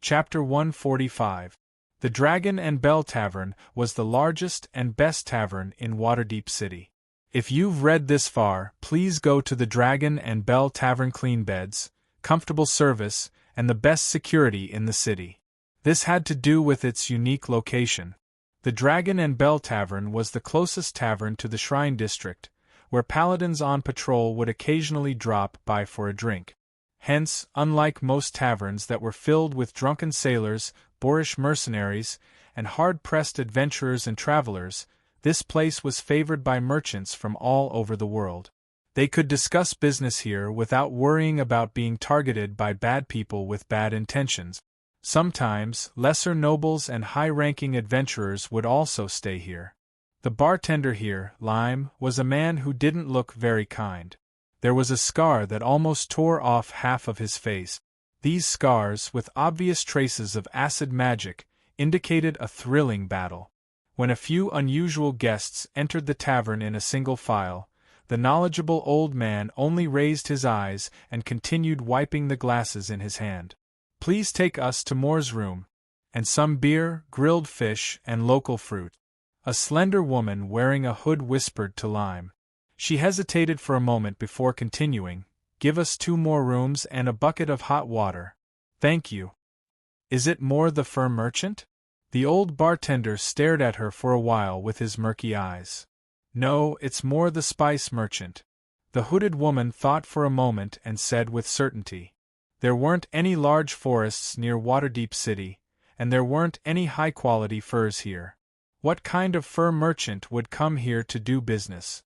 Chapter 145. The Dragon and Bell Tavern was the largest and best tavern in Waterdeep City. If you've read this far, please go to the Dragon and Bell Tavern. Clean beds, comfortable service, and the best security in the city. This had to do with its unique location. The Dragon and Bell Tavern was the closest tavern to the Shrine District, where paladins on patrol would occasionally drop by for a drink. Hence, unlike most taverns that were filled with drunken sailors, boorish mercenaries, and hard-pressed adventurers and travelers, this place was favored by merchants from all over the world. They could discuss business here without worrying about being targeted by bad people with bad intentions. Sometimes, lesser nobles and high-ranking adventurers would also stay here. The bartender here, Lime, was a man who didn't look very kind. There was a scar that almost tore off half of his face. These scars, with obvious traces of acid magic, indicated a thrilling battle. When a few unusual guests entered the tavern in a single file, the knowledgeable old man only raised his eyes and continued wiping the glasses in his hand. "Please take us to Moore's room. And some beer, grilled fish, and local fruit." A slender woman wearing a hood whispered to Lime. She hesitated for a moment before continuing, "Give us 2 more rooms and a bucket of hot water. Thank you." "Is it Moore the fur merchant?" The old bartender stared at her for a while with his murky eyes. "No, it's Moore the spice merchant." The hooded woman thought for a moment and said with certainty. There weren't any large forests near Waterdeep City, and there weren't any high-quality furs here. What kind of fur merchant would come here to do business?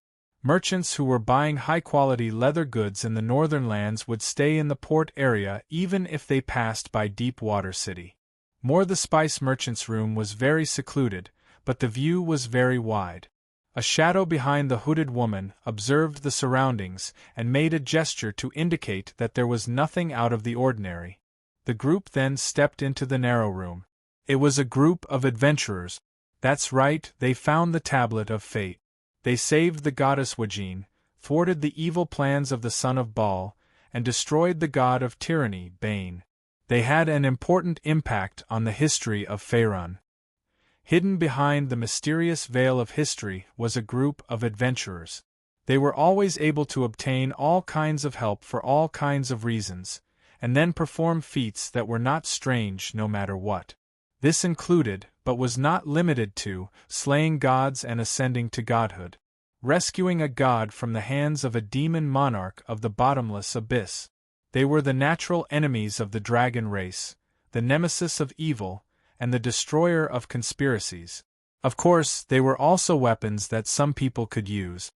Merchants who were buying high-quality leather goods in the northern lands would stay in the port area even if they passed by Deepwater City. Moore the spice merchant's room was very secluded, but the view was very wide. A shadow behind the hooded woman observed the surroundings and made a gesture to indicate that there was nothing out of the ordinary. The group then stepped into the narrow room. It was a group of adventurers. That's right, they found the Tablet of Fate. They saved the goddess Wajin, thwarted the evil plans of the son of Baal, and destroyed the god of tyranny, Bane. They had an important impact on the history of Faerun. Hidden behind the mysterious veil of history was a group of adventurers. They were always able to obtain all kinds of help for all kinds of reasons, and then perform feats that were not strange no matter what. This included, but was not limited to, slaying gods and ascending to godhood. Rescuing a god from the hands of a demon monarch of the bottomless abyss. They were the natural enemies of the dragon race, the nemesis of evil, and the destroyer of conspiracies. Of course, they were also weapons that some people could use.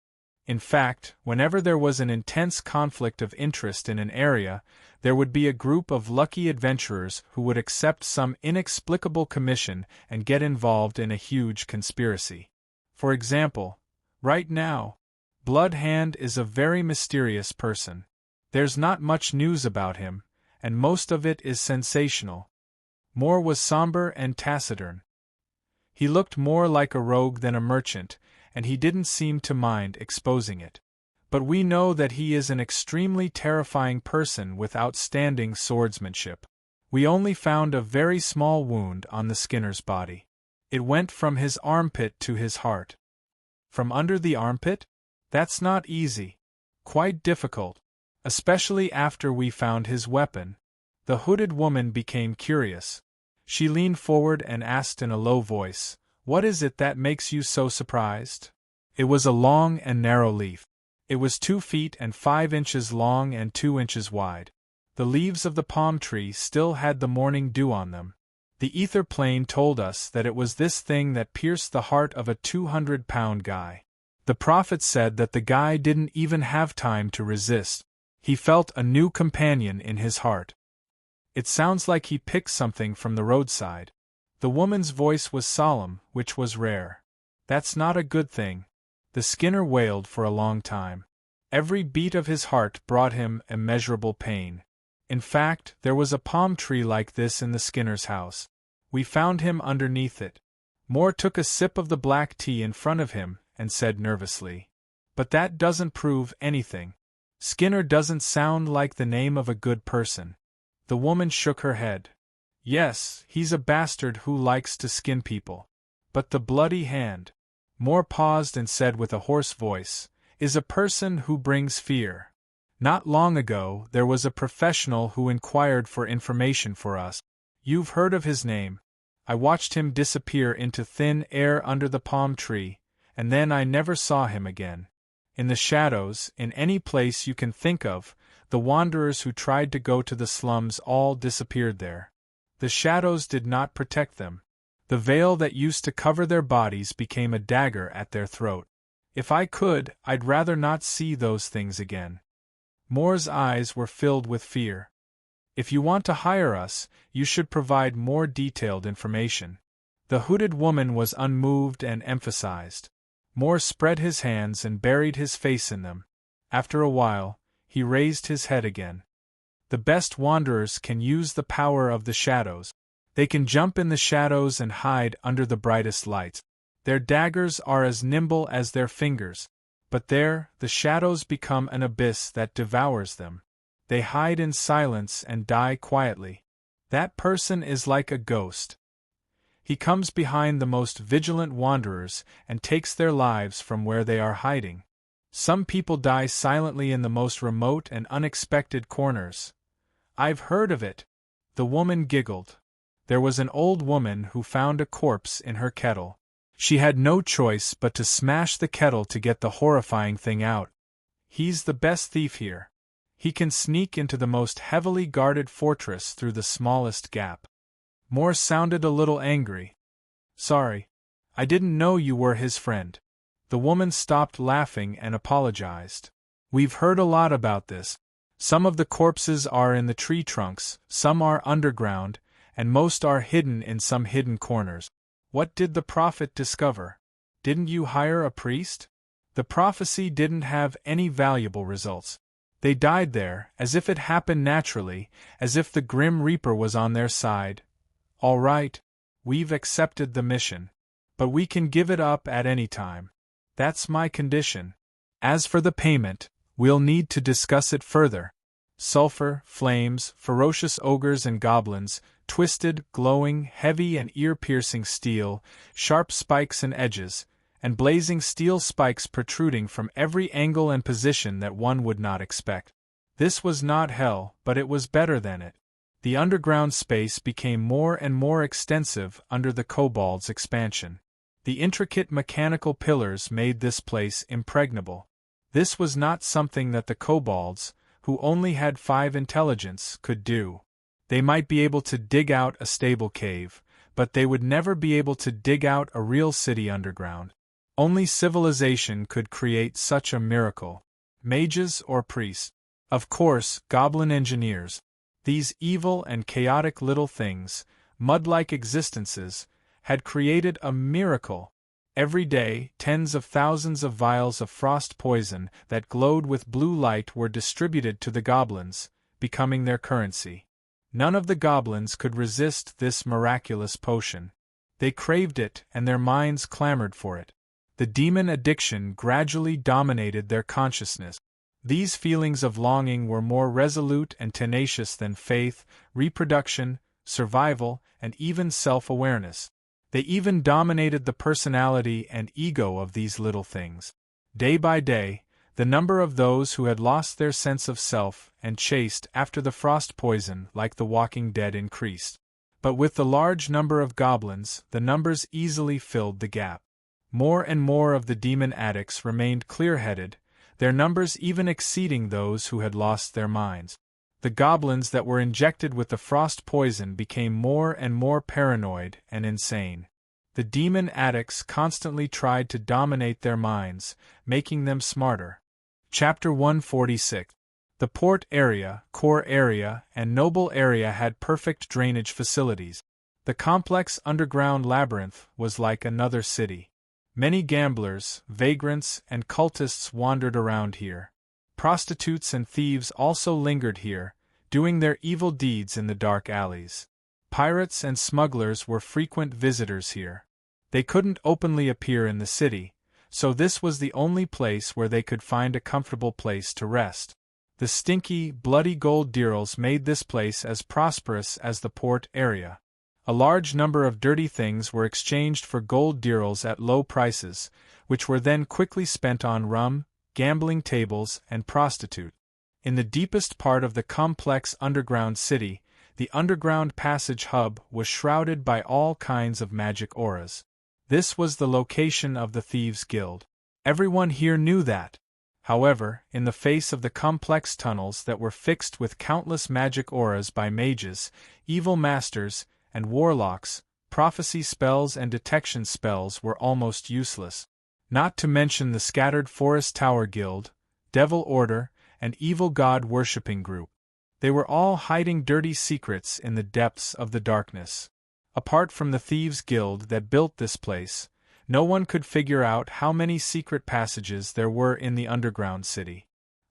In fact, whenever there was an intense conflict of interest in an area, there would be a group of lucky adventurers who would accept some inexplicable commission and get involved in a huge conspiracy. For example, right now, Blood Hand is a very mysterious person. There's not much news about him, and most of it is sensational. Moore was somber and taciturn. He looked more like a rogue than a merchant, and he didn't seem to mind exposing it. But we know that he is an extremely terrifying person with outstanding swordsmanship. We only found a very small wound on the Skinner's body. It went from his armpit to his heart. From under the armpit? That's not easy. Quite difficult. Especially after we found his weapon. The hooded woman became curious. She leaned forward and asked in a low voice, "What is it that makes you so surprised?" It was a long and narrow leaf. It was 2 feet and 5 inches long and 2 inches wide. The leaves of the palm tree still had the morning dew on them. The ether plane told us that it was this thing that pierced the heart of a 200-pound guy. The prophet said that the guy didn't even have time to resist. He felt a new companion in his heart. "It sounds like he picked something from the roadside." The woman's voice was solemn, which was rare. "That's not a good thing." The Skinner wailed for a long time. Every beat of his heart brought him immeasurable pain. In fact, there was a palm tree like this in the Skinner's house. We found him underneath it. Moore took a sip of the black tea in front of him and said nervously, "But that doesn't prove anything. Skinner doesn't sound like the name of a good person." The woman shook her head. Yes, he's a bastard who likes to skin people. But the bloody hand, Moore paused and said with a hoarse voice, is a person who brings fear. Not long ago, there was a professional who inquired for information for us. You've heard of his name. I watched him disappear into thin air under the palm tree, and then I never saw him again. In the shadows, in any place you can think of, the wanderers who tried to go to the slums all disappeared there. The shadows did not protect them. The veil that used to cover their bodies became a dagger at their throat. If I could, I'd rather not see those things again. Moore's eyes were filled with fear. If you want to hire us, you should provide more detailed information. The hooded woman was unmoved and emphasized. Moore spread his hands and buried his face in them. After a while, he raised his head again. The best wanderers can use the power of the shadows. They can jump in the shadows and hide under the brightest lights. Their daggers are as nimble as their fingers. But there, the shadows become an abyss that devours them. They hide in silence and die quietly. That person is like a ghost. He comes behind the most vigilant wanderers and takes their lives from where they are hiding. Some people die silently in the most remote and unexpected corners. I've heard of it. The woman giggled. There was an old woman who found a corpse in her kettle. She had no choice but to smash the kettle to get the horrifying thing out. He's the best thief here. He can sneak into the most heavily guarded fortress through the smallest gap. Moore sounded a little angry. Sorry. I didn't know you were his friend. The woman stopped laughing and apologized. We've heard a lot about this. Some of the corpses are in the tree trunks, some are underground, and most are hidden in some hidden corners. What did the prophet discover? Didn't you hire a priest? The prophecy didn't have any valuable results. They died there, as if it happened naturally, as if the Grim Reaper was on their side. All right, we've accepted the mission. But we can give it up at any time. That's my condition. As for the payment, we'll need to discuss it further. Sulfur, flames, ferocious ogres and goblins, twisted, glowing, heavy and ear-piercing steel, sharp spikes and edges, and blazing steel spikes protruding from every angle and position that one would not expect. This was not hell, but it was better than it. The underground space became more and more extensive under the kobold's expansion. The intricate mechanical pillars made this place impregnable. This was not something that the kobolds, who only had 5 intelligence, could do. They might be able to dig out a stable cave, but they would never be able to dig out a real city underground. Only civilization could create such a miracle. Mages or priests. Of course, goblin engineers. These evil and chaotic little things, mud-like existences, had created a miracle. Every day, tens of thousands of vials of frost poison that glowed with blue light were distributed to the goblins, becoming their currency. None of the goblins could resist this miraculous potion. They craved it and their minds clamored for it. The demon addiction gradually dominated their consciousness. These feelings of longing were more resolute and tenacious than faith, reproduction, survival, and even self-awareness. They even dominated the personality and ego of these little things. Day by day, the number of those who had lost their sense of self and chased after the frost poison like the walking dead increased. But with the large number of goblins, the numbers easily filled the gap. More and more of the demon addicts remained clear-headed, their numbers even exceeding those who had lost their minds. The goblins that were injected with the frost poison became more and more paranoid and insane. The demon addicts constantly tried to dominate their minds, making them smarter. Chapter 146. The port area, core area, and noble area had perfect drainage facilities. The complex underground labyrinth was like another city. Many gamblers, vagrants, and cultists wandered around here. Prostitutes and thieves also lingered here, doing their evil deeds in the dark alleys. Pirates and smugglers were frequent visitors here. They couldn't openly appear in the city, so this was the only place where they could find a comfortable place to rest. The stinky, bloody gold deals made this place as prosperous as the port area. A large number of dirty things were exchanged for gold deals at low prices, which were then quickly spent on rum, gambling tables, and prostitute. In the deepest part of the complex underground city, the underground passage hub was shrouded by all kinds of magic auras. This was the location of the Thieves' Guild. Everyone here knew that. However, in the face of the complex tunnels that were fixed with countless magic auras by mages, evil masters, and warlocks, prophecy spells and detection spells were almost useless. Not to mention the scattered Forest Tower Guild, Devil Order, and Evil God Worshipping Group. They were all hiding dirty secrets in the depths of the darkness. Apart from the Thieves' Guild that built this place, no one could figure out how many secret passages there were in the underground city.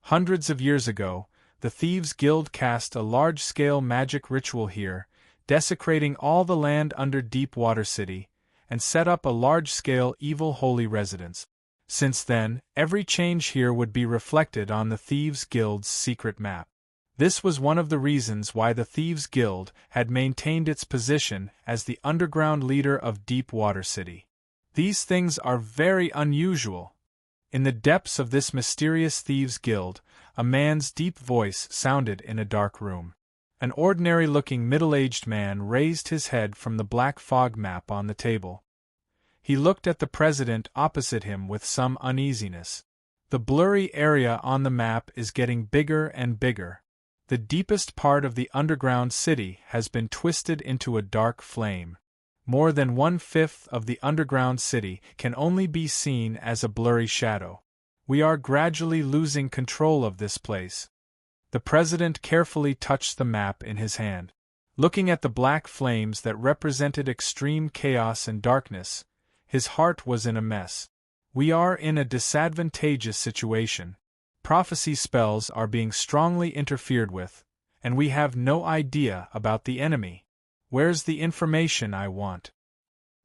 Hundreds of years ago, the Thieves' Guild cast a large-scale magic ritual here, desecrating all the land under Deepwater City, and set up a large-scale evil holy residence. Since then, every change here would be reflected on the Thieves' Guild's secret map. This was one of the reasons why the Thieves' Guild had maintained its position as the underground leader of Deepwater City. These things are very unusual. In the depths of this mysterious Thieves' Guild, a man's deep voice sounded in a dark room. An ordinary-looking middle-aged man raised his head from the black fog map on the table. He looked at the president opposite him with some uneasiness. The blurry area on the map is getting bigger and bigger. The deepest part of the underground city has been twisted into a dark flame. More than 1/5 of the underground city can only be seen as a blurry shadow. We are gradually losing control of this place. The president carefully touched the map in his hand. Looking at the black flames that represented extreme chaos and darkness, his heart was in a mess. We are in a disadvantageous situation. Prophecy spells are being strongly interfered with, and we have no idea about the enemy. Where's the information I want?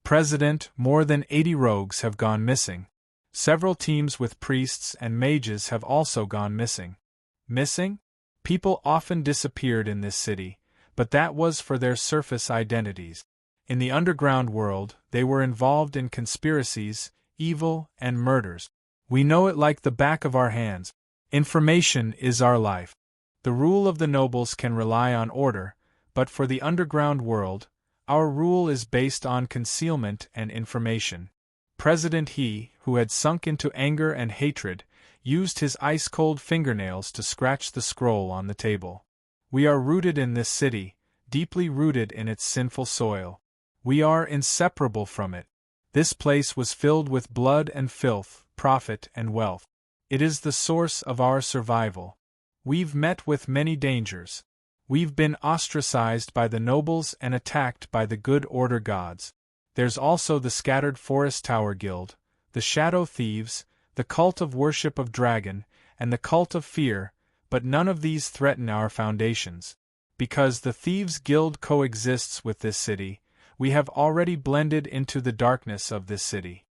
President, more than 80 rogues have gone missing. Several teams with priests and mages have also gone missing. Missing? People often disappeared in this city, but that was for their surface identities. In the underground world, they were involved in conspiracies, evil, and murders. We know it like the back of our hands. Information is our life. The rule of the nobles can rely on order, but for the underground world, our rule is based on concealment and information. President He, who had sunk into anger and hatred, used his ice-cold fingernails to scratch the scroll on the table. We are rooted in this city, deeply rooted in its sinful soil. We are inseparable from it. This place was filled with blood and filth, profit and wealth. It is the source of our survival. We've met with many dangers. We've been ostracized by the nobles and attacked by the good order gods. There's also the scattered Forest Tower Guild, the Shadow Thieves, the cult of worship of Dragon, and the cult of fear, but none of these threaten our foundations. Because the Thieves' Guild coexists with this city, we have already blended into the darkness of this city.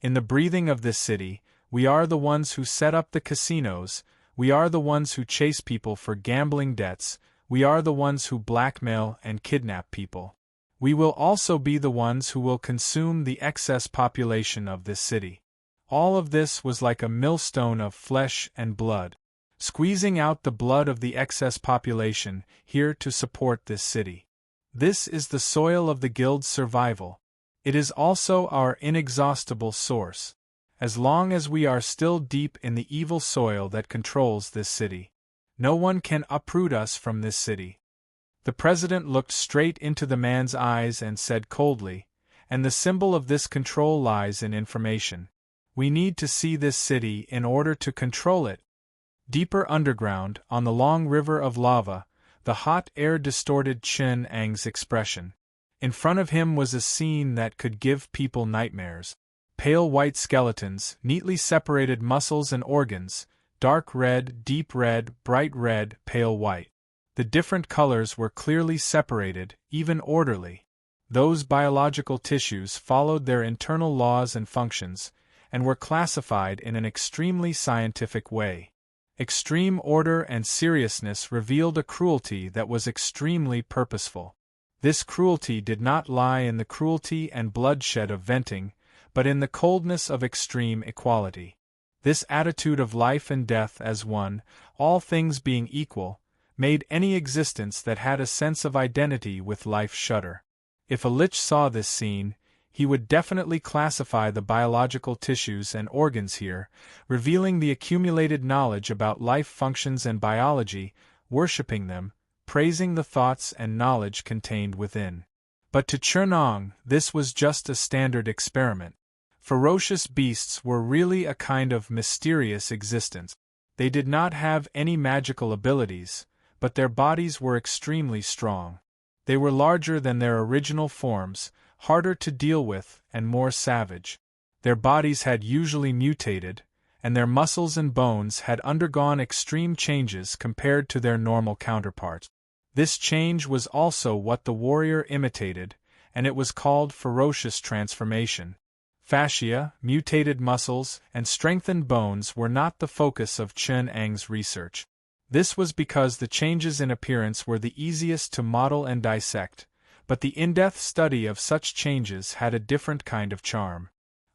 In the breathing of this city, we are the ones who set up the casinos, we are the ones who chase people for gambling debts, we are the ones who blackmail and kidnap people. We will also be the ones who will consume the excess population of this city. All of this was like a millstone of flesh and blood, squeezing out the blood of the excess population here to support this city. This is the soil of the guild's survival. It is also our inexhaustible source. As long as we are still deep in the evil soil that controls this city, no one can uproot us from this city. The president looked straight into the man's eyes and said coldly, and the symbol of this control lies in information. We need to see this city in order to control it. Deeper underground, on the long river of lava, the hot air distorted Chen Ang's expression. In front of him was a scene that could give people nightmares. Pale white skeletons, neatly separated muscles and organs, dark red, deep red, bright red, pale white. The different colors were clearly separated, even orderly. Those biological tissues followed their internal laws and functions, and were classified in an extremely scientific way. Extreme order and seriousness revealed a cruelty that was extremely purposeful. This cruelty did not lie in the cruelty and bloodshed of venting, but in the coldness of extreme equality. This attitude of life and death as one, all things being equal, made any existence that had a sense of identity with life shudder. If a lich saw this scene, he would definitely classify the biological tissues and organs here, revealing the accumulated knowledge about life functions and biology, worshipping them, praising the thoughts and knowledge contained within. But to Chunong, this was just a standard experiment. Ferocious beasts were really a kind of mysterious existence. They did not have any magical abilities, but their bodies were extremely strong. They were larger than their original forms, harder to deal with, and more savage. Their bodies had usually mutated, and their muscles and bones had undergone extreme changes compared to their normal counterparts. This change was also what the warrior imitated, and it was called ferocious transformation. Fascia, mutated muscles, and strengthened bones were not the focus of Chen Ang's research. This was because the changes in appearance were the easiest to model and dissect, but the in-depth study of such changes had a different kind of charm.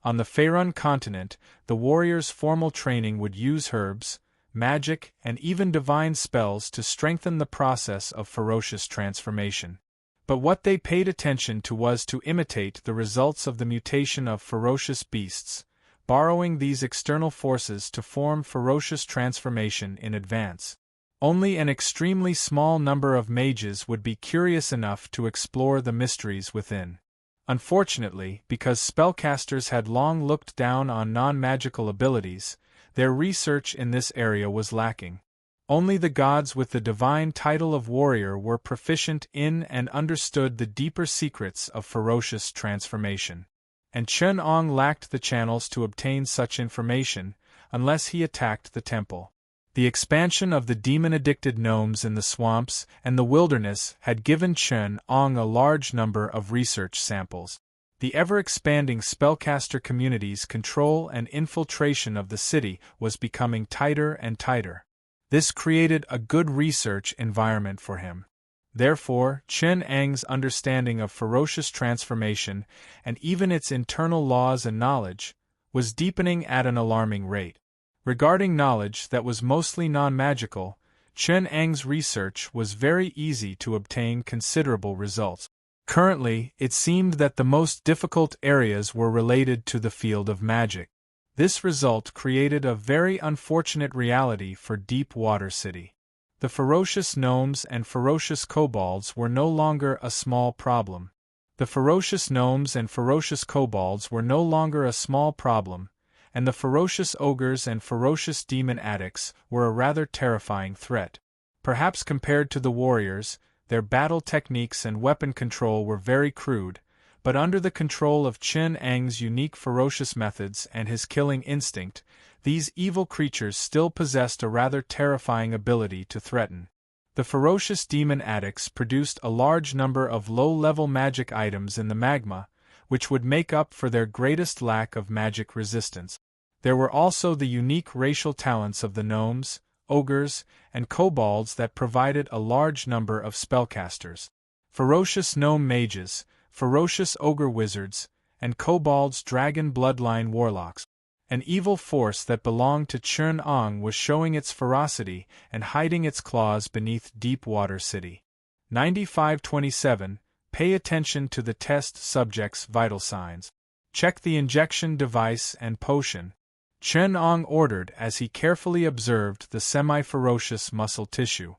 On the Faerun continent, the warrior's formal training would use herbs, magic, and even divine spells to strengthen the process of ferocious transformation. But what they paid attention to was to imitate the results of the mutation of ferocious beasts, borrowing these external forces to form ferocious transformation in advance. Only an extremely small number of mages would be curious enough to explore the mysteries within. Unfortunately, because spellcasters had long looked down on non-magical abilities, their research in this area was lacking. Only the gods with the divine title of warrior were proficient in and understood the deeper secrets of ferocious transformation. And Chunong lacked the channels to obtain such information, unless he attacked the temple. The expansion of the demon-addicted gnomes in the swamps and the wilderness had given Chunong a large number of research samples. The ever-expanding spellcaster community's control and infiltration of the city was becoming tighter and tighter. This created a good research environment for him. Therefore, Chunong's understanding of ferocious transformation, and even its internal laws and knowledge, was deepening at an alarming rate. Regarding knowledge that was mostly non-magical, Chunong's research was very easy to obtain considerable results. Currently, it seemed that the most difficult areas were related to the field of magic. This result created a very unfortunate reality for Deep Water City. The ferocious gnomes and ferocious kobolds were no longer a small problem. The ferocious gnomes and ferocious kobolds were no longer a small problem, and the ferocious ogres and ferocious demon addicts were a rather terrifying threat. Perhaps compared to the warriors, their battle techniques and weapon control were very crude, but under the control of Chunong's unique ferocious methods and his killing instinct, these evil creatures still possessed a rather terrifying ability to threaten. The ferocious demon addicts produced a large number of low-level magic items in the magma, which would make up for their greatest lack of magic resistance. There were also the unique racial talents of the gnomes, ogres, and kobolds that provided a large number of spellcasters. Ferocious gnome mages, ferocious ogre wizards, and kobolds dragon bloodline warlocks. An evil force that belonged to Chunong was showing its ferocity and hiding its claws beneath Deep Water City. 9527. Pay attention to the test subject's vital signs. Check the injection device and potion. Chunong ordered as he carefully observed the semi-ferocious muscle tissue.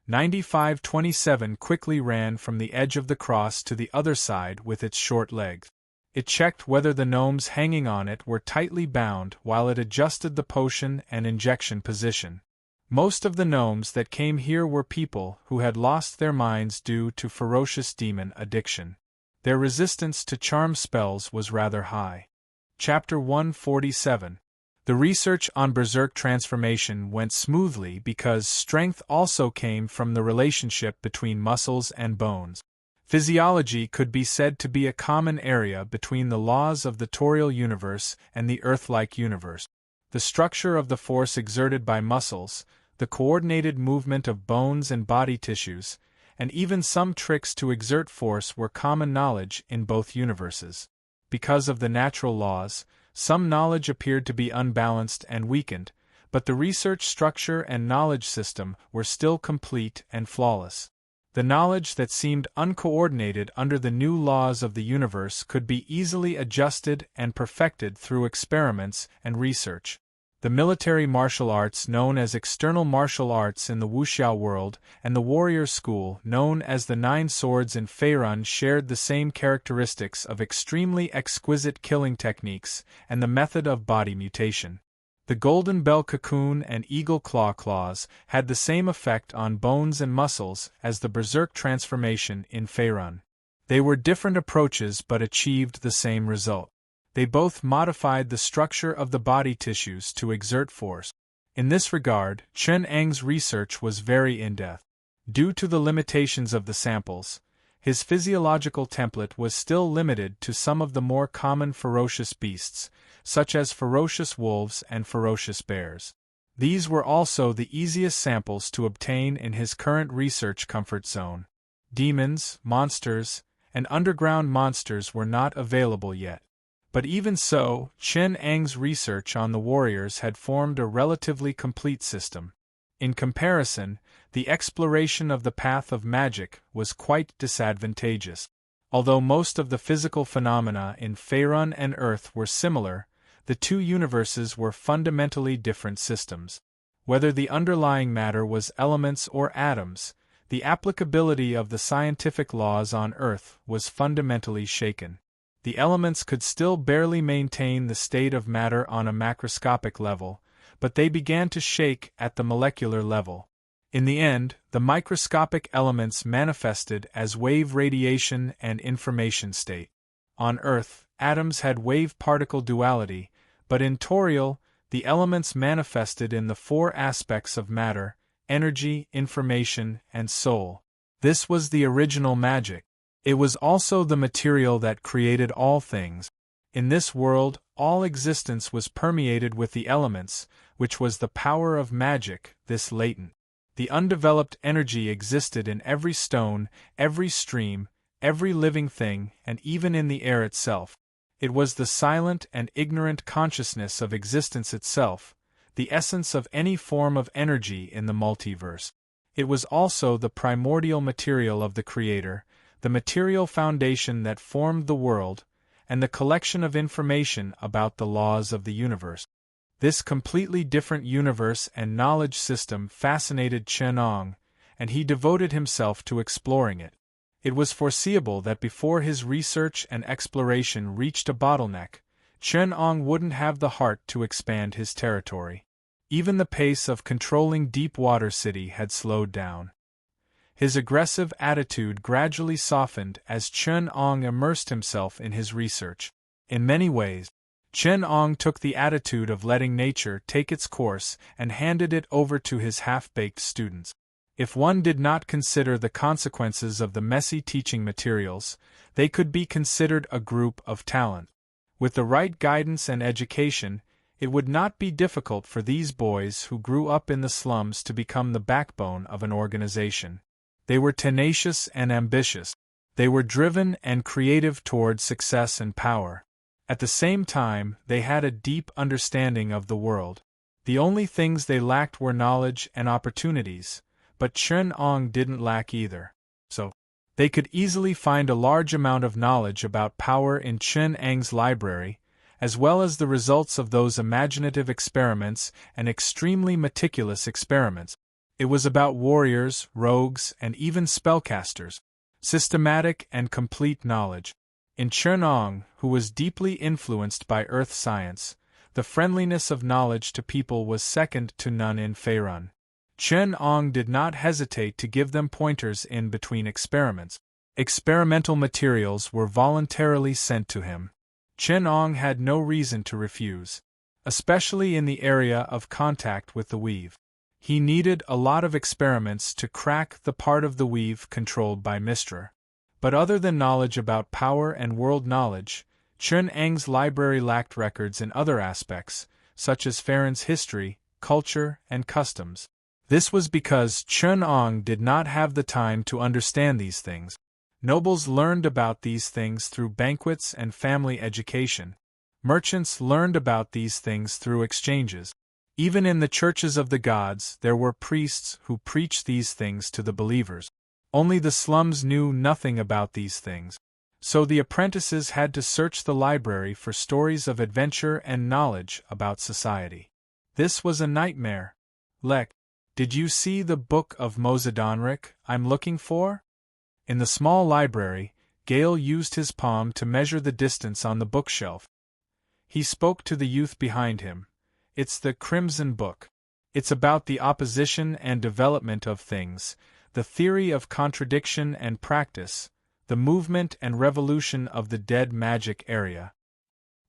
9527 quickly ran from the edge of the cross to the other side with its short legs. It checked whether the gnomes hanging on it were tightly bound while it adjusted the potion and injection position. Most of the gnomes that came here were people who had lost their minds due to ferocious demon addiction. Their resistance to charm spells was rather high. Chapter 147. The research on berserk transformation went smoothly because strength also came from the relationship between muscles and bones. Physiology could be said to be a common area between the laws of the Toriel universe and the Earth-like universe. The structure of the force exerted by muscles, the coordinated movement of bones and body tissues, and even some tricks to exert force were common knowledge in both universes. Because of the natural laws, some knowledge appeared to be unbalanced and weakened, but the research structure and knowledge system were still complete and flawless. The knowledge that seemed uncoordinated under the new laws of the universe could be easily adjusted and perfected through experiments and research. The military martial arts known as external martial arts in the wuxiao world and the warrior school known as the Nine Swords in Feirun shared the same characteristics of extremely exquisite killing techniques and the method of body mutation. The golden bell cocoon and eagle claw claws had the same effect on bones and muscles as the berserk transformation in Feirun. They were different approaches but achieved the same result. They both modified the structure of the body tissues to exert force. In this regard, Chen Ang's research was very in-depth. Due to the limitations of the samples, his physiological template was still limited to some of the more common ferocious beasts, such as ferocious wolves and ferocious bears. These were also the easiest samples to obtain in his current research comfort zone. Demons, monsters, and underground monsters were not available yet. But even so, Chen Ang's research on the warriors had formed a relatively complete system. In comparison, the exploration of the path of magic was quite disadvantageous. Although most of the physical phenomena in Feirun and Earth were similar, the two universes were fundamentally different systems. Whether the underlying matter was elements or atoms, the applicability of the scientific laws on Earth was fundamentally shaken. The elements could still barely maintain the state of matter on a macroscopic level, but they began to shake at the molecular level. In the end, the microscopic elements manifested as wave radiation and information state. On Earth, atoms had wave-particle duality, but in Toriel, the elements manifested in the four aspects of matter: energy, information, and soul. This was the original magic. It was also the material that created all things. In this world, all existence was permeated with the elements, which was the power of magic, this latent. The undeveloped energy existed in every stone, every stream, every living thing, and even in the air itself. It was the silent and ignorant consciousness of existence itself, the essence of any form of energy in the multiverse. It was also the primordial material of the Creator, the material foundation that formed the world, and the collection of information about the laws of the universe. This completely different universe and knowledge system fascinated Chen Ang, and he devoted himself to exploring it. It was foreseeable that before his research and exploration reached a bottleneck, Chen Ang wouldn't have the heart to expand his territory. Even the pace of controlling Deepwater City had slowed down. His aggressive attitude gradually softened as Chen Ang immersed himself in his research. In many ways, Chen Ang took the attitude of letting nature take its course and handed it over to his half-baked students. If one did not consider the consequences of the messy teaching materials, they could be considered a group of talent. With the right guidance and education, it would not be difficult for these boys who grew up in the slums to become the backbone of an organization. They were tenacious and ambitious. They were driven and creative toward success and power. At the same time, they had a deep understanding of the world. The only things they lacked were knowledge and opportunities, but Chen Ang didn't lack either. So, they could easily find a large amount of knowledge about power in Chen Ang's library, as well as the results of those imaginative experiments and extremely meticulous experiments. It was about warriors, rogues, and even spellcasters. Systematic and complete knowledge. In Chen Ang, who was deeply influenced by earth science, the friendliness of knowledge to people was second to none in Feirun. Chen Ang did not hesitate to give them pointers in between experiments. Experimental materials were voluntarily sent to him. Chen Ang had no reason to refuse, especially in the area of contact with the weave. He needed a lot of experiments to crack the part of the weave controlled by Mistra. But other than knowledge about power and world knowledge, Chen Ang's library lacked records in other aspects, such as Farron's history, culture, and customs. This was because Chun-Ong did not have the time to understand these things. Nobles learned about these things through banquets and family education. Merchants learned about these things through exchanges. Even in the churches of the gods, there were priests who preached these things to the believers. Only the slums knew nothing about these things. So the apprentices had to search the library for stories of adventure and knowledge about society. This was a nightmare. Lek, did you see the book of Mozadonric I'm looking for? In the small library, Gale used his palm to measure the distance on the bookshelf. He spoke to the youth behind him. It's the Crimson Book. It's about the opposition and development of things, the theory of contradiction and practice, the movement and revolution of the dead magic area.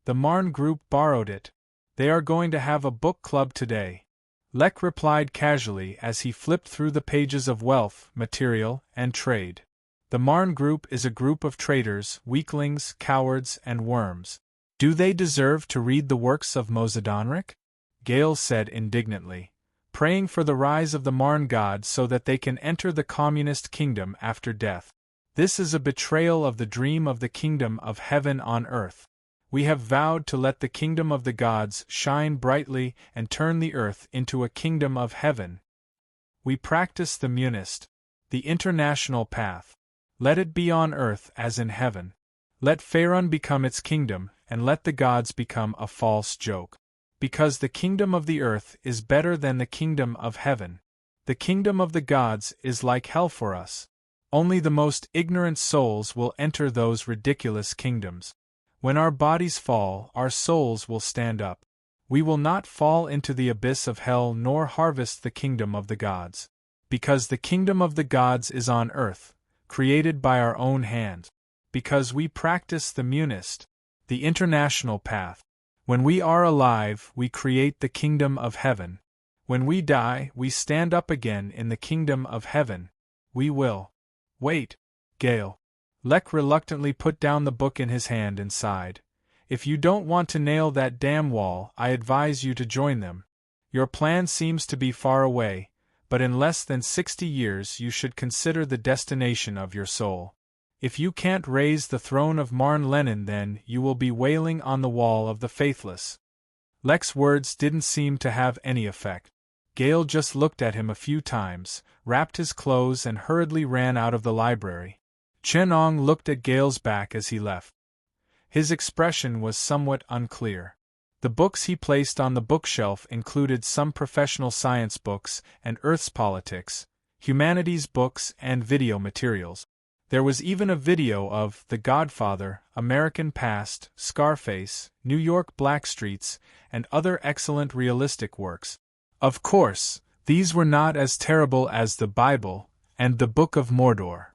The Marn group borrowed it. They are going to have a book club today. Lek replied casually as he flipped through the pages of wealth, material, and trade. The Marn group is a group of traitors, weaklings, cowards, and worms. Do they deserve to read the works of Mozadonric? Gale said indignantly, praying for the rise of the Marn god so that they can enter the communist kingdom after death. This is a betrayal of the dream of the kingdom of heaven on earth. We have vowed to let the kingdom of the gods shine brightly and turn the earth into a kingdom of heaven. We practice the munist, the international path. Let it be on earth as in heaven. Let Farron become its kingdom, and let the gods become a false joke. Because the kingdom of the earth is better than the kingdom of heaven. The kingdom of the gods is like hell for us. Only the most ignorant souls will enter those ridiculous kingdoms. When our bodies fall, our souls will stand up. We will not fall into the abyss of hell nor harvest the kingdom of the gods. Because the kingdom of the gods is on earth, created by our own hands. Because we practice the munist, the international path. When we are alive, we create the kingdom of heaven. When we die, we stand up again in the kingdom of heaven. We will. Wait, Gale. Lek reluctantly put down the book in his hand and sighed. If you don't want to nail that damn wall, I advise you to join them. Your plan seems to be far away, but in less than 60 years you should consider the destination of your soul. If you can't raise the throne of Marn Lenin, then you will be wailing on the wall of the faithless. Lek's words didn't seem to have any effect. Gale just looked at him a few times, wrapped his clothes and hurriedly ran out of the library. Chun-Ong looked at Gale's back as he left. His expression was somewhat unclear. The books he placed on the bookshelf included some professional science books and Earth's politics, humanities books and video materials. There was even a video of The Godfather, American Past, Scarface, New York Blackstreets, and other excellent realistic works. Of course, these were not as terrible as the Bible and the Book of Mordor.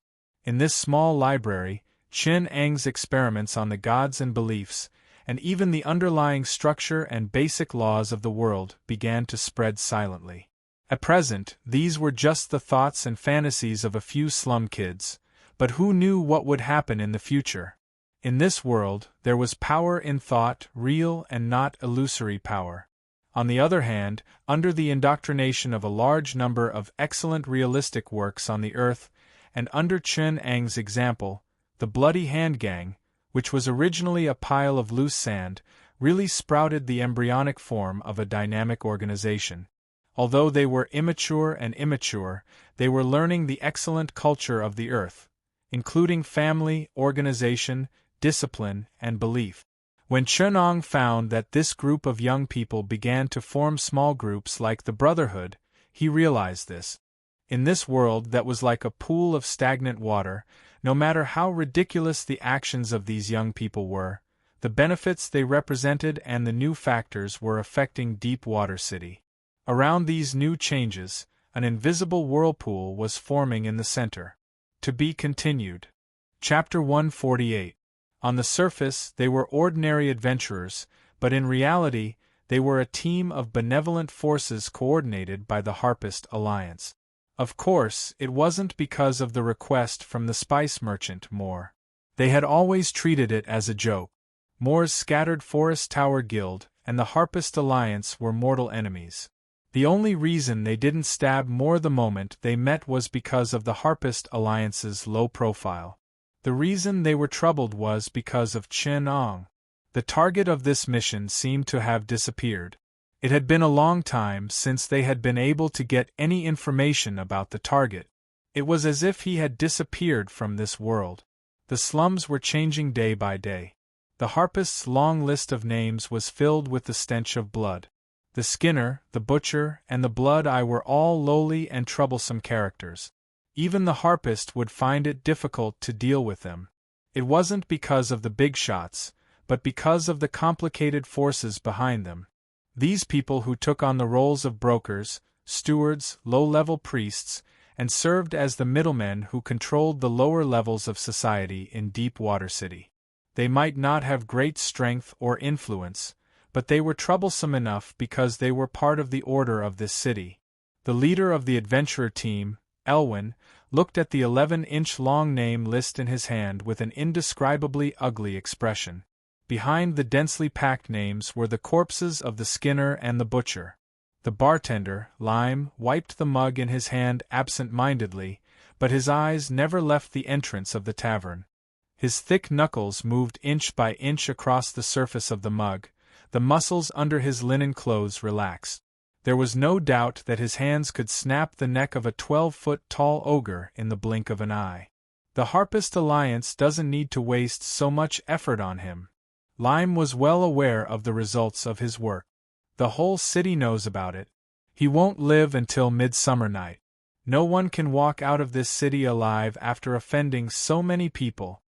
In this small library, Chun-Ang's experiments on the gods and beliefs, and even the underlying structure and basic laws of the world began to spread silently. At present, these were just the thoughts and fantasies of a few slum kids, but who knew what would happen in the future? In this world, there was power in thought, real and not illusory power. On the other hand, under the indoctrination of a large number of excellent realistic works on the earth, and under Chun-Ang's example, the Bloody Hand Gang, which was originally a pile of loose sand, really sprouted the embryonic form of a dynamic organization. Although they were immature, they were learning the excellent culture of the earth, including family, organization, discipline, and belief. When Chun-Ong found that this group of young people began to form small groups like the Brotherhood, he realized this. In this world that was like a pool of stagnant water, no matter how ridiculous the actions of these young people were, the benefits they represented and the new factors were affecting Deep Water City. Around these new changes, an invisible whirlpool was forming in the center. To be continued. Chapter 148. On the surface, they were ordinary adventurers, but in reality, they were a team of benevolent forces coordinated by the Harpist Alliance. Of course, it wasn't because of the request from the spice merchant Moore. They had always treated it as a joke. Moore's Scattered Forest Tower Guild, and the Harpist Alliance were mortal enemies. The only reason they didn't stab more the moment they met was because of the Harpist Alliance's low profile. The reason they were troubled was because of Chen Ong. The target of this mission seemed to have disappeared. It had been a long time since they had been able to get any information about the target. It was as if he had disappeared from this world. The slums were changing day by day. The Harpist's long list of names was filled with the stench of blood. The Skinner, the Butcher, and the Blood-Eye were all lowly and troublesome characters. Even the Harpist would find it difficult to deal with them. It wasn't because of the big shots, but because of the complicated forces behind them. These people who took on the roles of brokers, stewards, low-level priests, and served as the middlemen who controlled the lower levels of society in Deepwater City. They might not have great strength or influence, but they were troublesome enough because they were part of the order of this city. The leader of the adventurer team, Elwyn, looked at the 11-inch-long name list in his hand with an indescribably ugly expression. Behind the densely packed names were the corpses of the Skinner and the Butcher. The bartender, Lime, wiped the mug in his hand absent-mindedly, but his eyes never left the entrance of the tavern. His thick knuckles moved inch by inch across the surface of the mug. The muscles under his linen clothes relaxed. There was no doubt that his hands could snap the neck of a 12-foot-tall ogre in the blink of an eye. The Harpist Alliance doesn't need to waste so much effort on him. Lime was well aware of the results of his work. The whole city knows about it. He won't live until midsummer night. No one can walk out of this city alive after offending so many people.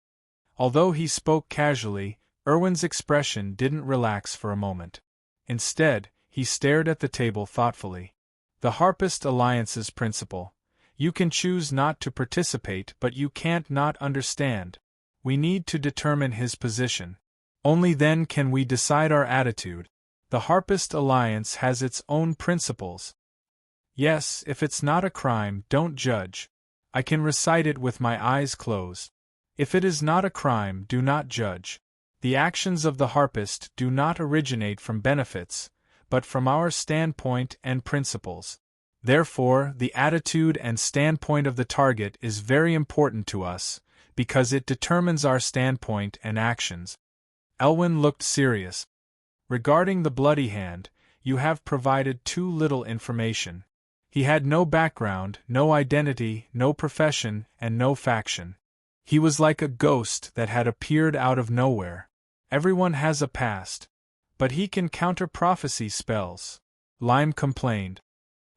Although he spoke casually, Irwin's expression didn't relax for a moment. Instead, he stared at the table thoughtfully. The Harpist Alliance's principle. You can choose not to participate, but you can't not understand. We need to determine his position. Only then can we decide our attitude. The Harpist Alliance has its own principles. Yes, if it's not a crime, don't judge. I can recite it with my eyes closed. If it is not a crime, do not judge. The actions of the Harpist do not originate from benefits, but from our standpoint and principles. Therefore, the attitude and standpoint of the target is very important to us, because it determines our standpoint and actions. Elwyn looked serious. Regarding the Bloody Hand, you have provided too little information. He had no background, no identity, no profession, and no faction. He was like a ghost that had appeared out of nowhere. Everyone has a past. But he can counter prophecy spells. Lime complained.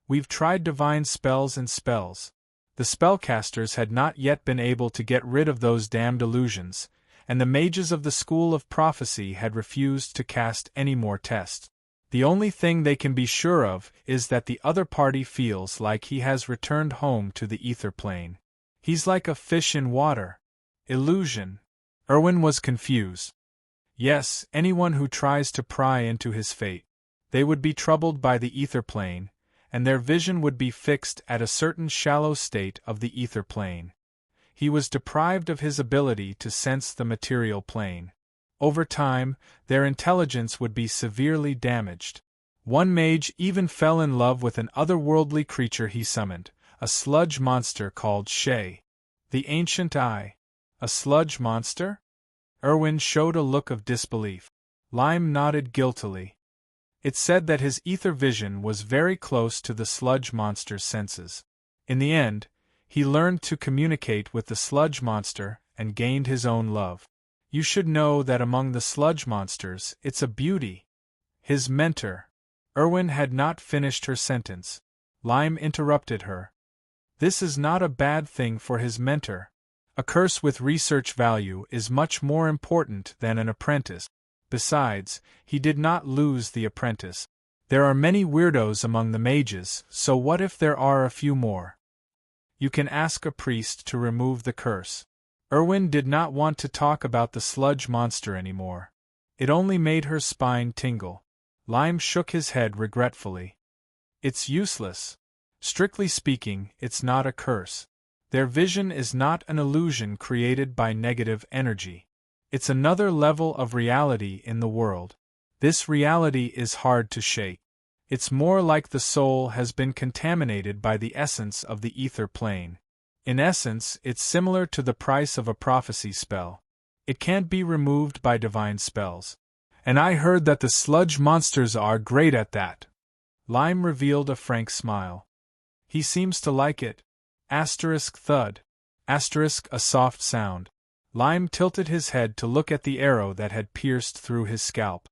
We've tried divine spells and spells. The spellcasters had not yet been able to get rid of those damned illusions, and the mages of the School of Prophecy had refused to cast any more tests. The only thing they can be sure of is that the other party feels like he has returned home to the ether plane. He's like a fish in water. Illusion. Irwin was confused. Yes, anyone who tries to pry into his fate. They would be troubled by the ether plane, and their vision would be fixed at a certain shallow state of the ether plane. He was deprived of his ability to sense the material plane. Over time, their intelligence would be severely damaged. One mage even fell in love with an otherworldly creature he summoned, a sludge monster called Shay. The Ancient Eye. A sludge monster? Irwin showed a look of disbelief. Lime nodded guiltily. It said that his ether vision was very close to the sludge monster's senses. In the end, he learned to communicate with the sludge monster and gained his own love. You should know that among the sludge monsters, it's a beauty. His mentor. Irwin had not finished her sentence. Lime interrupted her. This is not a bad thing for his mentor. A curse with research value is much more important than an apprentice. Besides, he did not lose the apprentice. There are many weirdos among the mages, so what if there are a few more? You can ask a priest to remove the curse. Irwin did not want to talk about the sludge monster anymore. It only made her spine tingle. Lime shook his head regretfully. It's useless. Strictly speaking, it's not a curse. Their vision is not an illusion created by negative energy. It's another level of reality in the world. This reality is hard to shake. It's more like the soul has been contaminated by the essence of the ether plane. In essence, it's similar to the price of a prophecy spell. It can't be removed by divine spells. And I heard that the sludge monsters are great at that. Lime revealed a frank smile. He seems to like it. Asterisk thud. Asterisk a soft sound. Lime tilted his head to look at the arrow that had pierced through his scalp.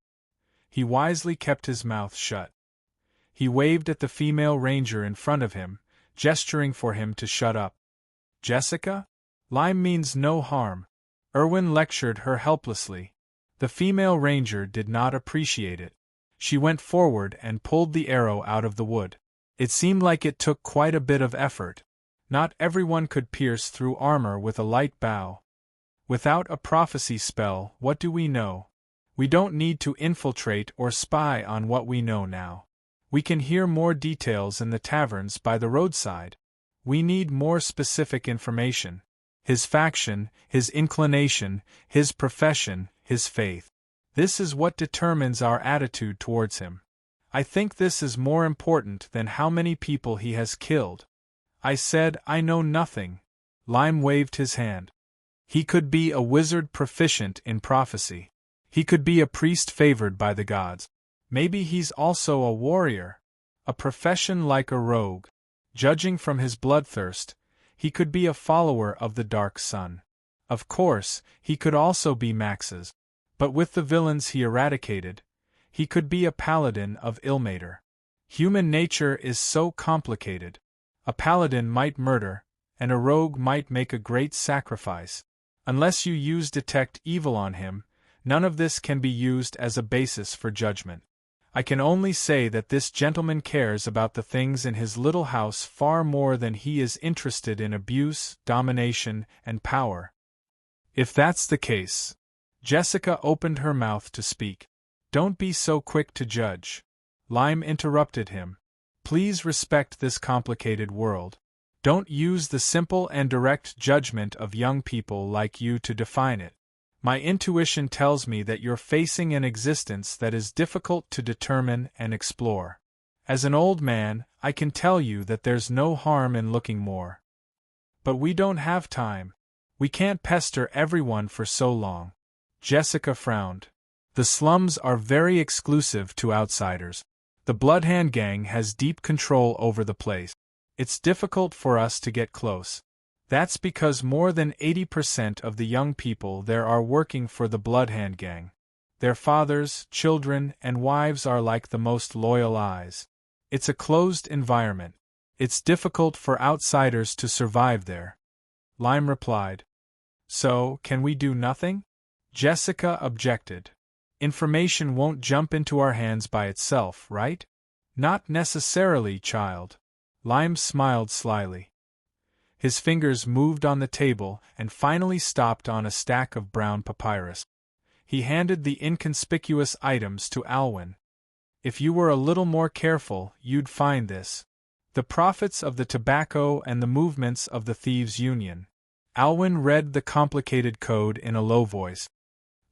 He wisely kept his mouth shut. He waved at the female ranger in front of him, gesturing for him to shut up. Jessica? Lime means no harm. Irwin lectured her helplessly. The female ranger did not appreciate it. She went forward and pulled the arrow out of the wood. It seemed like it took quite a bit of effort. Not everyone could pierce through armor with a light bow. Without a prophecy spell, what do we know? We don't need to infiltrate or spy on what we know now. We can hear more details in the taverns by the roadside. We need more specific information. His faction, his inclination, his profession, his faith. This is what determines our attitude towards him. I think this is more important than how many people he has killed. I said I know nothing. Lime waved his hand. He could be a wizard proficient in prophecy. He could be a priest favored by the gods. Maybe he's also a warrior. A profession like a rogue. Judging from his bloodthirst, he could be a follower of the Dark Sun. Of course, he could also be Max's. But with the villains he eradicated, he could be a paladin of Ilmater. Human nature is so complicated. A paladin might murder, and a rogue might make a great sacrifice. Unless you use detect evil on him, none of this can be used as a basis for judgment. I can only say that this gentleman cares about the things in his little house far more than he is interested in abuse, domination, and power. If that's the case. Jessica opened her mouth to speak. Don't be so quick to judge. Lime interrupted him. Please respect this complicated world. Don't use the simple and direct judgment of young people like you to define it. My intuition tells me that you're facing an existence that is difficult to determine and explore. As an old man, I can tell you that there's no harm in looking more. But we don't have time. We can't pester everyone for so long. Jessica frowned. The slums are very exclusive to outsiders. The Bloodhand Gang has deep control over the place. It's difficult for us to get close. That's because more than 80% of the young people there are working for the Bloodhand Gang. Their fathers, children, and wives are like the most loyal eyes. It's a closed environment. It's difficult for outsiders to survive there. Lime replied. So, can we do nothing? Jessica objected. Information won't jump into our hands by itself, right? Not necessarily, child. Lime smiled slyly. His fingers moved on the table and finally stopped on a stack of brown papyrus. He handed the inconspicuous items to Alwyn. If you were a little more careful, you'd find this. The profits of the tobacco and the movements of the Thieves' Union. Alwyn read the complicated code in a low voice.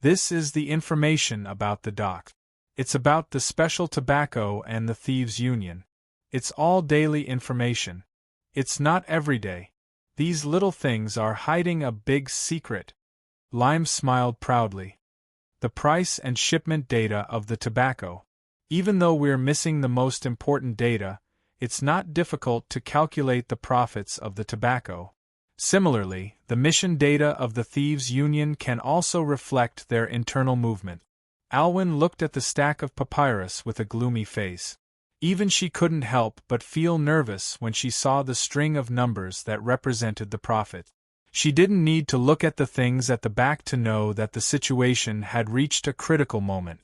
This is the information about the dock. It's about the special tobacco and the Thieves' Union. It's all daily information. It's not everyday. These little things are hiding a big secret. Lime smiled proudly. The price and shipment data of the tobacco. Even though we're missing the most important data, it's not difficult to calculate the profits of the tobacco. Similarly, the mission data of the Thieves' Union can also reflect their internal movement. Alwyn looked at the stack of papyrus with a gloomy face. Even she couldn't help but feel nervous when she saw the string of numbers that represented the profit. She didn't need to look at the things at the back to know that the situation had reached a critical moment.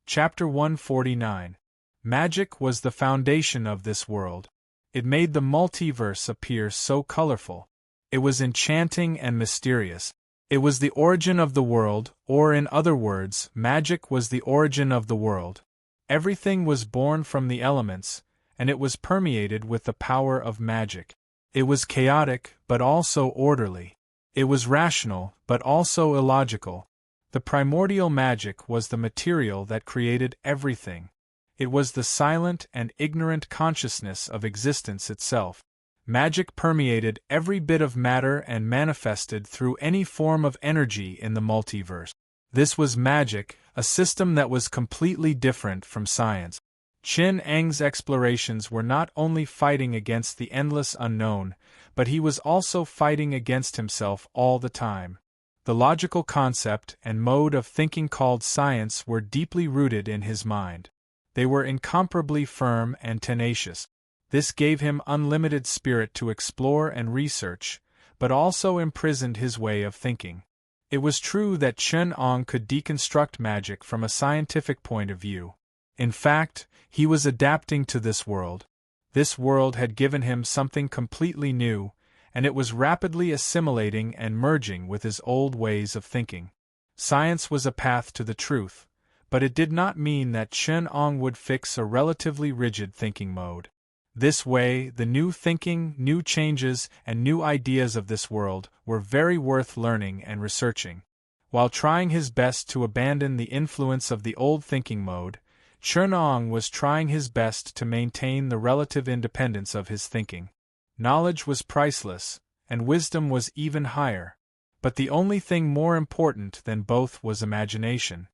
Chapter 149. Magic was the foundation of this world. It made the multiverse appear so colorful. It was enchanting and mysterious. It was the origin of the world, or in other words, magic was the origin of the world. Everything was born from the elements, and it was permeated with the power of magic. It was chaotic, but also orderly. It was rational, but also illogical. The primordial magic was the material that created everything. It was the silent and ignorant consciousness of existence itself. Magic permeated every bit of matter and manifested through any form of energy in the multiverse. This was magic, a system that was completely different from science. Chen Eng's explorations were not only fighting against the endless unknown, but he was also fighting against himself all the time. The logical concept and mode of thinking called science were deeply rooted in his mind. They were incomparably firm and tenacious. This gave him unlimited spirit to explore and research, but also imprisoned his way of thinking. It was true that Chen Ong could deconstruct magic from a scientific point of view. In fact, he was adapting to this world. This world had given him something completely new, and it was rapidly assimilating and merging with his old ways of thinking. Science was a path to the truth, but it did not mean that Chen Ong would fix a relatively rigid thinking mode. This way, the new thinking, new changes, and new ideas of this world were very worth learning and researching. While trying his best to abandon the influence of the old thinking mode, Chen Ong was trying his best to maintain the relative independence of his thinking. Knowledge was priceless, and wisdom was even higher. But the only thing more important than both was imagination.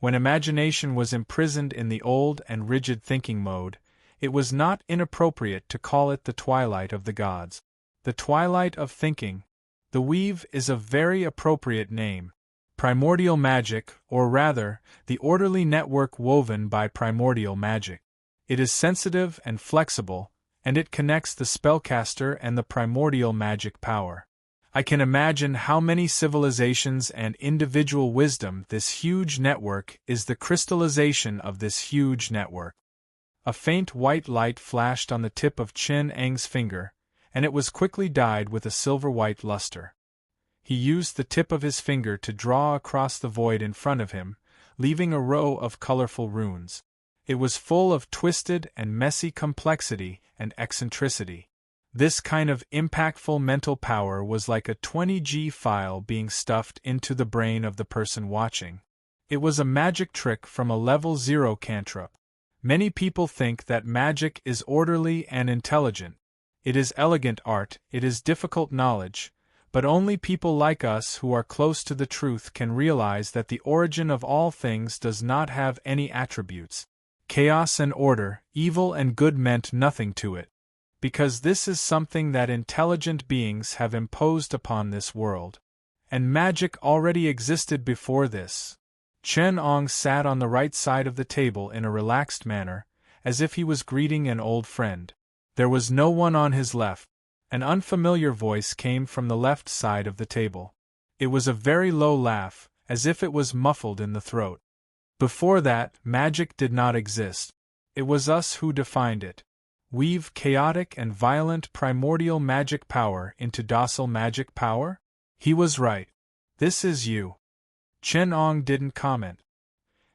When imagination was imprisoned in the old and rigid thinking mode, it was not inappropriate to call it the twilight of the gods. The twilight of thinking. The weave is a very appropriate name. Primordial magic, or rather, the orderly network woven by primordial magic. It is sensitive and flexible, and it connects the spellcaster and the primordial magic power. I can imagine how many civilizations and individual wisdom this huge network is the crystallization of this huge network. A faint white light flashed on the tip of Chen Eng's finger, and it was quickly dyed with a silver-white luster. He used the tip of his finger to draw across the void in front of him, leaving a row of colorful runes. It was full of twisted and messy complexity and eccentricity. This kind of impactful mental power was like a 20G file being stuffed into the brain of the person watching. It was a magic trick from a level 0 cantrip. Many people think that magic is orderly and intelligent. It is elegant art, it is difficult knowledge, but only people like us who are close to the truth can realize that the origin of all things does not have any attributes. Chaos and order, evil and good meant nothing to it. Because this is something that intelligent beings have imposed upon this world. And magic already existed before this. Chen Ong sat on the right side of the table in a relaxed manner, as if he was greeting an old friend. There was no one on his left. An unfamiliar voice came from the left side of the table. It was a very low laugh, as if it was muffled in the throat. Before that, magic did not exist. It was us who defined it. Weave chaotic and violent primordial magic power into docile magic power? He was right. This is you. Chen Ong didn't comment.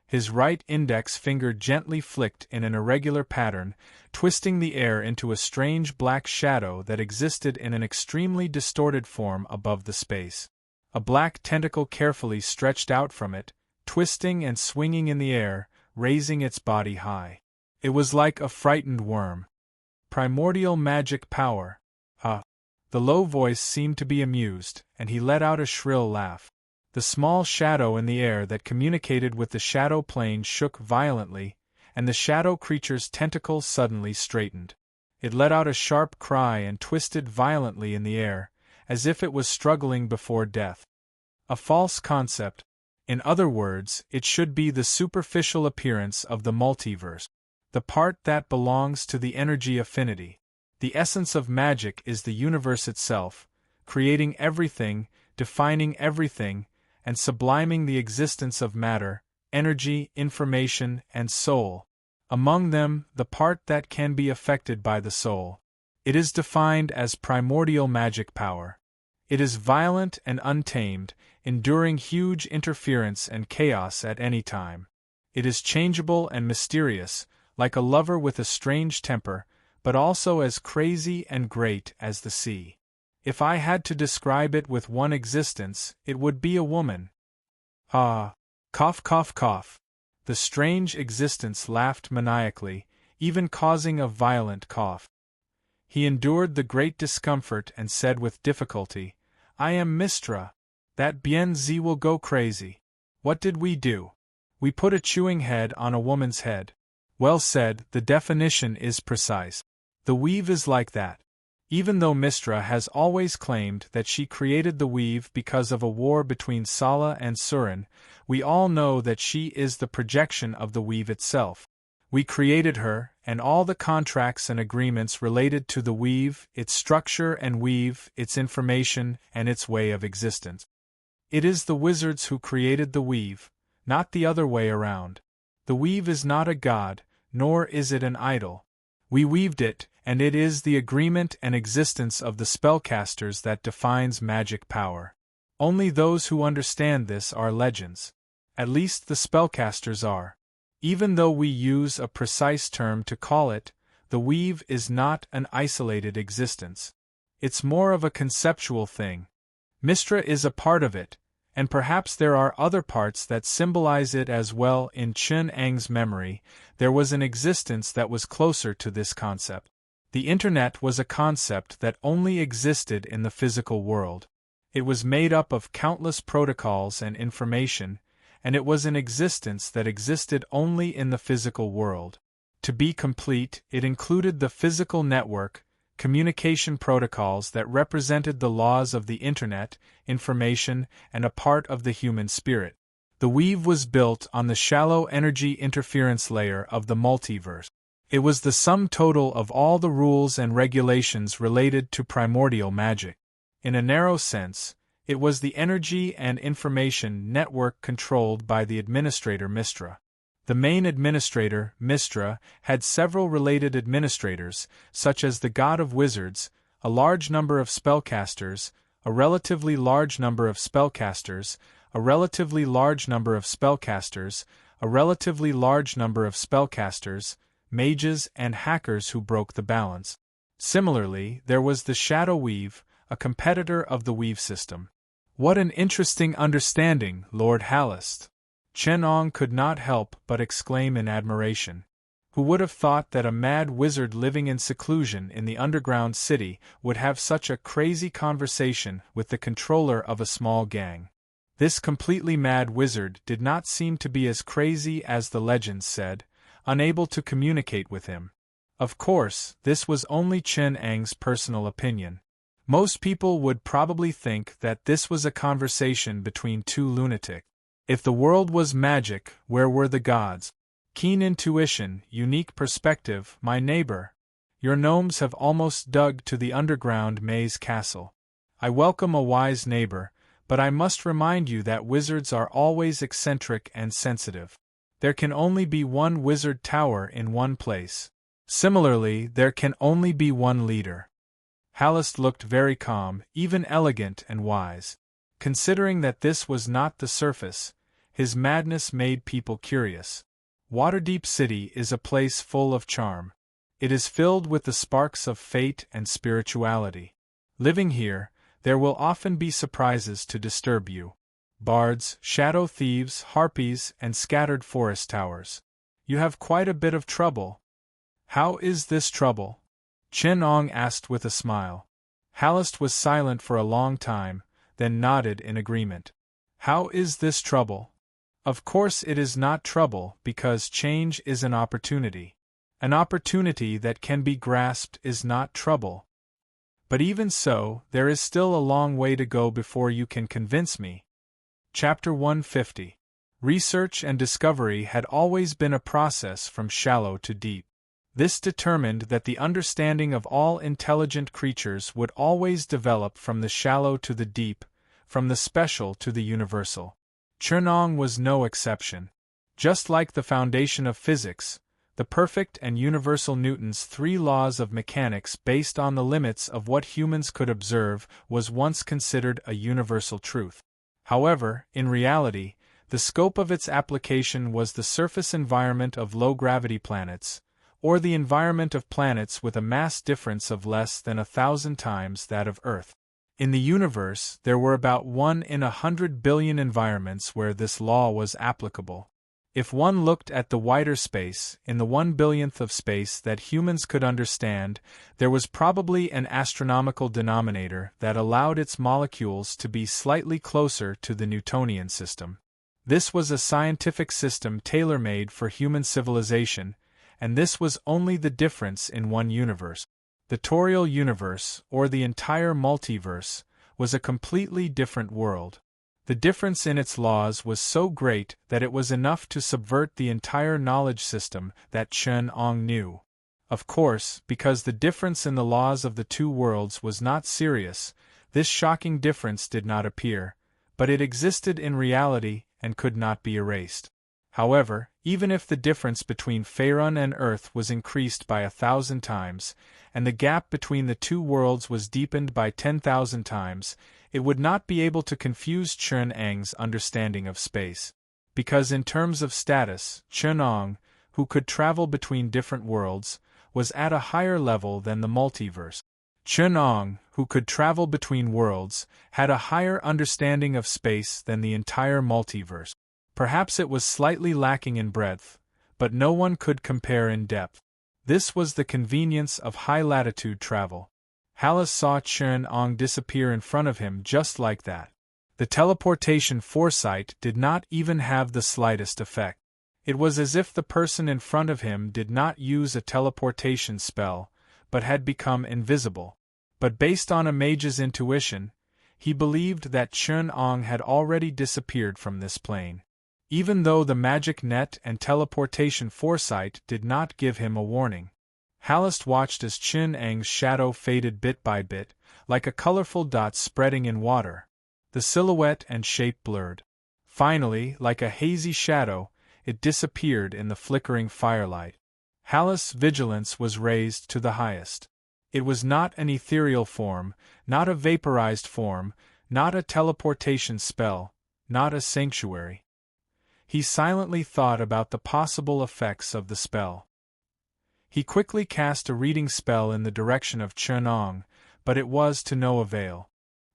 His right index finger gently flicked in an irregular pattern, twisting the air into a strange black shadow that existed in an extremely distorted form above the space. A black tentacle carefully stretched out from it, twisting and swinging in the air, raising its body high. It was like a frightened worm. Primordial magic power. The low voice seemed to be amused, and he let out a shrill laugh. The small shadow in the air that communicated with the shadow plane shook violently, and the shadow creature's tentacles suddenly straightened. It let out a sharp cry and twisted violently in the air, as if it was struggling before death. A false concept. In other words, it should be the superficial appearance of the multiverse. The part that belongs to the energy affinity. The essence of magic is the universe itself, creating everything, defining everything, and subliming the existence of matter, energy, information, and soul. Among them, the part that can be affected by the soul. It is defined as primordial magic power. It is violent and untamed, enduring huge interference and chaos at any time. It is changeable and mysterious, like a lover with a strange temper, but also as crazy and great as the sea. If I had to describe it with one existence, it would be a woman. Ha! Cough, cough, cough. The strange existence laughed maniacally, even causing a violent cough. He endured the great discomfort and said with difficulty, I am Mistra. That Bien Z will go crazy. What did we do? We put a chewing head on a woman's head. Well said, the definition is precise. The weave is like that. Even though Mistra has always claimed that she created the weave because of a war between Sala and Serene, we all know that she is the projection of the weave itself. We created her, and all the contracts and agreements related to the weave, its structure and weave, its information, and its way of existence. It is the wizards who created the weave, not the other way around. The weave is not a god, nor is it an idol. We weaved it, and it is the agreement and existence of the spellcasters that defines magic power. Only those who understand this are legends. At least the spellcasters are. Even though we use a precise term to call it, the weave is not an isolated existence. It's more of a conceptual thing. Mistra is a part of it, and perhaps there are other parts that symbolize it as well. In Chen Ang's memory, there was an existence that was closer to this concept. The Internet was a concept that only existed in the physical world. It was made up of countless protocols and information, and it was an existence that existed only in the physical world. To be complete, it included the physical network, communication protocols that represented the laws of the Internet, information, and a part of the human spirit. The weave was built on the shallow energy interference layer of the multiverse. It was the sum total of all the rules and regulations related to primordial magic. In a narrow sense, it was the energy and information network controlled by the administrator Mistra. The main administrator, Mistra, had several related administrators, such as the god of wizards, a large number of spellcasters, a relatively large number of spellcasters, a relatively large number of spellcasters, a relatively large number of spellcasters, mages and hackers who broke the balance. Similarly, there was the Shadow Weave, a competitor of the weave system. What an interesting understanding, Lord Hallest! Chen Ong could not help but exclaim in admiration. Who would have thought that a mad wizard living in seclusion in the underground city would have such a crazy conversation with the controller of a small gang? This completely mad wizard did not seem to be as crazy as the legends said, unable to communicate with him. Of course, this was only Chen Ang's personal opinion. Most people would probably think that this was a conversation between two lunatics. If the world was magic, where were the gods? Keen intuition, unique perspective, my neighbor. Your gnomes have almost dug to the underground maze castle. I welcome a wise neighbor, but I must remind you that wizards are always eccentric and sensitive. There can only be one wizard tower in one place. Similarly, there can only be one leader. Hallest looked very calm, even elegant and wise. Considering that this was not the surface, his madness made people curious. Waterdeep City is a place full of charm. It is filled with the sparks of fate and spirituality. Living here, there will often be surprises to disturb you. Bards, shadow thieves, harpies, and scattered forest towers. You have quite a bit of trouble. How is this trouble? Chen Ong asked with a smile. Hallest was silent for a long time, then nodded in agreement. How is this trouble? Of course it is not trouble because change is an opportunity. An opportunity that can be grasped is not trouble. But even so, there is still a long way to go before you can convince me. Chapter 150. Research and discovery had always been a process from shallow to deep. This determined that the understanding of all intelligent creatures would always develop from the shallow to the deep, from the special to the universal. Chen Ong was no exception. Just like the foundation of physics, the perfect and universal Newton's three laws of mechanics based on the limits of what humans could observe was once considered a universal truth. However, in reality, the scope of its application was the surface environment of low-gravity planets, or the environment of planets with a mass difference of less than 1,000 times that of Earth. In the universe, there were about 1 in 100 billion environments where this law was applicable. If one looked at the wider space, in the 1 billionth of space that humans could understand, there was probably an astronomical denominator that allowed its molecules to be slightly closer to the Newtonian system. This was a scientific system tailor-made for human civilization, and this was only the difference in one universe. The Toriel universe, or the entire multiverse, was a completely different world. The difference in its laws was so great that it was enough to subvert the entire knowledge system that Chen-Ong knew. Of course, because the difference in the laws of the two worlds was not serious, this shocking difference did not appear, but it existed in reality and could not be erased. However, even if the difference between Faerun and Earth was increased by 1,000 times, and the gap between the two worlds was deepened by 10,000 times, it would not be able to confuse Chen-Ang's understanding of space. Because in terms of status, Chen-Ong, who could travel between different worlds, was at a higher level than the multiverse. Chen-Ong, who could travel between worlds, had a higher understanding of space than the entire multiverse. Perhaps it was slightly lacking in breadth, but no one could compare in depth. This was the convenience of high-latitude travel. Hallis saw Chen-Ong disappear in front of him just like that. The teleportation foresight did not even have the slightest effect. It was as if the person in front of him did not use a teleportation spell, but had become invisible. But based on a mage's intuition, he believed that Chen-Ong had already disappeared from this plane. Even though the magic net and teleportation foresight did not give him a warning. Hallis watched as Chen-Ang's shadow faded bit by bit, like a colorful dot spreading in water. The silhouette and shape blurred. Finally, like a hazy shadow, it disappeared in the flickering firelight. Hallis' vigilance was raised to the highest. It was not an ethereal form, not a vaporized form, not a teleportation spell, not a sanctuary. He silently thought about the possible effects of the spell. He quickly cast a reading spell in the direction of Chen-Ong, but it was to no avail.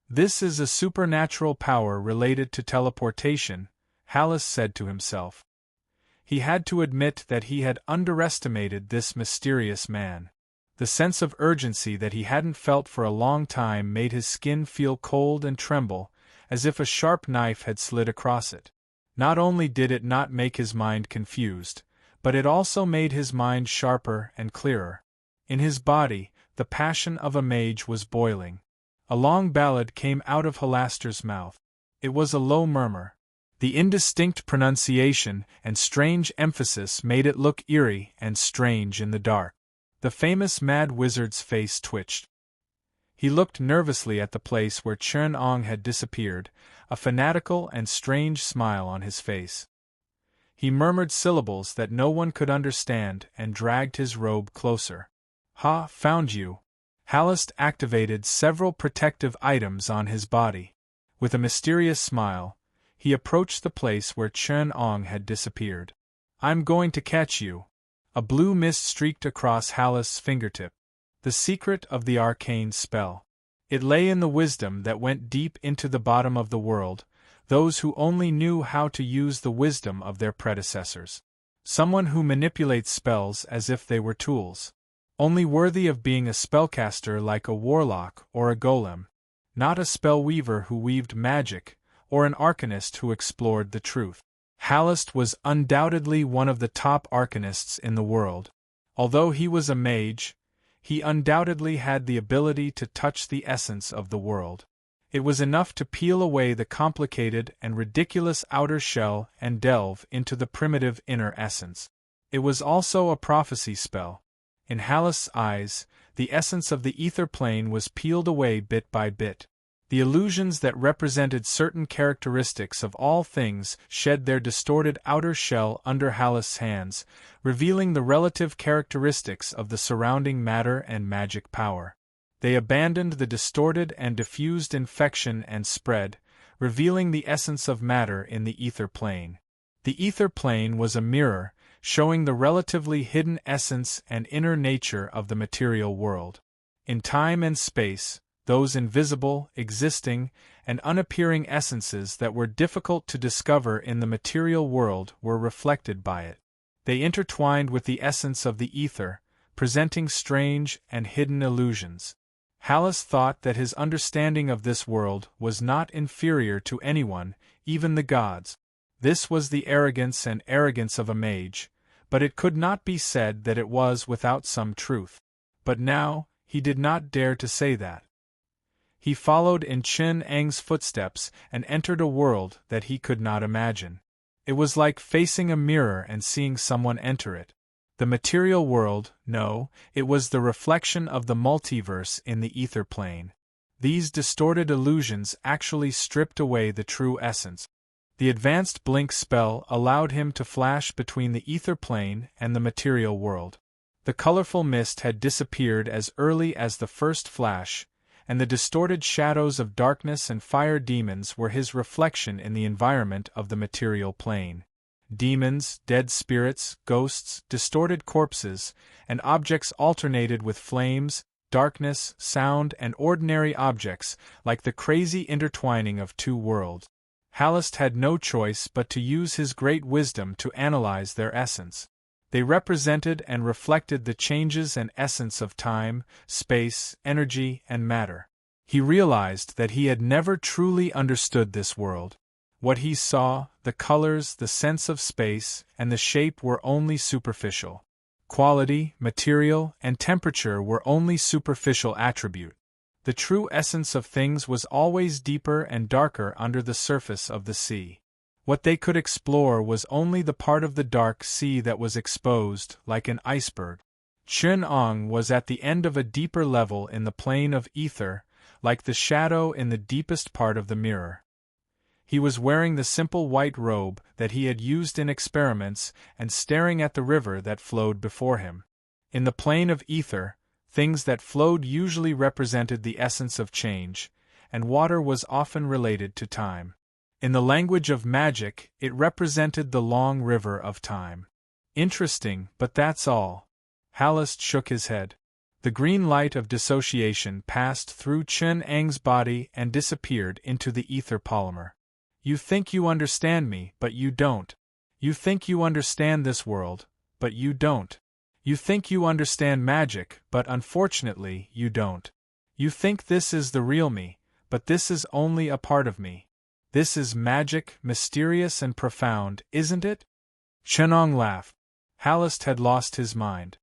This is a supernatural power related to teleportation, Hallis said to himself. He had to admit that he had underestimated this mysterious man. The sense of urgency that he hadn't felt for a long time made his skin feel cold and tremble, as if a sharp knife had slid across it. Not only did it not make his mind confused, but it also made his mind sharper and clearer. In his body, the passion of a mage was boiling. A long ballad came out of Halaster's mouth. It was a low murmur. The indistinct pronunciation and strange emphasis made it look eerie and strange in the dark. The famous mad wizard's face twitched. He looked nervously at the place where Chen-Ong had disappeared, a fanatical and strange smile on his face. He murmured syllables that no one could understand and dragged his robe closer. "Ha, found you." Hallis activated several protective items on his body. With a mysterious smile, he approached the place where Chen-Ong had disappeared. "I'm going to catch you." A blue mist streaked across Hallis' fingertip. The secret of the arcane spell. It lay in the wisdom that went deep into the bottom of the world, those who only knew how to use the wisdom of their predecessors. Someone who manipulates spells as if they were tools. Only worthy of being a spellcaster like a warlock or a golem. Not a spellweaver who weaved magic, or an arcanist who explored the truth. Hallis was undoubtedly one of the top arcanists in the world. Although he was a mage, he undoubtedly had the ability to touch the essence of the world. It was enough to peel away the complicated and ridiculous outer shell and delve into the primitive inner essence. It was also a prophecy spell. In Hallis' eyes, the essence of the ether plane was peeled away bit by bit. The illusions that represented certain characteristics of all things shed their distorted outer shell under Hallis' hands, revealing the relative characteristics of the surrounding matter and magic power. They abandoned the distorted and diffused infection and spread, revealing the essence of matter in the ether plane. The ether plane was a mirror, showing the relatively hidden essence and inner nature of the material world. In time and space, those invisible, existing, and unappearing essences that were difficult to discover in the material world were reflected by it. They intertwined with the essence of the ether, presenting strange and hidden illusions. Hallis thought that his understanding of this world was not inferior to anyone, even the gods. This was the arrogance of a mage, but it could not be said that it was without some truth. But now, he did not dare to say that. He followed in Chen Ang's footsteps and entered a world that he could not imagine. It was like facing a mirror and seeing someone enter it. The material world, no, it was the reflection of the multiverse in the ether plane. These distorted illusions actually stripped away the true essence. The advanced blink spell allowed him to flash between the ether plane and the material world. The colorful mist had disappeared as early as the first flash, and the distorted shadows of darkness and fire demons were his reflection in the environment of the material plane. Demons, dead spirits, ghosts, distorted corpses, and objects alternated with flames, darkness, sound, and ordinary objects, like the crazy intertwining of two worlds. Hallis had no choice but to use his great wisdom to analyze their essence. They represented and reflected the changes and essence of time, space, energy, and matter. He realized that he had never truly understood this world. What he saw, the colors, the sense of space, and the shape were only superficial. Quality, material, and temperature were only superficial attribute. The true essence of things was always deeper and darker under the surface of the sea. What they could explore was only the part of the dark sea that was exposed, like an iceberg. Chen Ong was at the end of a deeper level in the plane of ether, like the shadow in the deepest part of the mirror. He was wearing the simple white robe that he had used in experiments and staring at the river that flowed before him. In the plane of ether, things that flowed usually represented the essence of change, and water was often related to time. In the language of magic, it represented the long river of time. Interesting, but that's all. Hallis shook his head. The green light of dissociation passed through Chen Ang's body and disappeared into the ether polymer. You think you understand me, but you don't. You think you understand this world, but you don't. You think you understand magic, but unfortunately you don't. You think this is the real me, but this is only a part of me. This is magic, mysterious and profound, isn't it? Chenong laughed. Hallis had lost his mind.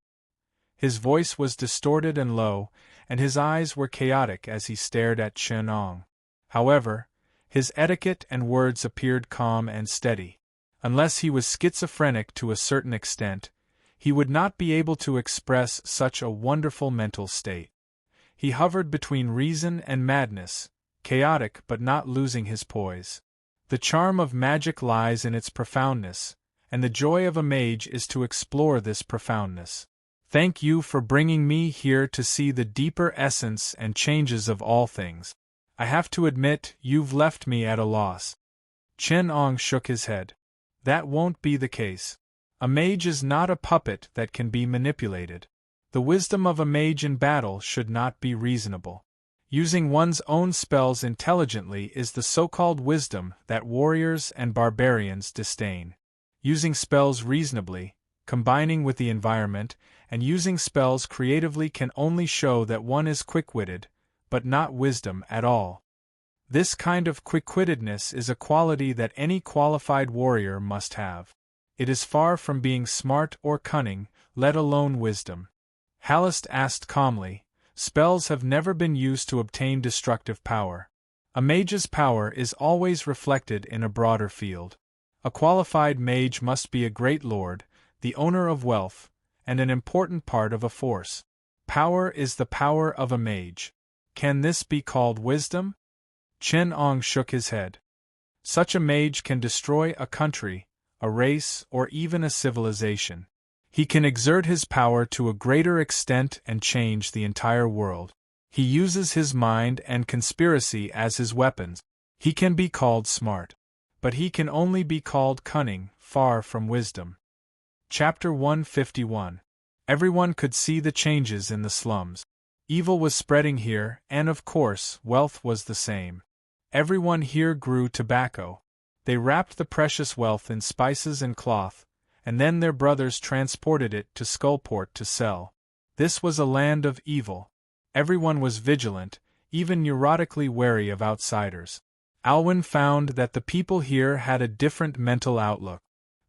His voice was distorted and low, and his eyes were chaotic as he stared at Chenong. However, his etiquette and words appeared calm and steady. Unless he was schizophrenic to a certain extent, he would not be able to express such a wonderful mental state. He hovered between reason and madness, chaotic but not losing his poise. The charm of magic lies in its profoundness, and the joy of a mage is to explore this profoundness. Thank you for bringing me here to see the deeper essence and changes of all things. I have to admit, you've left me at a loss. Chen Ong shook his head. That won't be the case. A mage is not a puppet that can be manipulated. The wisdom of a mage in battle should not be reasonable. Using one's own spells intelligently is the so-called wisdom that warriors and barbarians disdain. Using spells reasonably, combining with the environment, and using spells creatively can only show that one is quick-witted, but not wisdom at all. This kind of quick-wittedness is a quality that any qualified warrior must have. It is far from being smart or cunning, let alone wisdom. Hallis asked calmly, spells have never been used to obtain destructive power. A mage's power is always reflected in a broader field. A qualified mage must be a great lord, the owner of wealth, and an important part of a force. Power is the power of a mage. Can this be called wisdom? Chen Ong shook his head. Such a mage can destroy a country, a race, or even a civilization. He can exert his power to a greater extent and change the entire world. He uses his mind and conspiracy as his weapons. He can be called smart. But he can only be called cunning, far from wisdom. Chapter 151. Everyone could see the changes in the slums. Evil was spreading here, and of course, wealth was the same. Everyone here grew tobacco. They wrapped the precious wealth in spices and cloth, and then their brothers transported it to Skullport to sell. This was a land of evil. Everyone was vigilant, even neurotically wary of outsiders. Alwyn found that the people here had a different mental outlook.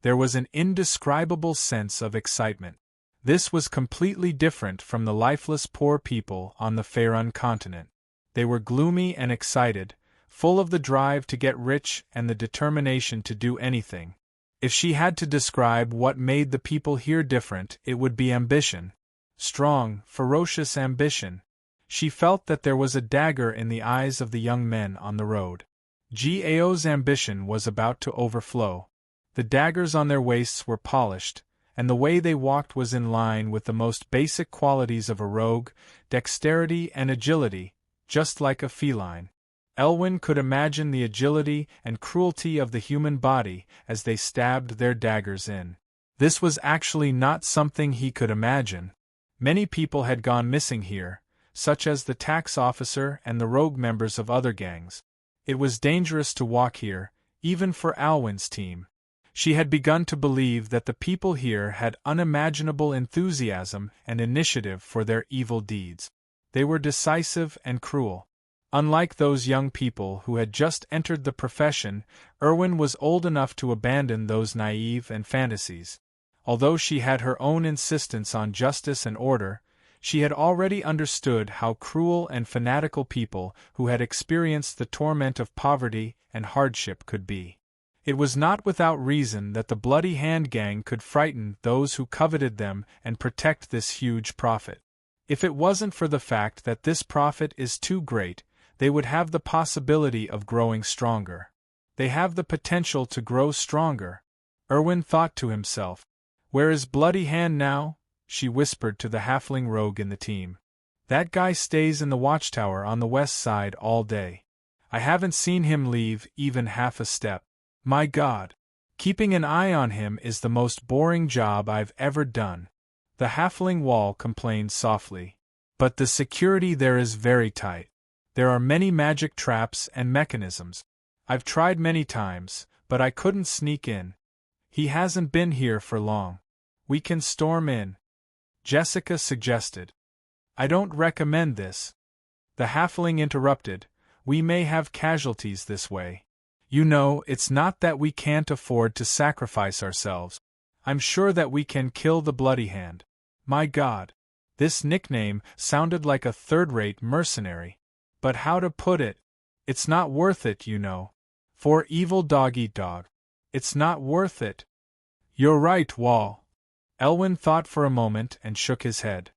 There was an indescribable sense of excitement. This was completely different from the lifeless poor people on the Faerun continent. They were gloomy and excited, full of the drive to get rich and the determination to do anything. If she had to describe what made the people here different, it would be ambition. Strong, ferocious ambition. She felt that there was a dagger in the eyes of the young men on the road. Gao's ambition was about to overflow. The daggers on their waists were polished, and the way they walked was in line with the most basic qualities of a rogue, dexterity and agility, just like a feline. Elwyn could imagine the agility and cruelty of the human body as they stabbed their daggers in. This was actually not something he could imagine. Many people had gone missing here, such as the tax officer and the rogue members of other gangs. It was dangerous to walk here, even for Alwyn's team. She had begun to believe that the people here had unimaginable enthusiasm and initiative for their evil deeds. They were decisive and cruel. Unlike those young people who had just entered the profession, Erwin was old enough to abandon those naive and fantasies. Although she had her own insistence on justice and order, she had already understood how cruel and fanatical people who had experienced the torment of poverty and hardship could be. It was not without reason that the Bloody Hand Gang could frighten those who coveted them and protect this huge profit. If it wasn't for the fact that this profit is too great, they would have the possibility of growing stronger. They have the potential to grow stronger. Erwin thought to himself. Where is Bloody Hand now? She whispered to the halfling rogue in the team. That guy stays in the watchtower on the west side all day. I haven't seen him leave even half a step. My God! Keeping an eye on him is the most boring job I've ever done. The halfling wall complained softly. But the security there is very tight. There are many magic traps and mechanisms. I've tried many times, but I couldn't sneak in. He hasn't been here for long. We can storm in. Jessica suggested. I don't recommend this. The halfling interrupted. We may have casualties this way. You know, it's not that we can't afford to sacrifice ourselves. I'm sure that we can kill the Bloody Hand. My God! This nickname sounded like a third-rate mercenary. But how to put it? It's not worth it, you know. For evil dog eat dog. It's not worth it. You're right, Wall. Elwyn thought for a moment and shook his head.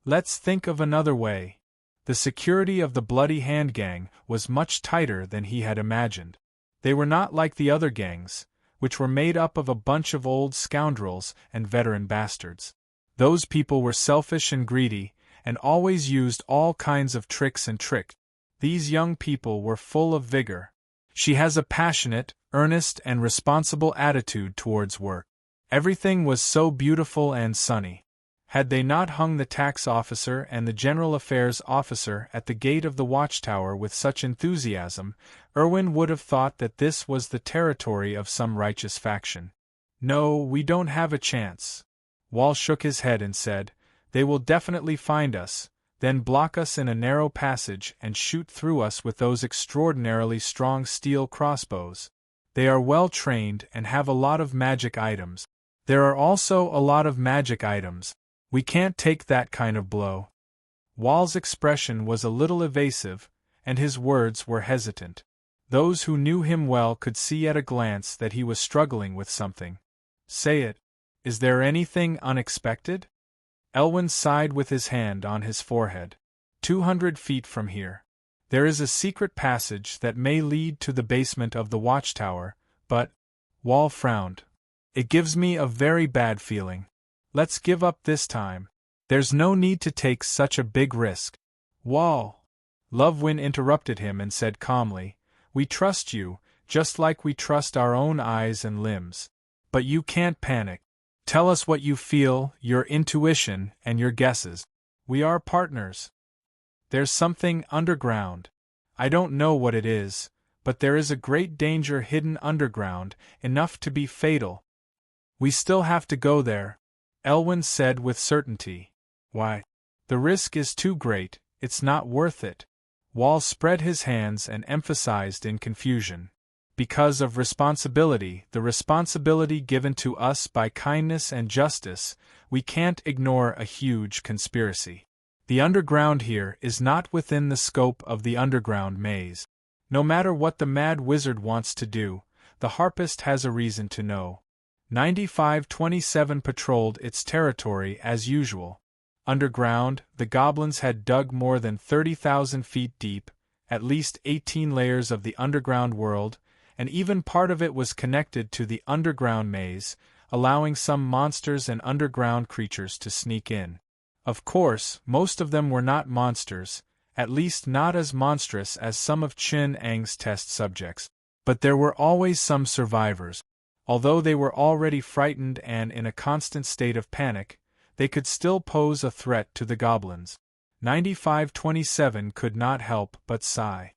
Let's think of another way. The security of the Bloody Hand Gang was much tighter than he had imagined. They were not like the other gangs, which were made up of a bunch of old scoundrels and veteran bastards. Those people were selfish and greedy, and always used all kinds of tricks and tricks. These young people were full of vigor. She has a passionate, earnest and responsible attitude towards work. Everything was so beautiful and sunny. Had they not hung the tax officer and the general affairs officer at the gate of the watchtower with such enthusiasm, Erwin would have thought that this was the territory of some righteous faction. No, we don't have a chance. Wall shook his head and said, They will definitely find us, then block us in a narrow passage and shoot through us with those extraordinarily strong steel crossbows. They are well trained and have a lot of magic items. There are also a lot of magic items. We can't take that kind of blow. Wall's expression was a little evasive, and his words were hesitant. Those who knew him well could see at a glance that he was struggling with something. Say it. Is there anything unexpected? Elwyn sighed with his hand on his forehead. 200 feet from here. There is a secret passage that may lead to the basement of the watchtower, but... Wall frowned. It gives me a very bad feeling. Let's give up this time. There's no need to take such a big risk. Wall. Lovewin interrupted him and said calmly, We trust you, just like we trust our own eyes and limbs. But you can't panic. Tell us what you feel, your intuition, and your guesses. We are partners. There's something underground. I don't know what it is, but there is a great danger hidden underground, enough to be fatal. We still have to go there, Elwyn said with certainty. Why? The risk is too great, it's not worth it. Wall spread his hands and emphasized in confusion. Because of responsibility, the responsibility given to us by kindness and justice, we can't ignore a huge conspiracy. The underground here is not within the scope of the underground maze. No matter what the mad wizard wants to do, the harpist has a reason to know. 9527 patrolled its territory as usual. Underground, the goblins had dug more than 30,000 feet deep, at least 18 layers of the underground world, and even part of it was connected to the underground maze, allowing some monsters and underground creatures to sneak in. Of course, most of them were not monsters, at least not as monstrous as some of Chin Ang's test subjects, but there were always some survivors. Although they were already frightened and in a constant state of panic, they could still pose a threat to the goblins. 9527 could not help but sigh.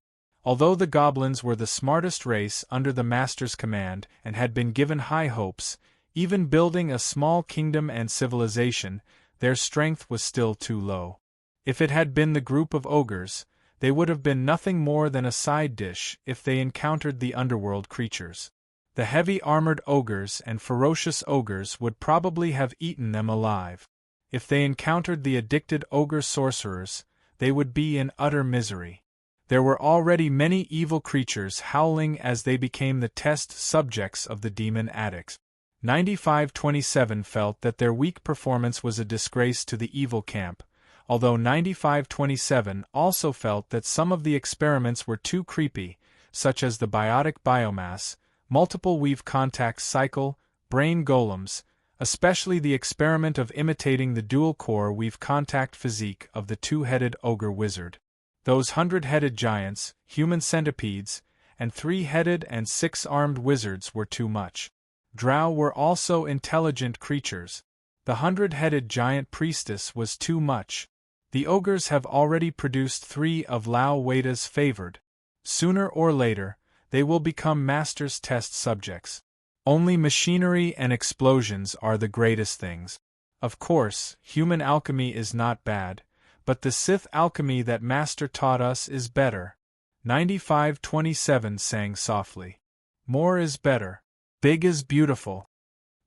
Although the goblins were the smartest race under the Master's command and had been given high hopes, even building a small kingdom and civilization, their strength was still too low. If it had been the group of ogres, they would have been nothing more than a side dish if they encountered the underworld creatures. The heavy armored ogres and ferocious ogres would probably have eaten them alive. If they encountered the addicted ogre sorcerers, they would be in utter misery. There were already many evil creatures howling as they became the test subjects of the demon addicts. 9527 felt that their weak performance was a disgrace to the evil camp, although 9527 also felt that some of the experiments were too creepy, such as the biotic biomass, multiple weave contact cycle, brain golems, especially the experiment of imitating the dual-core weave contact physique of the two-headed ogre wizard. Those 100-headed giants, human centipedes, and 3-headed and 6-armed wizards were too much. Drow were also intelligent creatures. The 100-headed giant priestess was too much. The ogres have already produced 3 of Lao Wada's favored. Sooner or later, they will become Master's test subjects. Only machinery and explosions are the greatest things. Of course, human alchemy is not bad, but the Sith alchemy that Master taught us is better. 9527 sang softly. More is better. Big is beautiful.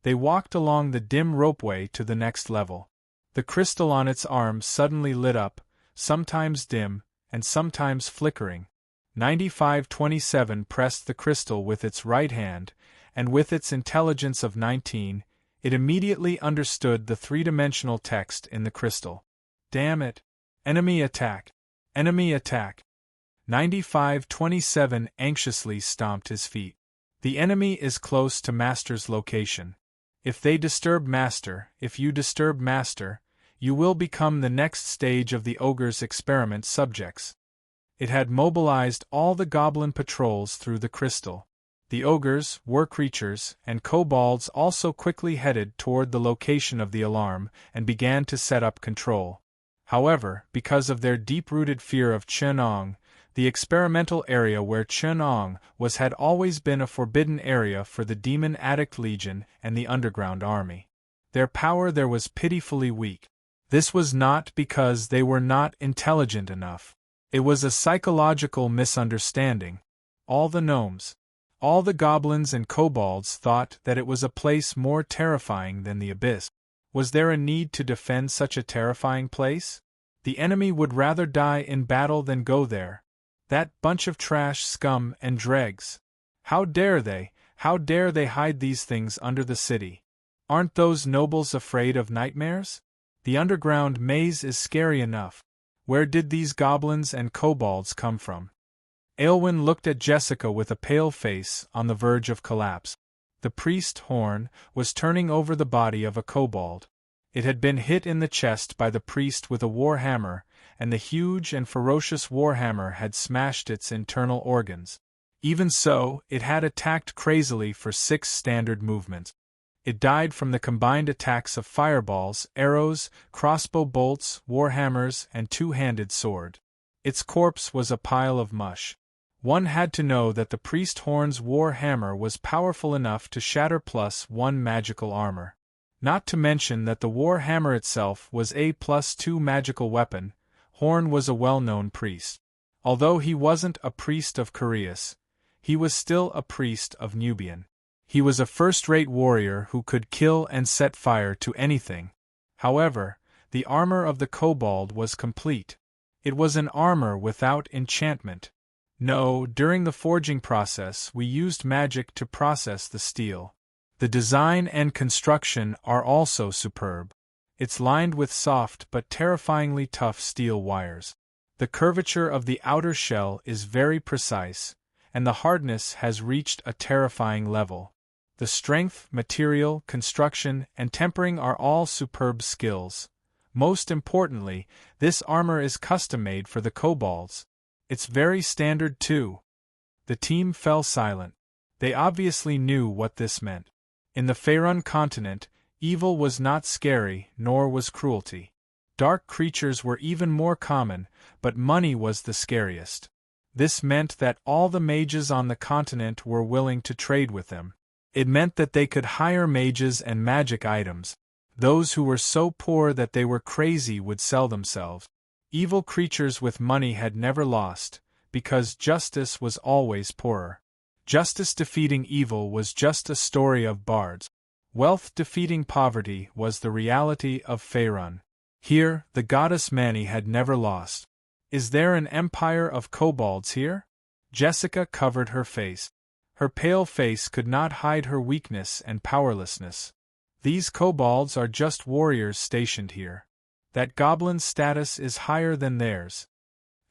They walked along the dim ropeway to the next level. The crystal on its arms suddenly lit up, sometimes dim, and sometimes flickering. 9527 pressed the crystal with its right hand, and with its intelligence of 19, it immediately understood the three-dimensional text in the crystal. Damn it! Enemy attack! Enemy attack! 9527 anxiously stomped his feet. The enemy is close to Master's location. If they disturb Master, if you disturb Master, you will become the next stage of the ogre's experiment subjects. It had mobilized all the goblin patrols through the crystal. The ogres, war creatures, and kobolds also quickly headed toward the location of the alarm and began to set up control. However, because of their deep-rooted fear of Chen Ong, the experimental area where Chen Ong was had always been a forbidden area for the Demon Addict Legion and the Underground Army. Their power there was pitifully weak. This was not because they were not intelligent enough. It was a psychological misunderstanding. All the gnomes, all the goblins and kobolds thought that it was a place more terrifying than the abyss. Was there a need to defend such a terrifying place? The enemy would rather die in battle than go there. That bunch of trash, scum, and dregs. How dare they hide these things under the city? Aren't those nobles afraid of nightmares? The underground maze is scary enough. Where did these goblins and kobolds come from? Aylwin looked at Jessica with a pale face on the verge of collapse. The priest, Horn, was turning over the body of a kobold. It had been hit in the chest by the priest with a warhammer, and the huge and ferocious warhammer had smashed its internal organs. Even so, it had attacked crazily for 6 standard movements. It died from the combined attacks of fireballs, arrows, crossbow bolts, warhammers, and two-handed sword. Its corpse was a pile of mush. One had to know that the priest Horn's war hammer was powerful enough to shatter +1 magical armor. Not to mention that the war hammer itself was a +2 magical weapon. Horn was a well-known priest. Although he wasn't a priest of Coreus, he was still a priest of Nubian. He was a first-rate warrior who could kill and set fire to anything. However, the armor of the kobold was complete. It was an armor without enchantment. No, during the forging process we used magic to process the steel. The design and construction are also superb. It's lined with soft but terrifyingly tough steel wires. The curvature of the outer shell is very precise, and the hardness has reached a terrifying level. The strength, material, construction, and tempering are all superb skills. Most importantly, this armor is custom-made for the kobolds. It's very standard too. The team fell silent. They obviously knew what this meant. In the Faerun continent, evil was not scary, nor was cruelty. Dark creatures were even more common, but money was the scariest. This meant that all the mages on the continent were willing to trade with them. It meant that they could hire mages and magic items. Those who were so poor that they were crazy would sell themselves. Evil creatures with money had never lost, because justice was always poorer. Justice defeating evil was just a story of bards. Wealth defeating poverty was the reality of Faerun. Here, the goddess Mani had never lost. Is there an empire of kobolds here? Jessica covered her face. Her pale face could not hide her weakness and powerlessness. These kobolds are just warriors stationed here. That goblin's status is higher than theirs.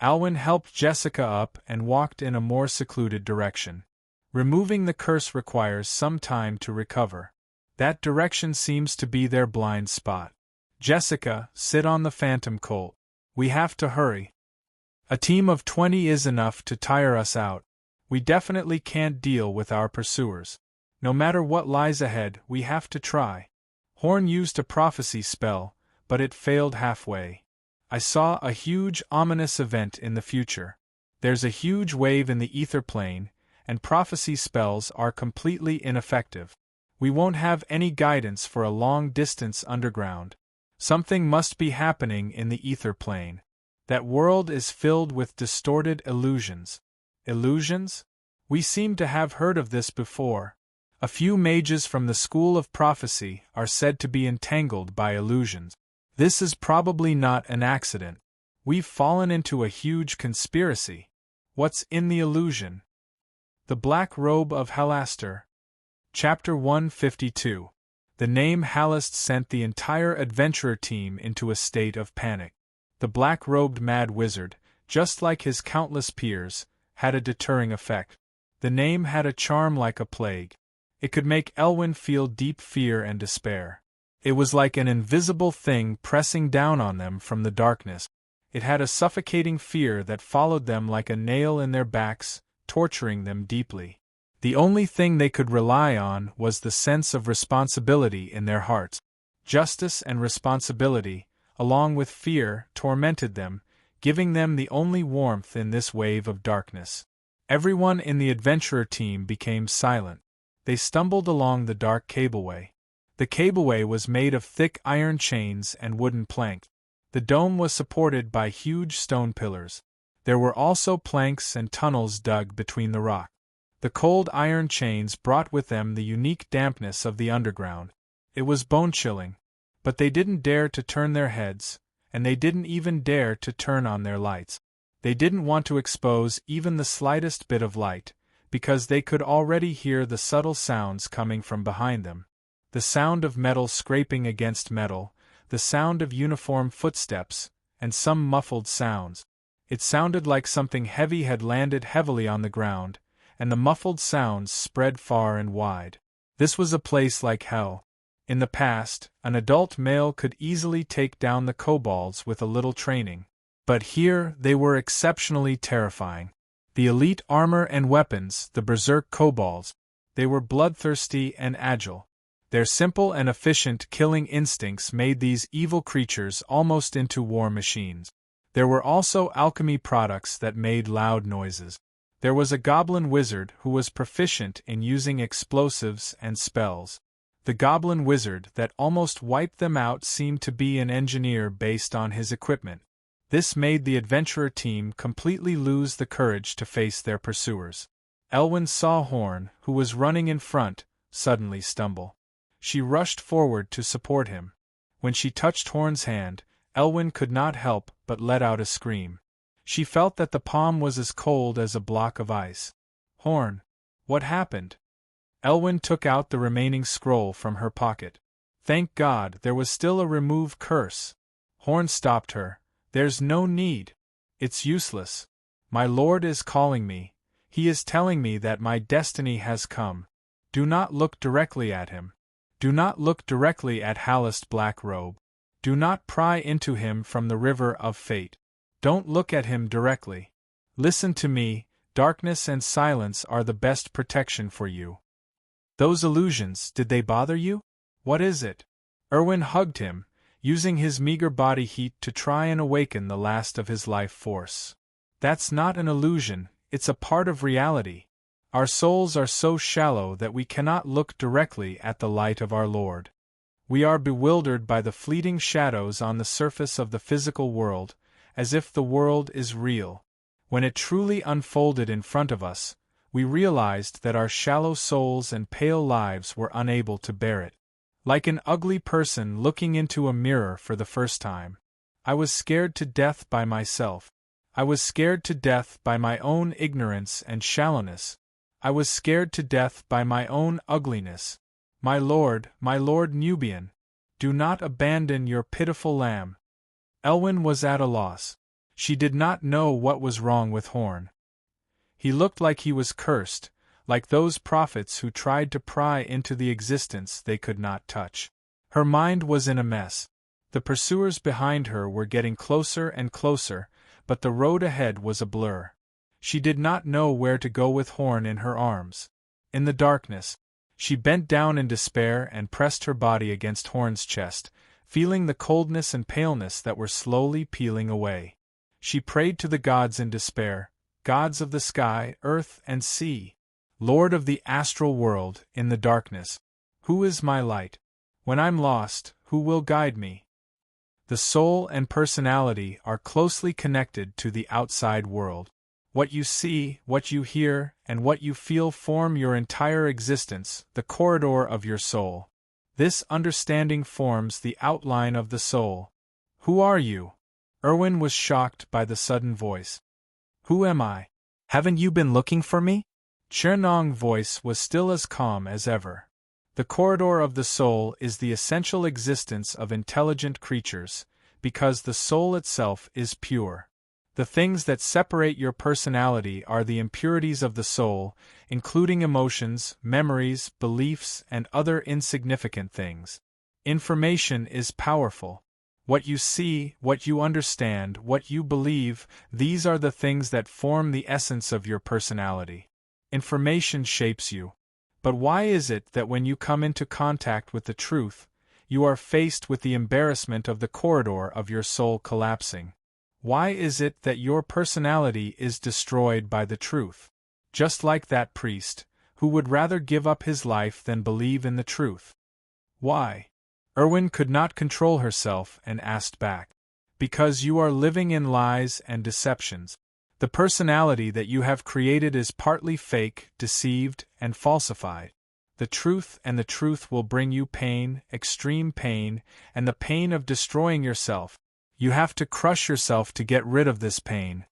Alwyn helped Jessica up and walked in a more secluded direction. Removing the curse requires some time to recover. That direction seems to be their blind spot. Jessica, sit on the phantom colt. We have to hurry. A team of 20 is enough to tire us out. We definitely can't deal with our pursuers. No matter what lies ahead, we have to try. Horn used a prophecy spell, but it failed halfway. I saw a huge, ominous event in the future. There's a huge wave in the ether plane, and prophecy spells are completely ineffective. We won't have any guidance for a long distance underground. Something must be happening in the ether plane. That world is filled with distorted illusions. Illusions? We seem to have heard of this before. A few mages from the School of Prophecy are said to be entangled by illusions. This is probably not an accident. We've fallen into a huge conspiracy. What's in the illusion? The Black Robe of Halaster. Chapter 152. The name Halast sent the entire adventurer team into a state of panic. The black-robed mad wizard, just like his countless peers, had a deterring effect. The name had a charm like a plague. It could make Elwyn feel deep fear and despair. It was like an invisible thing pressing down on them from the darkness. It had a suffocating fear that followed them like a nail in their backs, torturing them deeply. The only thing they could rely on was the sense of responsibility in their hearts. Justice and responsibility, along with fear, tormented them, giving them the only warmth in this wave of darkness. Everyone in the adventurer team became silent. They stumbled along the dark cableway. The cableway was made of thick iron chains and wooden planks. The dome was supported by huge stone pillars. There were also planks and tunnels dug between the rock. The cold iron chains brought with them the unique dampness of the underground. It was bone-chilling. But they didn't dare to turn their heads, and they didn't even dare to turn on their lights. They didn't want to expose even the slightest bit of light, because they could already hear the subtle sounds coming from behind them. The sound of metal scraping against metal, the sound of uniform footsteps, and some muffled sounds. It sounded like something heavy had landed heavily on the ground, and the muffled sounds spread far and wide. This was a place like hell. In the past, an adult male could easily take down the kobolds with a little training. But here they were exceptionally terrifying. The elite armor and weapons, the berserk kobolds, they were bloodthirsty and agile. Their simple and efficient killing instincts made these evil creatures almost into war machines. There were also alchemy products that made loud noises. There was a goblin wizard who was proficient in using explosives and spells. The goblin wizard that almost wiped them out seemed to be an engineer based on his equipment. This made the adventurer team completely lose the courage to face their pursuers. Elwyn saw Horn, who was running in front, suddenly stumble. She rushed forward to support him. When she touched Horn's hand, Elwyn could not help but let out a scream. She felt that the palm was as cold as a block of ice. Horn, what happened? Elwyn took out the remaining scroll from her pocket. Thank God, there was still a remove curse. Horn stopped her. There's no need. It's useless. My lord is calling me. He is telling me that my destiny has come. Do not look directly at him. Do not look directly at Hallest Blackrobe. Do not pry into him from the river of fate. Don't look at him directly. Listen to me, darkness and silence are the best protection for you. Those illusions, did they bother you? What is it? Erwin hugged him, using his meager body heat to try and awaken the last of his life force. That's not an illusion, it's a part of reality. Our souls are so shallow that we cannot look directly at the light of our Lord. We are bewildered by the fleeting shadows on the surface of the physical world, as if the world is real. When it truly unfolded in front of us, we realized that our shallow souls and pale lives were unable to bear it. Like an ugly person looking into a mirror for the first time. I was scared to death by myself. I was scared to death by my own ignorance and shallowness. I was scared to death by my own ugliness. My lord Nubian, do not abandon your pitiful lamb. Elwyn was at a loss. She did not know what was wrong with Horn. He looked like he was cursed, like those prophets who tried to pry into the existence they could not touch. Her mind was in a mess. The pursuers behind her were getting closer and closer, but the road ahead was a blur. She did not know where to go with Horn in her arms. In the darkness, she bent down in despair and pressed her body against Horn's chest, feeling the coldness and paleness that were slowly peeling away. She prayed to the gods in despair, gods of the sky, earth, and sea. Lord of the astral world, in the darkness, who is my light? When I'm lost, who will guide me? The soul and personality are closely connected to the outside world. What you see, what you hear, and what you feel form your entire existence, the corridor of your soul. This understanding forms the outline of the soul. Who are you? Erwin was shocked by the sudden voice. Who am I? Haven't you been looking for me? Chernong's voice was still as calm as ever. The corridor of the soul is the essential existence of intelligent creatures, because the soul itself is pure. The things that separate your personality are the impurities of the soul, including emotions, memories, beliefs, and other insignificant things. Information is powerful. What you see, what you understand, what you believe, these are the things that form the essence of your personality. Information shapes you. But why is it that when you come into contact with the truth, you are faced with the embarrassment of the corridor of your soul collapsing? Why is it that your personality is destroyed by the truth? Just like that priest, who would rather give up his life than believe in the truth. Why? Erwin could not control herself and asked back. Because you are living in lies and deceptions. The personality that you have created is partly fake, deceived, and falsified. The truth and the truth will bring you pain, extreme pain, and the pain of destroying yourself. You have to crush yourself to get rid of this pain.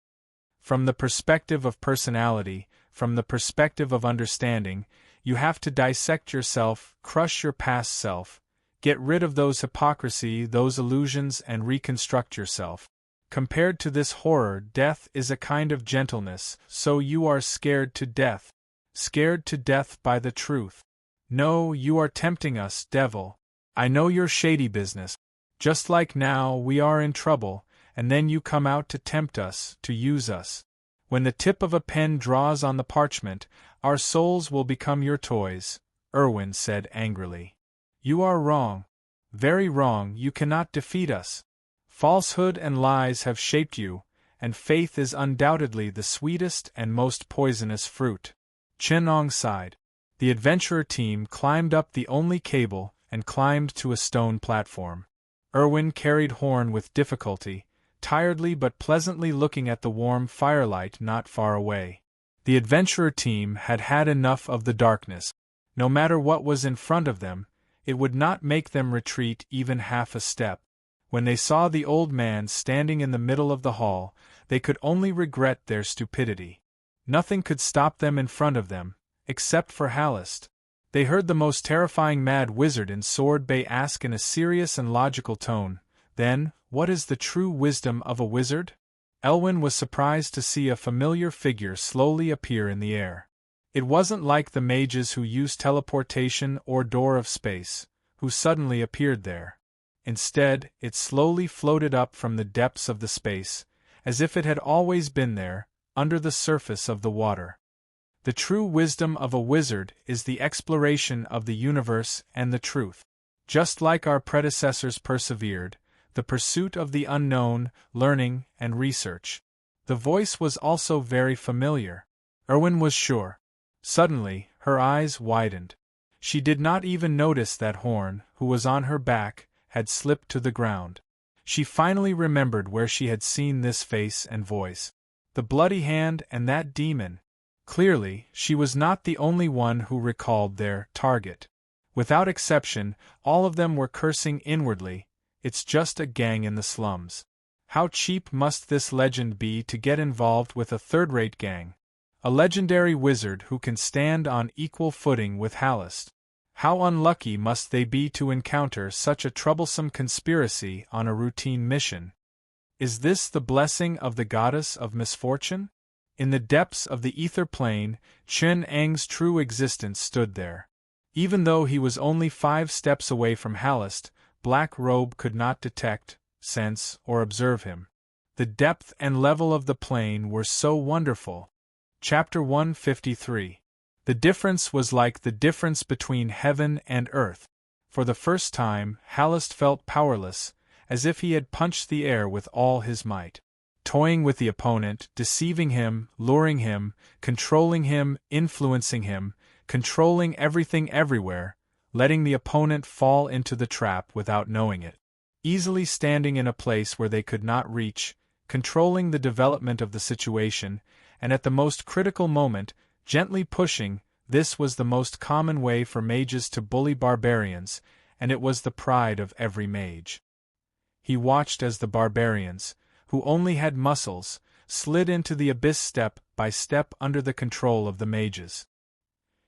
From the perspective of personality, from the perspective of understanding, you have to dissect yourself, crush your past self, get rid of those hypocrisy, those illusions, and reconstruct yourself. Compared to this horror, death is a kind of gentleness, so you are scared to death. Scared to death by the truth. No, you are tempting us, devil. I know your shady business. Just like now, we are in trouble, and then you come out to tempt us, to use us. When the tip of a pen draws on the parchment, our souls will become your toys, Erwin said angrily. You are wrong. Very wrong, you cannot defeat us. Falsehood and lies have shaped you, and faith is undoubtedly the sweetest and most poisonous fruit. Chen sighed. The adventurer team climbed up the only cable and climbed to a stone platform. Erwin carried Horn with difficulty, tiredly but pleasantly looking at the warm firelight not far away. The adventurer team had had enough of the darkness. No matter what was in front of them, it would not make them retreat even half a step. When they saw the old man standing in the middle of the hall, they could only regret their stupidity. Nothing could stop them in front of them, except for Hallest. They heard the most terrifying mad wizard in Sword Bay ask in a serious and logical tone, "Then, what is the true wisdom of a wizard?" Elwyn was surprised to see a familiar figure slowly appear in the air. It wasn't like the mages who use teleportation or door of space, who suddenly appeared there. Instead, it slowly floated up from the depths of the space, as if it had always been there, under the surface of the water. The true wisdom of a wizard is the exploration of the universe and the truth. Just like our predecessors persevered, the pursuit of the unknown, learning, and research. The voice was also very familiar. Erwin was sure. Suddenly, her eyes widened. She did not even notice that Horn, who was on her back, had slipped to the ground. She finally remembered where she had seen this face and voice. The bloody hand and that demon. Clearly, she was not the only one who recalled their target. Without exception, all of them were cursing inwardly, "It's just a gang in the slums. How cheap must this legend be to get involved with a third-rate gang? A legendary wizard who can stand on equal footing with Hallest. How unlucky must they be to encounter such a troublesome conspiracy on a routine mission? Is this the blessing of the goddess of misfortune?" In the depths of the ether plane, Chen Eng's true existence stood there. Even though he was only 5 steps away from Hallest, Black Robe could not detect, sense, or observe him. The depth and level of the plane were so wonderful. Chapter 153. The difference was like the difference between heaven and earth. For the first time, Hallest felt powerless, as if he had punched the air with all his might. Toying with the opponent, deceiving him, luring him, controlling him, influencing him, controlling everything everywhere, letting the opponent fall into the trap without knowing it. Easily standing in a place where they could not reach, controlling the development of the situation, and at the most critical moment, gently pushing. This was the most common way for mages to bully barbarians, and it was the pride of every mage. He watched as the barbarians, who only had muscles, slid into the abyss step by step under the control of the mages.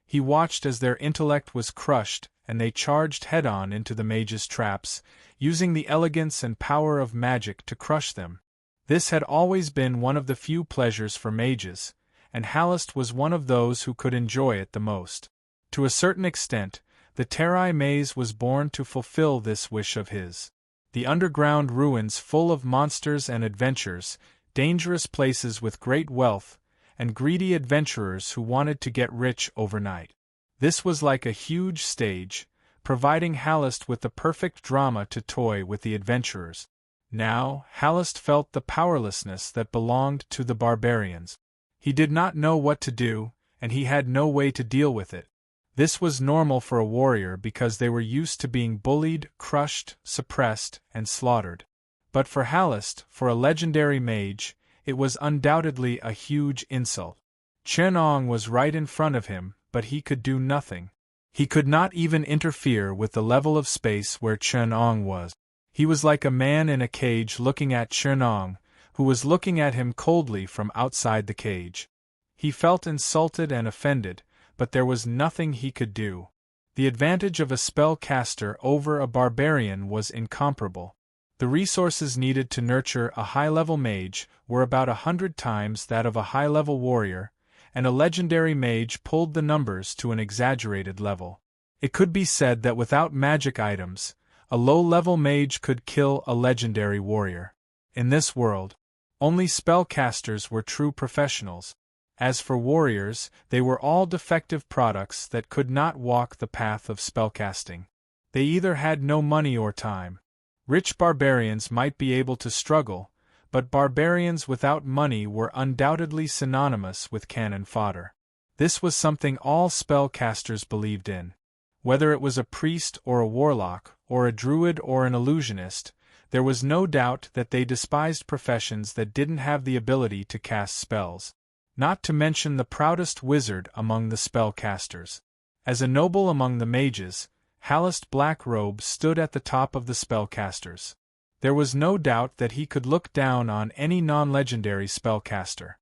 He watched as their intellect was crushed and they charged head-on into the mages' traps, using the elegance and power of magic to crush them. This had always been one of the few pleasures for mages, and Hallest was one of those who could enjoy it the most. To a certain extent, the Terai maze was born to fulfill this wish of his. The underground ruins full of monsters and adventures, dangerous places with great wealth, and greedy adventurers who wanted to get rich overnight. This was like a huge stage, providing Hallest with the perfect drama to toy with the adventurers. Now, Hallest felt the powerlessness that belonged to the barbarians. He did not know what to do, and he had no way to deal with it. This was normal for a warrior because they were used to being bullied, crushed, suppressed, and slaughtered. But for Hallest, for a legendary mage, it was undoubtedly a huge insult. Chen Ong was right in front of him, but he could do nothing. He could not even interfere with the level of space where Chen Ong was. He was like a man in a cage looking at Chen Ong, who was looking at him coldly from outside the cage. He felt insulted and offended, but there was nothing he could do. The advantage of a spellcaster over a barbarian was incomparable. The resources needed to nurture a high-level mage were about 100 times that of a high-level warrior, and a legendary mage pulled the numbers to an exaggerated level. It could be said that without magic items, a low-level mage could kill a legendary warrior. In this world, only spellcasters were true professionals. As for warriors, they were all defective products that could not walk the path of spellcasting. They either had no money or time. Rich barbarians might be able to struggle, but barbarians without money were undoubtedly synonymous with cannon fodder. This was something all spellcasters believed in. Whether it was a priest or a warlock, or a druid or an illusionist, there was no doubt that they despised professions that didn't have the ability to cast spells. Not to mention the proudest wizard among the spellcasters. As a noble among the mages, Hallest Blackrobe stood at the top of the spellcasters. There was no doubt that he could look down on any non-legendary spellcaster.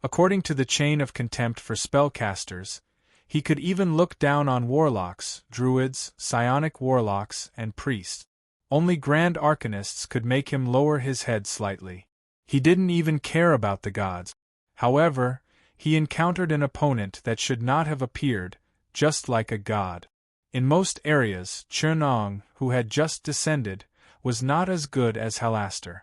According to the chain of contempt for spellcasters, he could even look down on warlocks, druids, psionic warlocks, and priests. Only grand arcanists could make him lower his head slightly. He didn't even care about the gods. However, he encountered an opponent that should not have appeared, just like a god. In most areas, Chernong, who had just descended, was not as good as Halaster.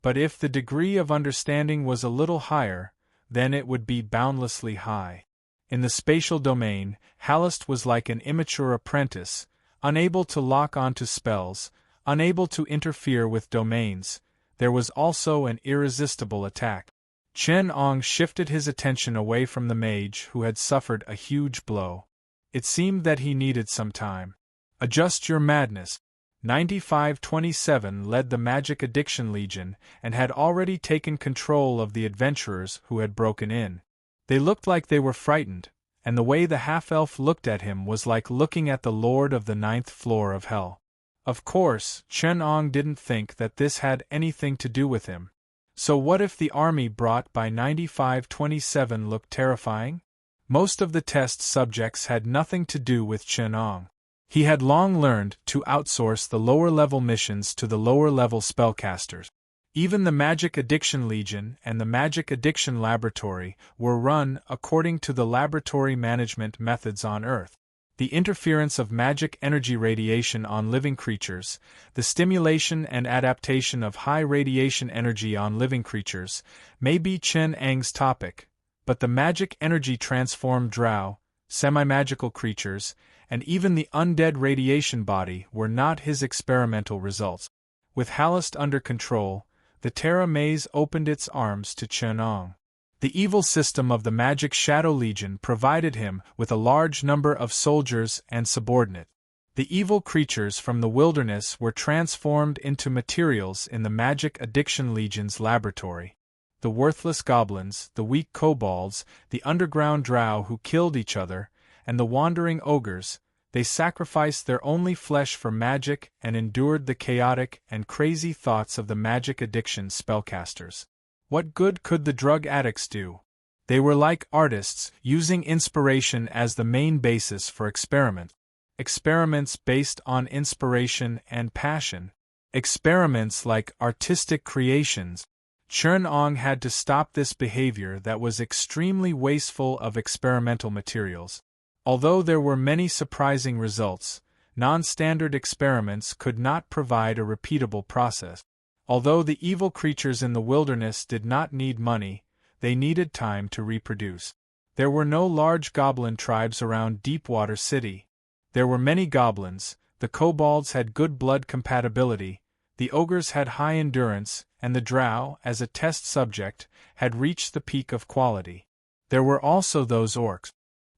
But if the degree of understanding was a little higher, then it would be boundlessly high. In the spatial domain, Hallest was like an immature apprentice, unable to lock onto spells, unable to interfere with domains. There was also an irresistible attack. Chen Ong shifted his attention away from the mage who had suffered a huge blow. It seemed that he needed some time. Adjust your madness. 9527 led the Magic Addiction Legion and had already taken control of the adventurers who had broken in. They looked like they were frightened, and the way the half-elf looked at him was like looking at the Lord of the 9th floor of hell. Of course, Chen Ong didn't think that this had anything to do with him. So what if the army brought by 9527 looked terrifying? Most of the test subjects had nothing to do with Chen Ong. He had long learned to outsource the lower-level missions to the lower-level spellcasters. Even the Magic Addiction Legion and the Magic Addiction Laboratory were run according to the laboratory management methods on Earth. The interference of magic energy radiation on living creatures, the stimulation and adaptation of high radiation energy on living creatures, may be Chen Ang's topic, but the magic energy transformed drow, semi-magical creatures, and even the undead radiation body were not his experimental results. With Hallest under control, the Terra Maze opened its arms to Chen Ong. The evil system of the Magic Shadow Legion provided him with a large number of soldiers and subordinates. The evil creatures from the wilderness were transformed into materials in the Magic Addiction Legion's laboratory. The worthless goblins, the weak kobolds, the underground drow who killed each other, and the wandering ogres, they sacrificed their only flesh for magic and endured the chaotic and crazy thoughts of the magic addiction spellcasters. What good could the drug addicts do? They were like artists, using inspiration as the main basis for experiments. Experiments based on inspiration and passion. Experiments like artistic creations. Chen Ong had to stop this behavior that was extremely wasteful of experimental materials. Although there were many surprising results, non-standard experiments could not provide a repeatable process. Although the evil creatures in the wilderness did not need money, they needed time to reproduce. There were no large goblin tribes around Deepwater City. There were many goblins, the kobolds had good blood compatibility, the ogres had high endurance, and the drow, as a test subject, had reached the peak of quality. There were also those orcs.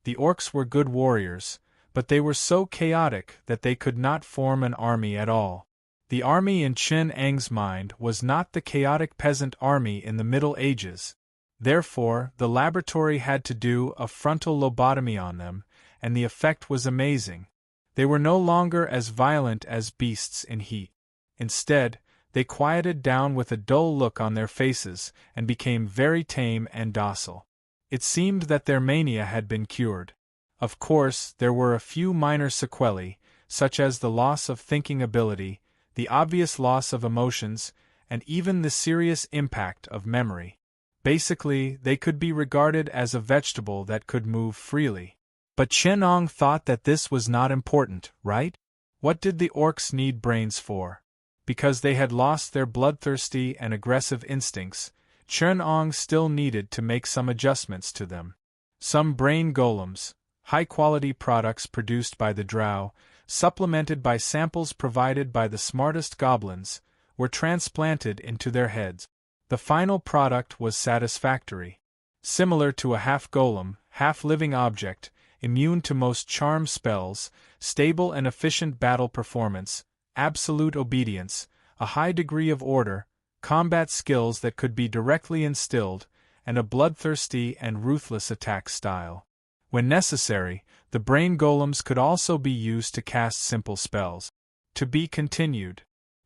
The orcs were good warriors, but they were so chaotic that they could not form an army at all. The army in Chen Ang's mind was not the chaotic peasant army in the Middle Ages. Therefore, the laboratory had to do a frontal lobotomy on them, and the effect was amazing. They were no longer as violent as beasts in heat. Instead, they quieted down with a dull look on their faces and became very tame and docile. It seemed that their mania had been cured. Of course, there were a few minor sequelae, such as the loss of thinking ability, the obvious loss of emotions, and even the serious impact of memory. Basically, they could be regarded as a vegetable that could move freely. But Chen Ong thought that this was not important, right? What did the orcs need brains for? Because they had lost their bloodthirsty and aggressive instincts, Chen Ong still needed to make some adjustments to them. Some brain golems, high-quality products produced by the drow, supplemented by samples provided by the smartest goblins, were transplanted into their heads. The final product was satisfactory. Similar to a half-golem, half-living object, immune to most charm spells, stable and efficient battle performance, absolute obedience, a high degree of order, combat skills that could be directly instilled, and a bloodthirsty and ruthless attack style. When necessary, the brain golems could also be used to cast simple spells. To be continued.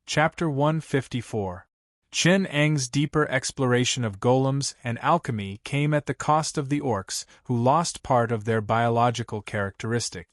Chapter 154. Chen Eng's deeper exploration of golems and alchemy came at the cost of the orcs, who lost part of their biological characteristic.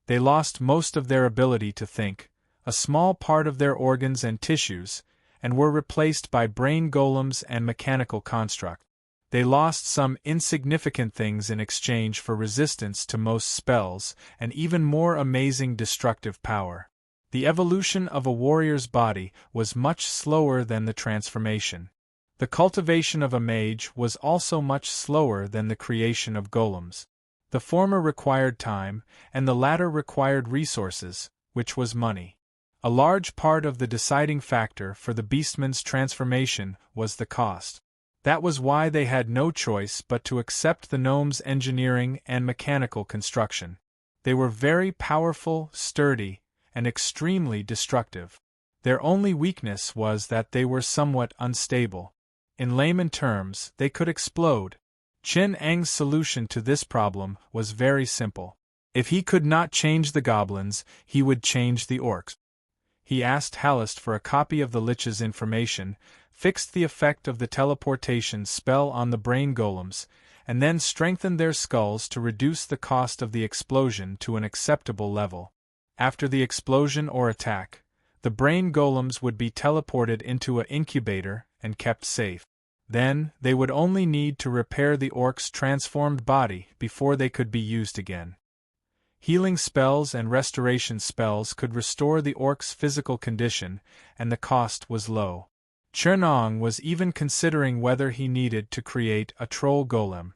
They lost most of their ability to think, a small part of their organs and tissues, and were replaced by brain golems and mechanical constructs. They lost some insignificant things in exchange for resistance to most spells, and even more amazing destructive power. The evolution of a warrior's body was much slower than the transformation. The cultivation of a mage was also much slower than the creation of golems. The former required time, and the latter required resources, which was money. A large part of the deciding factor for the beastman's transformation was the cost. That was why they had no choice but to accept the gnome's engineering and mechanical construction. They were very powerful, sturdy, and extremely destructive. Their only weakness was that they were somewhat unstable. In layman terms, they could explode. Chen Eng's solution to this problem was very simple. If he could not change the goblins, he would change the orcs. He asked Halist for a copy of the Lich's information, fixed the effect of the teleportation spell on the brain golems, and then strengthened their skulls to reduce the cost of the explosion to an acceptable level. After the explosion or attack, the brain golems would be teleported into an incubator and kept safe. Then, they would only need to repair the orc's transformed body before they could be used again. Healing spells and restoration spells could restore the orc's physical condition, and the cost was low. Chen Ong was even considering whether he needed to create a troll golem.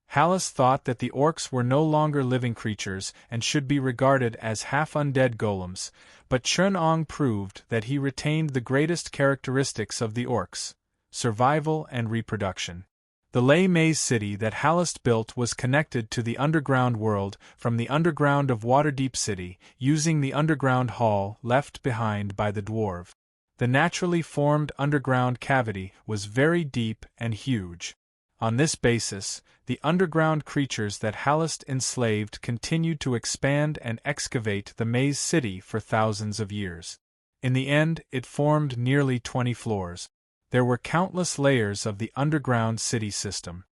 Halist thought that the orcs were no longer living creatures and should be regarded as half-undead golems, but Chen Ong proved that he retained the greatest characteristics of the orcs: survival and reproduction. The Lei Maze city that Halist built was connected to the underground world from the underground of Waterdeep City, using the underground hall left behind by the dwarf. The naturally formed underground cavity was very deep and huge. On this basis, the underground creatures that Halist enslaved continued to expand and excavate the maze city for thousands of years. In the end, it formed nearly 20 floors. There were countless layers of the underground city system.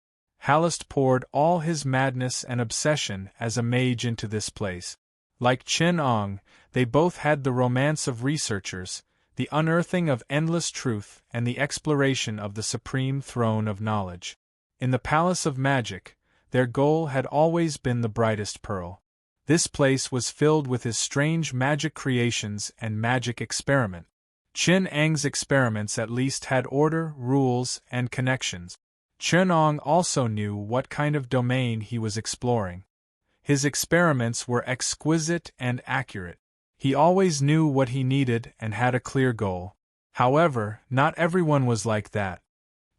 Halist poured all his madness and obsession as a mage into this place. Like Chen Ong, they both had the romance of researchers, the unearthing of endless truth, and the exploration of the supreme throne of knowledge. In the Palace of Magic, their goal had always been the brightest pearl. This place was filled with his strange magic creations and magic experiment. Chen Eng's experiments at least had order, rules, and connections. Chen Ong also knew what kind of domain he was exploring. His experiments were exquisite and accurate. He always knew what he needed and had a clear goal. However, not everyone was like that.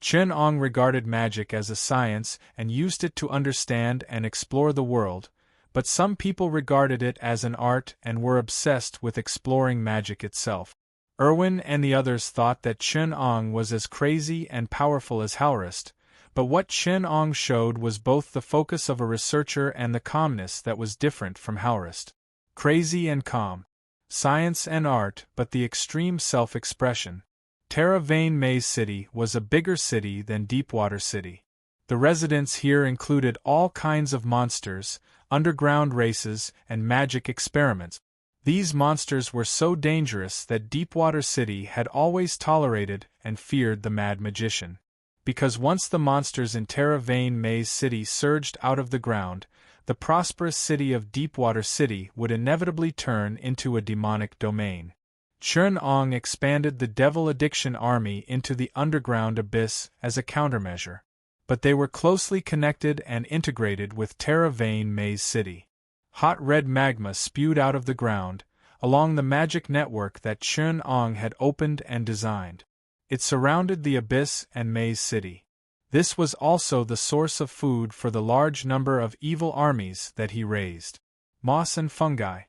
Chen Ong regarded magic as a science and used it to understand and explore the world, but some people regarded it as an art and were obsessed with exploring magic itself. Erwin and the others thought that Chen Ong was as crazy and powerful as Halist, but what Chen Ong showed was both the focus of a researcher and the calmness that was different from Halist. Crazy and calm. Science and art, but the extreme self-expression. Terra Vane Maze City was a bigger city than Deepwater City. The residents here included all kinds of monsters, underground races, and magic experiments. These monsters were so dangerous that Deepwater City had always tolerated and feared the Mad Magician. Because once the monsters in Terra Vane Maze City surged out of the ground, the prosperous city of Deepwater City would inevitably turn into a demonic domain. Chen Ong expanded the Devil Addiction Army into the underground abyss as a countermeasure. But they were closely connected and integrated with Terra Vane Maze City. Hot red magma spewed out of the ground, along the magic network that Chun Ong had opened and designed. It surrounded the abyss and maze city. This was also the source of food for the large number of evil armies that he raised. Moss and fungi.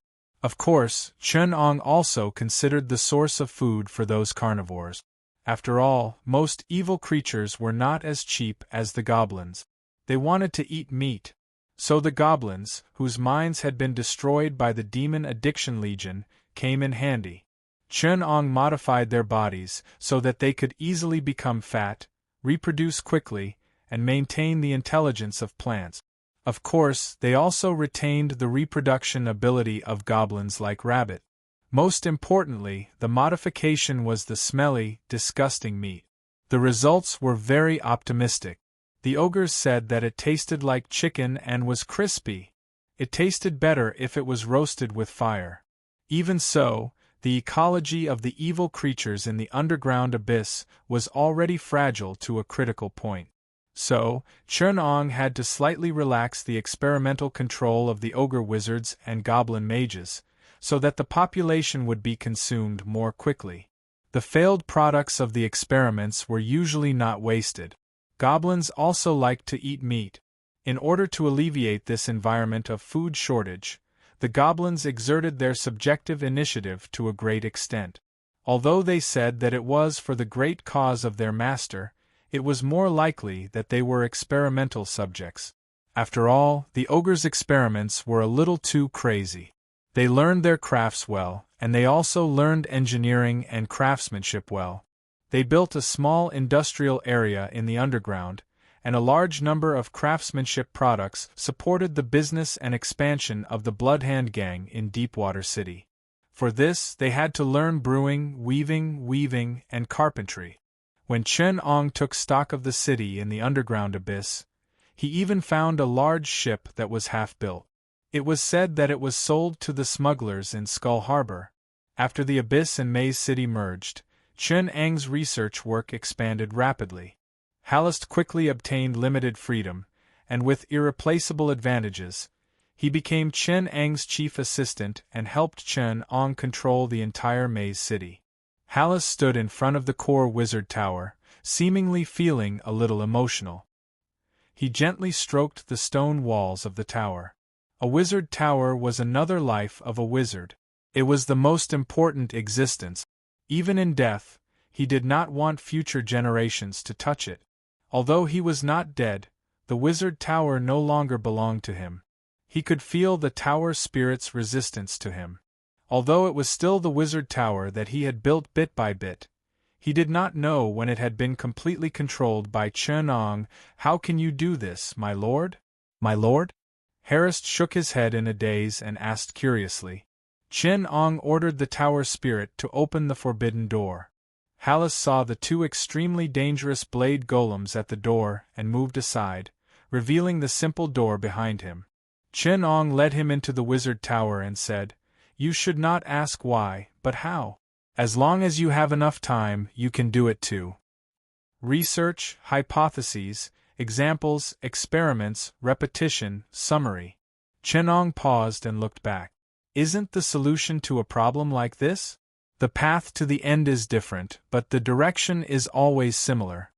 Of course, Chun Ong also considered the source of food for those carnivores. After all, most evil creatures were not as cheap as the goblins. They wanted to eat meat. So the goblins, whose minds had been destroyed by the demon addiction legion, came in handy. Chun Ong modified their bodies so that they could easily become fat, reproduce quickly, and maintain the intelligence of plants. Of course, they also retained the reproduction ability of goblins like rabbit. Most importantly, the modification was the smelly, disgusting meat. The results were very optimistic. The ogres said that it tasted like chicken and was crispy. It tasted better if it was roasted with fire. Even so, the ecology of the evil creatures in the underground abyss was already fragile to a critical point. So, Chun Ong had to slightly relax the experimental control of the ogre wizards and goblin mages, so that the population would be consumed more quickly. The failed products of the experiments were usually not wasted. Goblins also liked to eat meat. In order to alleviate this environment of food shortage, the goblins exerted their subjective initiative to a great extent. Although they said that it was for the great cause of their master, it was more likely that they were experimental subjects. After all, the ogres' experiments were a little too crazy. They learned their crafts well, and they also learned engineering and craftsmanship well. They built a small industrial area in the underground, and a large number of craftsmanship products supported the business and expansion of the Bloodhand Gang in Deepwater City. For this, they had to learn brewing, weaving, and carpentry. When Chun Ong took stock of the city in the underground abyss, he even found a large ship that was half-built. It was said that it was sold to the smugglers in Skull Harbor. After the abyss and maze city merged, Chun Ang's research work expanded rapidly. Halist quickly obtained limited freedom, and with irreplaceable advantages, he became Chun Ang's chief assistant and helped Chun Ong control the entire maze city. Halist stood in front of the core wizard tower, seemingly feeling a little emotional. He gently stroked the stone walls of the tower. A wizard tower was another life of a wizard. It was the most important existence. Even in death, he did not want future generations to touch it. Although he was not dead, the wizard tower no longer belonged to him. He could feel the tower spirit's resistance to him. Although it was still the wizard tower that he had built bit by bit, he did not know when it had been completely controlled by Chun Ong. "How can you do this, my lord? My lord?" Harris shook his head in a daze and asked curiously. Chun Ong ordered the tower spirit to open the forbidden door. Hallis saw the two extremely dangerous blade golems at the door and moved aside, revealing the simple door behind him. Chun Ong led him into the wizard tower and said, "You should not ask why, but how. As long as you have enough time, you can do it too. Research, hypotheses, examples, experiments, repetition, summary." Chun Ong paused and looked back. Isn't the solution to a problem like this? The path to the end is different, but the direction is always similar.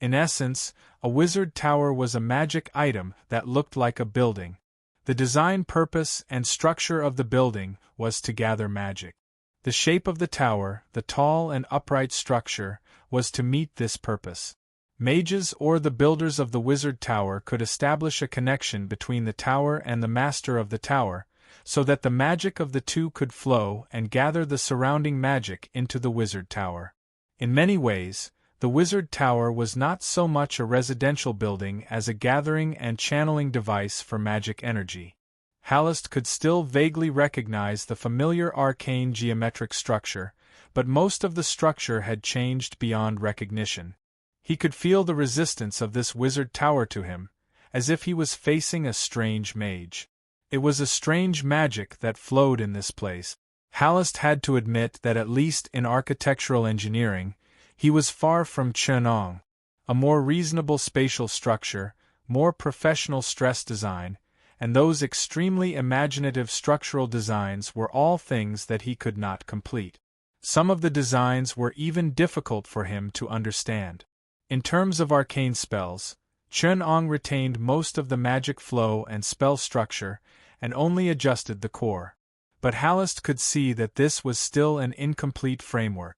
In essence, a wizard tower was a magic item that looked like a building. The design purpose and structure of the building was to gather magic. The shape of the tower, the tall and upright structure, was to meet this purpose. Mages or the builders of the wizard tower could establish a connection between the tower and the master of the tower, so that the magic of the two could flow and gather the surrounding magic into the wizard tower. In many ways, the wizard tower was not so much a residential building as a gathering and channeling device for magic energy. Halist could still vaguely recognize the familiar arcane geometric structure, but most of the structure had changed beyond recognition. He could feel the resistance of this wizard tower to him, as if he was facing a strange mage. It was a strange magic that flowed in this place. Halist had to admit that at least in architectural engineering, he was far from Chun Ong. A more reasonable spatial structure, more professional stress design, and those extremely imaginative structural designs were all things that he could not complete. Some of the designs were even difficult for him to understand. In terms of arcane spells, Chun-Ong retained most of the magic flow and spell structure, and only adjusted the core. But Hallest could see that this was still an incomplete framework.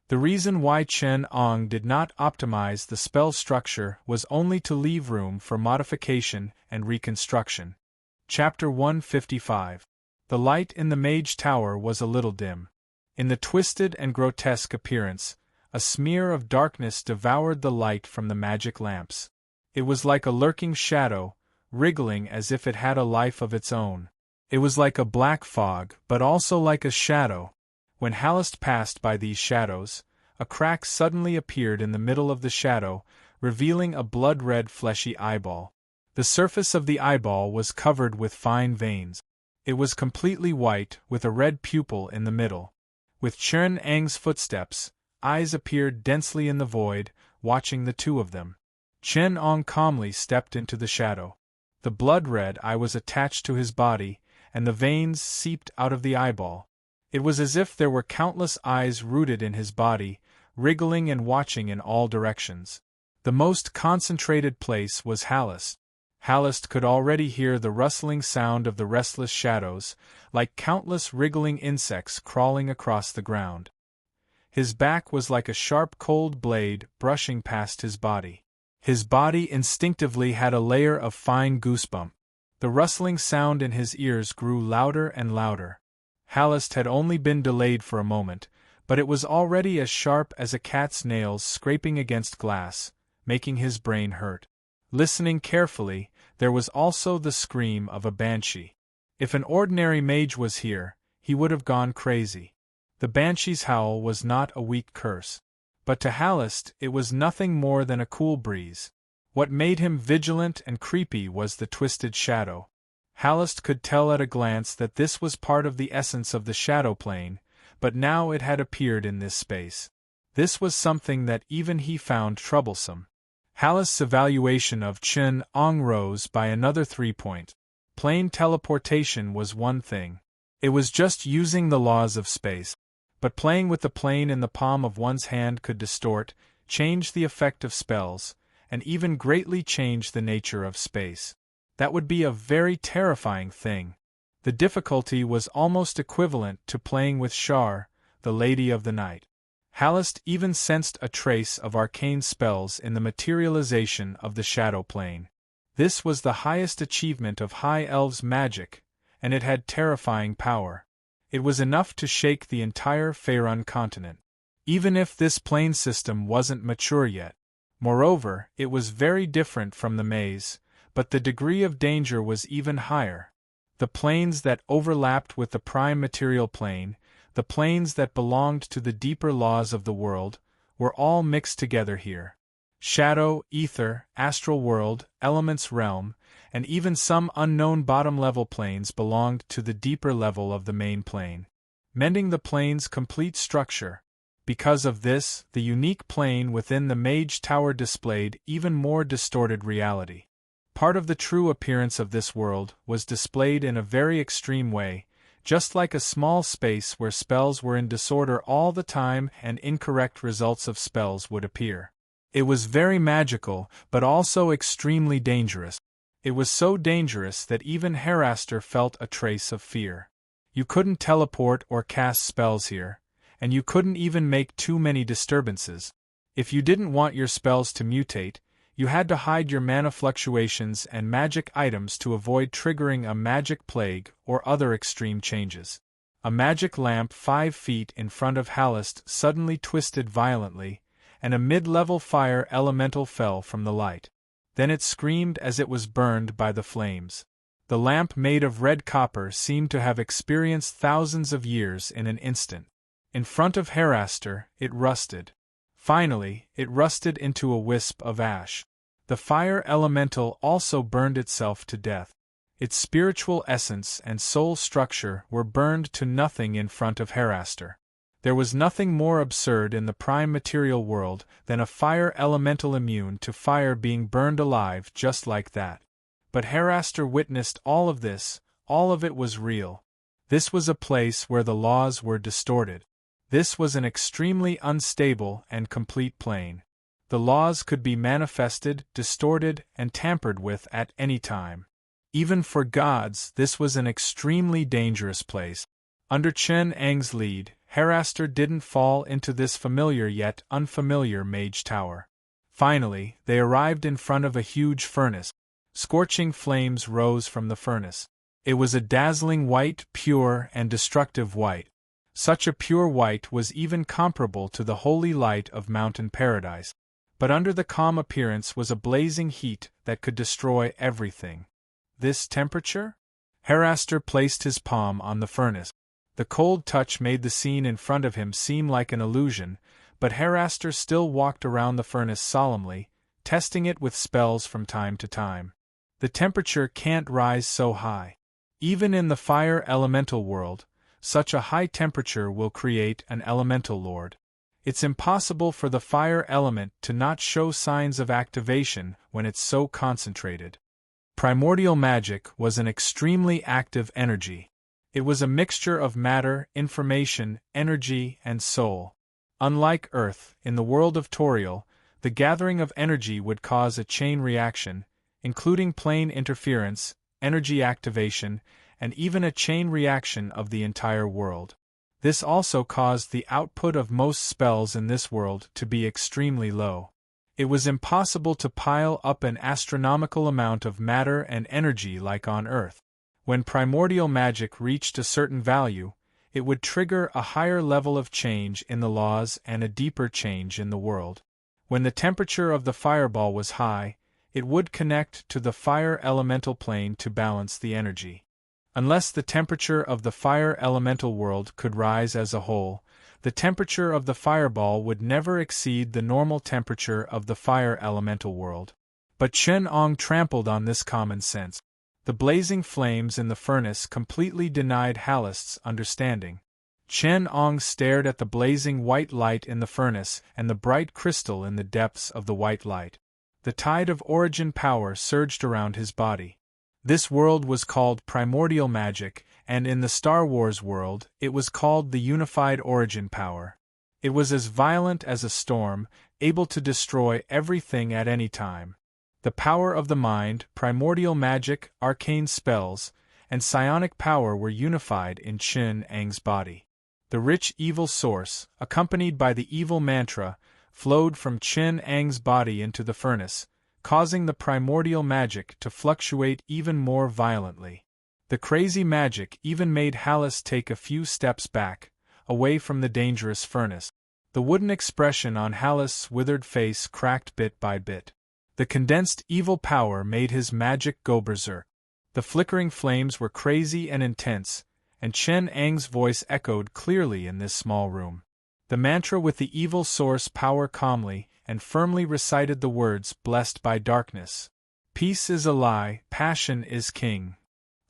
The reason why Chun-Ong did not optimize the spell structure was only to leave room for modification and reconstruction. Chapter 155. The light in the Mage Tower was a little dim. In the twisted and grotesque appearance, a smear of darkness devoured the light from the magic lamps. It was like a lurking shadow, wriggling as if it had a life of its own. It was like a black fog, but also like a shadow. When Hallest passed by these shadows, a crack suddenly appeared in the middle of the shadow, revealing a blood-red fleshy eyeball. The surface of the eyeball was covered with fine veins. It was completely white, with a red pupil in the middle. With Chun-Ang's footsteps, eyes appeared densely in the void, watching the two of them. Chun-Ong calmly stepped into the shadow. The blood-red eye was attached to his body, and the veins seeped out of the eyeball. It was as if there were countless eyes rooted in his body, wriggling and watching in all directions. The most concentrated place was Hallest. Hallest could already hear the rustling sound of the restless shadows, like countless wriggling insects crawling across the ground. His back was like a sharp cold blade brushing past his body. His body instinctively had a layer of fine goosebump. The rustling sound in his ears grew louder and louder. Hallest had only been delayed for a moment, but it was already as sharp as a cat's nails scraping against glass, making his brain hurt. Listening carefully, there was also the scream of a banshee. If an ordinary mage was here, he would have gone crazy. The banshee's howl was not a weak curse. But to Hallest it was nothing more than a cool breeze. What made him vigilant and creepy was the twisted shadow. Hallest could tell at a glance that this was part of the essence of the shadow plane, but now it had appeared in this space. This was something that even he found troublesome. Hallest's evaluation of Chun-Ong rose by another 3 points. Plane teleportation was one thing. It was just using the laws of space. But playing with the plane in the palm of one's hand could distort, change the effect of spells, and even greatly change the nature of space. That would be a very terrifying thing. The difficulty was almost equivalent to playing with Shar, the Lady of the Night. Hallest even sensed a trace of arcane spells in the materialization of the shadow plane. This was the highest achievement of High Elves' magic, and it had terrifying power. It was enough to shake the entire Faerun continent. Even if this plane system wasn't mature yet. Moreover, it was very different from the maze, but the degree of danger was even higher. The planes that overlapped with the prime material plane, the planes that belonged to the deeper laws of the world, were all mixed together here. Shadow, ether, astral world, elements realm, and even some unknown bottom-level planes belonged to the deeper level of the main plane, mending the plane's complete structure. Because of this, the unique plane within the Mage Tower displayed even more distorted reality. Part of the true appearance of this world was displayed in a very extreme way, just like a small space where spells were in disorder all the time and incorrect results of spells would appear. It was very magical, but also extremely dangerous. It was so dangerous that even Heraster felt a trace of fear. You couldn't teleport or cast spells here, and you couldn't even make too many disturbances. If you didn't want your spells to mutate, you had to hide your mana fluctuations and magic items to avoid triggering a magic plague or other extreme changes. A magic lamp 5 feet in front of Hallest suddenly twisted violently, and a mid-level fire elemental fell from the light. Then it screamed as it was burned by the flames. The lamp made of red copper seemed to have experienced thousands of years in an instant. In front of Heraster, it rusted. Finally, it rusted into a wisp of ash. The fire elemental also burned itself to death. Its spiritual essence and soul structure were burned to nothing in front of Heraster. There was nothing more absurd in the prime material world than a fire elemental immune to fire being burned alive just like that. But Heraster witnessed all of this, all of it was real. This was a place where the laws were distorted. This was an extremely unstable and complete plane. The laws could be manifested, distorted, and tampered with at any time. Even for gods, this was an extremely dangerous place. Under Chen Ang's lead, Heraster didn't fall into this familiar yet unfamiliar mage tower. Finally, they arrived in front of a huge furnace. Scorching flames rose from the furnace. It was a dazzling white, pure and destructive white. Such a pure white was even comparable to the holy light of mountain paradise. But under the calm appearance was a blazing heat that could destroy everything. This temperature? Heraster placed his palm on the furnace. The cold touch made the scene in front of him seem like an illusion, but Heraster still walked around the furnace solemnly, testing it with spells from time to time. The temperature can't rise so high. Even in the fire elemental world, such a high temperature will create an elemental lord. It's impossible for the fire element to not show signs of activation when it's so concentrated. Primordial magic was an extremely active energy. It was a mixture of matter, information, energy, and soul. Unlike Earth, in the world of Toriel, the gathering of energy would cause a chain reaction, including plane interference, energy activation, and even a chain reaction of the entire world. This also caused the output of most spells in this world to be extremely low. It was impossible to pile up an astronomical amount of matter and energy like on Earth. When primordial magic reached a certain value, it would trigger a higher level of change in the laws and a deeper change in the world. When the temperature of the fireball was high, it would connect to the fire elemental plane to balance the energy. Unless the temperature of the fire elemental world could rise as a whole, the temperature of the fireball would never exceed the normal temperature of the fire elemental world. But Chen Ong trampled on this common sense. The blazing flames in the furnace completely denied Halist's understanding. Chen Ong stared at the blazing white light in the furnace and the bright crystal in the depths of the white light. The tide of origin power surged around his body. This world was called primordial magic, and in the Star Wars world, it was called the unified origin power. It was as violent as a storm, able to destroy everything at any time. The power of the mind, primordial magic, arcane spells, and psionic power were unified in Chen Ang's body. The rich evil source, accompanied by the evil mantra, flowed from Chen Ang's body into the furnace, causing the primordial magic to fluctuate even more violently. The crazy magic even made Halist take a few steps back, away from the dangerous furnace. The wooden expression on Halist's withered face cracked bit by bit. The condensed evil power made his magic go berserk. The flickering flames were crazy and intense, and Chen Ang's voice echoed clearly in this small room. The mantra with the evil source power calmly and firmly recited the words blessed by darkness. Peace is a lie, passion is king.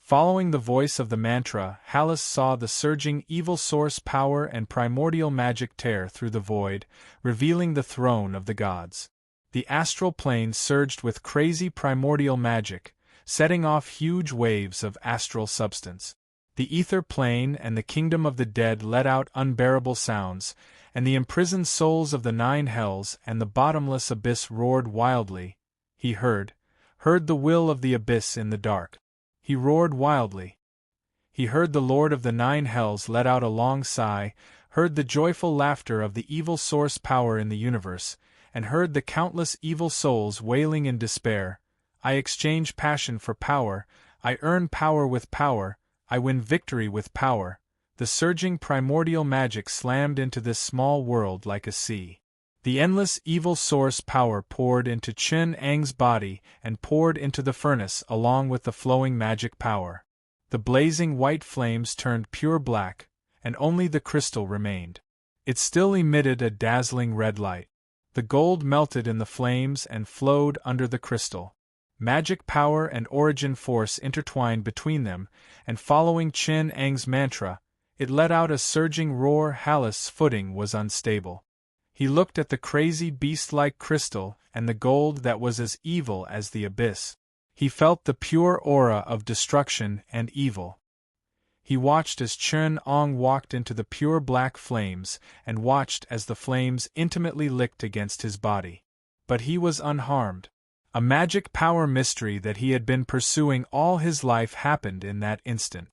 Following the voice of the mantra, Halist saw the surging evil source power and primordial magic tear through the void, revealing the throne of the gods. The astral plane surged with crazy primordial magic, setting off huge waves of astral substance. The ether plane and the kingdom of the dead let out unbearable sounds, and the imprisoned souls of the nine hells and the bottomless abyss roared wildly. He heard the will of the abyss in the dark. He roared wildly. He heard the lord of the nine hells let out a long sigh, heard the joyful laughter of the evil source power in the universe, and heard the countless evil souls wailing in despair. I exchange passion for power, I earn power with power, I win victory with power. The surging primordial magic slammed into this small world like a sea. The endless evil source power poured into Chen Ang's body and poured into the furnace along with the flowing magic power. The blazing white flames turned pure black, and only the crystal remained. It still emitted a dazzling red light. The gold melted in the flames and flowed under the crystal. Magic power and origin force intertwined between them, and following Chen Ang's mantra, it let out a surging roar. Halist's footing was unstable. He looked at the crazy beast-like crystal and the gold that was as evil as the abyss. He felt the pure aura of destruction and evil. He watched as Chen Ong walked into the pure black flames and watched as the flames intimately licked against his body. But he was unharmed. A magic power mystery that he had been pursuing all his life happened in that instant.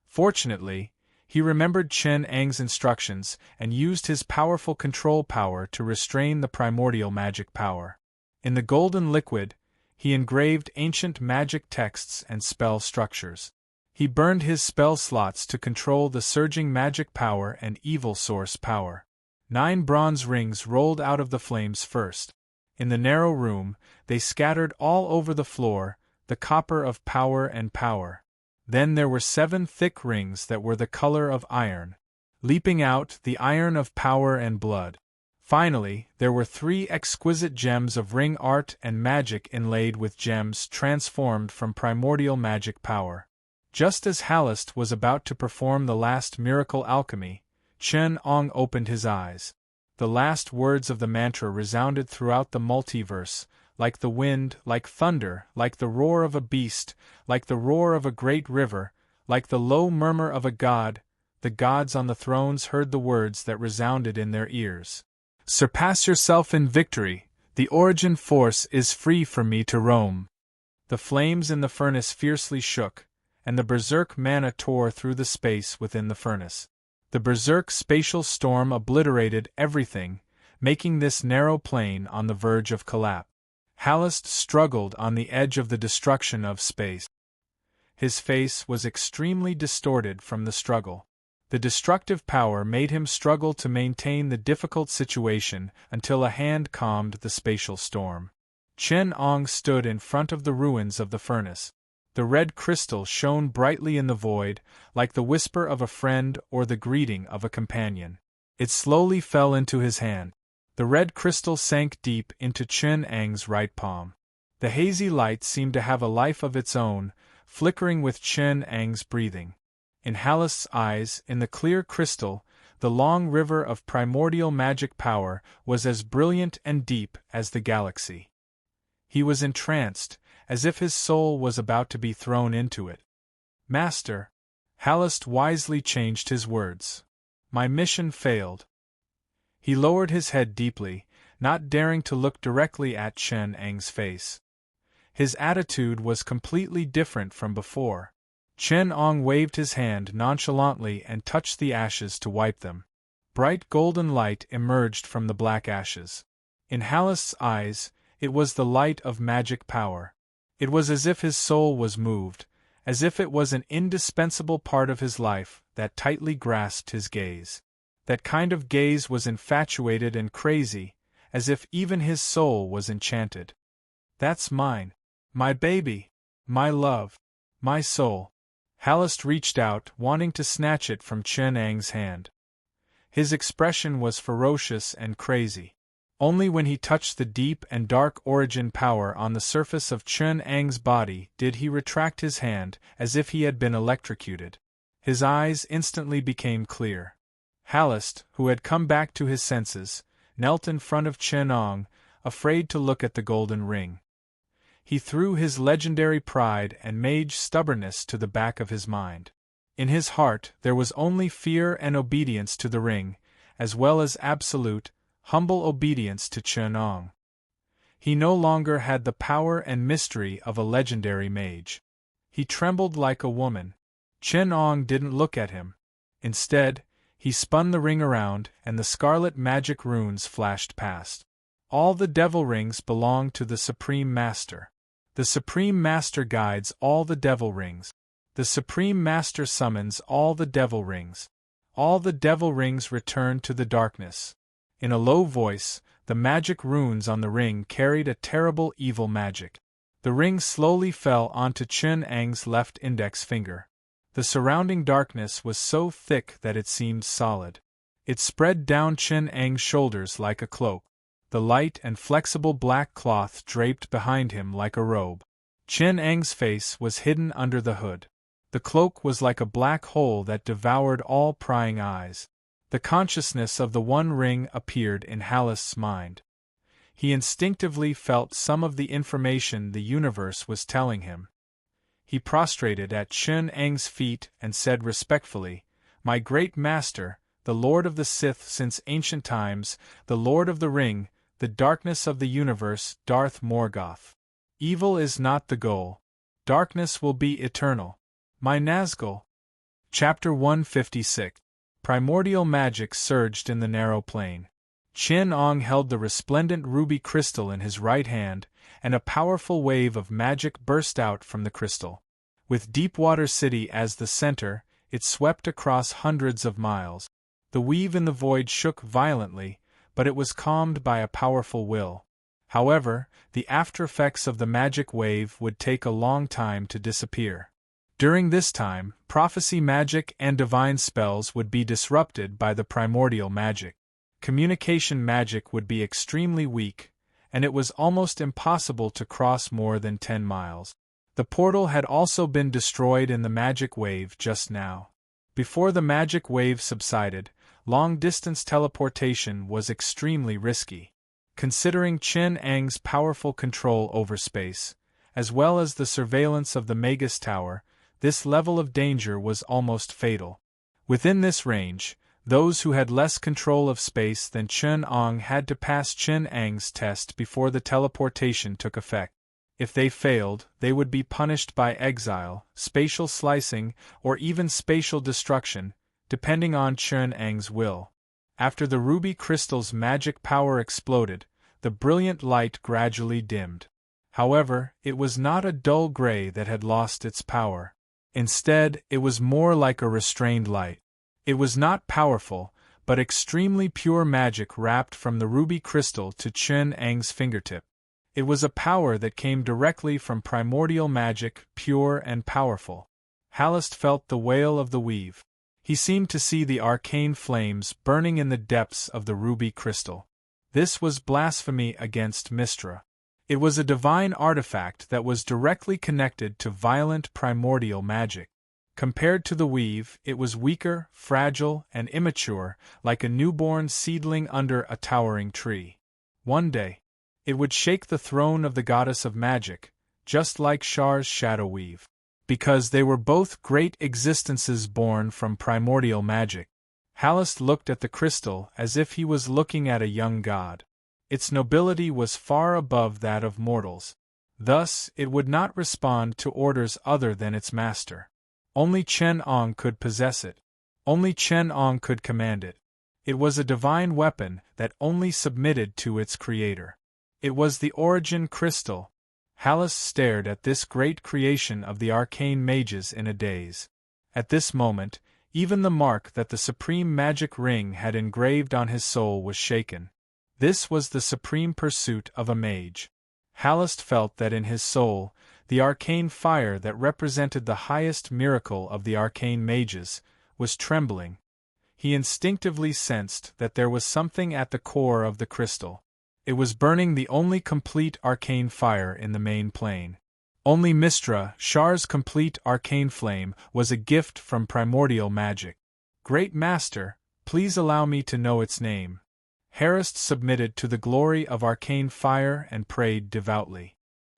Fortunately, he remembered Chen Ang's instructions and used his powerful control power to restrain the primordial magic power. In the golden liquid, he engraved ancient magic texts and spell structures. He burned his spell slots to control the surging magic power and evil source power. 9 bronze rings rolled out of the flames first. In the narrow room, they scattered all over the floor, the copper of power and power. Then there were 7 thick rings that were the color of iron. Leaping out, the iron of power and blood. Finally, there were 3 exquisite gems of ring art and magic inlaid with gems transformed from primordial magic power. Just as Halist was about to perform the last miracle alchemy, Chen Ong opened his eyes. The last words of the mantra resounded throughout the multiverse, like the wind, like thunder, like the roar of a beast, like the roar of a great river, like the low murmur of a god. The gods on the thrones heard the words that resounded in their ears. Surpass yourself in victory, the origin force is free for me to roam. The flames in the furnace fiercely shook, and the berserk mana tore through the space within the furnace. The berserk spatial storm obliterated everything, making this narrow plane on the verge of collapse. Halist struggled on the edge of the destruction of space. His face was extremely distorted from the struggle. The destructive power made him struggle to maintain the difficult situation until a hand calmed the spatial storm. Chen Ong stood in front of the ruins of the furnace. The red crystal shone brightly in the void, like the whisper of a friend or the greeting of a companion. It slowly fell into his hand. The red crystal sank deep into Chen Ang's right palm. The hazy light seemed to have a life of its own, flickering with Chen Ang's breathing. In Halist's eyes, in the clear crystal, the long river of primordial magic power was as brilliant and deep as the galaxy. He was entranced, as if his soul was about to be thrown into it. Master, Halist wisely changed his words. My mission failed. He lowered his head deeply, not daring to look directly at Chen Ang's face. His attitude was completely different from before. Chen Ong waved his hand nonchalantly and touched the ashes to wipe them. Bright golden light emerged from the black ashes. In Halist's eyes, it was the light of magic power. It was as if his soul was moved, as if it was an indispensable part of his life that tightly grasped his gaze. That kind of gaze was infatuated and crazy, as if even his soul was enchanted. That's mine. My baby. My love. My soul. Halist reached out, wanting to snatch it from Chen Ang's hand. His expression was ferocious and crazy. Only when he touched the deep and dark origin power on the surface of Chen Ang's body did he retract his hand, as if he had been electrocuted. His eyes instantly became clear. Halist, who had come back to his senses, knelt in front of Chen Ong, afraid to look at the golden ring. He threw his legendary pride and mage stubbornness to the back of his mind. In his heart there was only fear and obedience to the ring, as well as absolute, humble obedience to Chen Ong. He no longer had the power and mystery of a legendary mage. He trembled like a woman. Chen Ong didn't look at him. Instead, he spun the ring around, and the scarlet magic runes flashed past. All the devil rings belong to the Supreme Master. The Supreme Master guides all the devil rings. The Supreme Master summons all the devil rings. All the devil rings return to the darkness. In a low voice, the magic runes on the ring carried a terrible evil magic. The ring slowly fell onto Chen Ang's left index finger. The surrounding darkness was so thick that it seemed solid. It spread down Chen Ang's shoulders like a cloak. The light and flexible black cloth draped behind him like a robe. Chen Ang's face was hidden under the hood. The cloak was like a black hole that devoured all prying eyes. The consciousness of the One Ring appeared in Halist's mind. He instinctively felt some of the information the universe was telling him. He prostrated at Chun Eng's feet and said respectfully, "My great master, the Lord of the Sith since ancient times, the Lord of the Ring, the darkness of the universe, Darth Morgoth. Evil is not the goal. Darkness will be eternal. My Nazgul." Chapter 156. Primordial magic surged in the narrow plain. Qin Ong held the resplendent ruby crystal in his right hand, and a powerful wave of magic burst out from the crystal. With Deepwater City as the center, it swept across hundreds of miles. The weave in the void shook violently, but it was calmed by a powerful will. However, the aftereffects of the magic wave would take a long time to disappear. During this time, prophecy magic and divine spells would be disrupted by the primordial magic. Communication magic would be extremely weak, and it was almost impossible to cross more than 10 miles. The portal had also been destroyed in the magic wave just now. Before the magic wave subsided, long-distance teleportation was extremely risky. Considering Qin Eng's powerful control over space, as well as the surveillance of the Magus Tower, this level of danger was almost fatal. Within this range, those who had less control of space than Qin Ong had to pass Qin Eng's test before the teleportation took effect. If they failed, they would be punished by exile, spatial slicing, or even spatial destruction, depending on Qin Eng's will. After the ruby crystal's magic power exploded, the brilliant light gradually dimmed. However, it was not a dull gray that had lost its power. Instead, it was more like a restrained light. It was not powerful, but extremely pure magic wrapped from the ruby crystal to Qin Eng's fingertip. It was a power that came directly from primordial magic, pure and powerful. Hallest felt the wail of the weave. He seemed to see the arcane flames burning in the depths of the ruby crystal. This was blasphemy against Mystra. It was a divine artifact that was directly connected to violent primordial magic. Compared to the weave, it was weaker, fragile, and immature, like a newborn seedling under a towering tree. One day, it would shake the throne of the goddess of magic, just like Shar's shadow weave. Because they were both great existences born from primordial magic. Hallest looked at the crystal as if he was looking at a young god. Its nobility was far above that of mortals. Thus, it would not respond to orders other than its master. Only Qin Ong could possess it. Only Qin Ong could command it. It was a divine weapon that only submitted to its creator. It was the origin crystal. Hallest stared at this great creation of the arcane mages in a daze. At this moment, even the mark that the supreme magic ring had engraved on his soul was shaken. This was the supreme pursuit of a mage. Hallest felt that in his soul, the arcane fire that represented the highest miracle of the arcane mages was trembling. He instinctively sensed that there was something at the core of the crystal. It was burning the only complete arcane fire in the main plane. Only Mystra, Shar's complete arcane flame, was a gift from primordial magic. "Great Master, please allow me to know its name." Hallest submitted to the glory of arcane fire and prayed devoutly.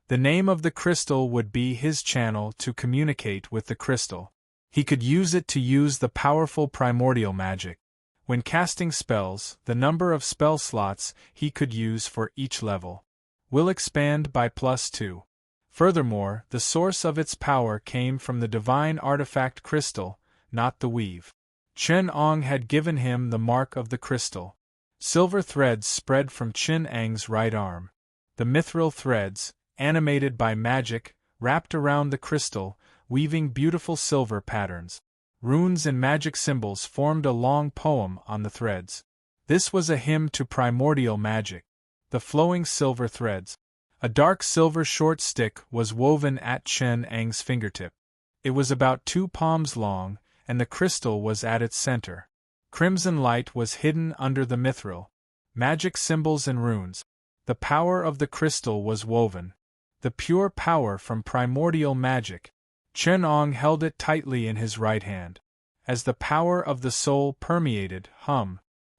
The name of the crystal would be his channel to communicate with the crystal. He could use it to use the powerful primordial magic. When casting spells, the number of spell slots he could use for each level will expand by +2. Furthermore, the source of its power came from the divine artifact crystal, not the weave. Qin Ong had given him the mark of the crystal. Silver threads spread from Qin Eng's right arm. The mithril threads, animated by magic, wrapped around the crystal, weaving beautiful silver patterns. Runes and magic symbols formed a long poem on the threads. This was a hymn to primordial magic. The flowing silver threads. A dark silver short stick was woven at Qin Eng's fingertip. It was about 2 palms long, and the crystal was at its center. Crimson light was hidden under the mithril. Magic symbols and runes. The power of the crystal was woven. The pure power from primordial magic. Qin Ong held it tightly in his right hand. As the power of the soul permeated,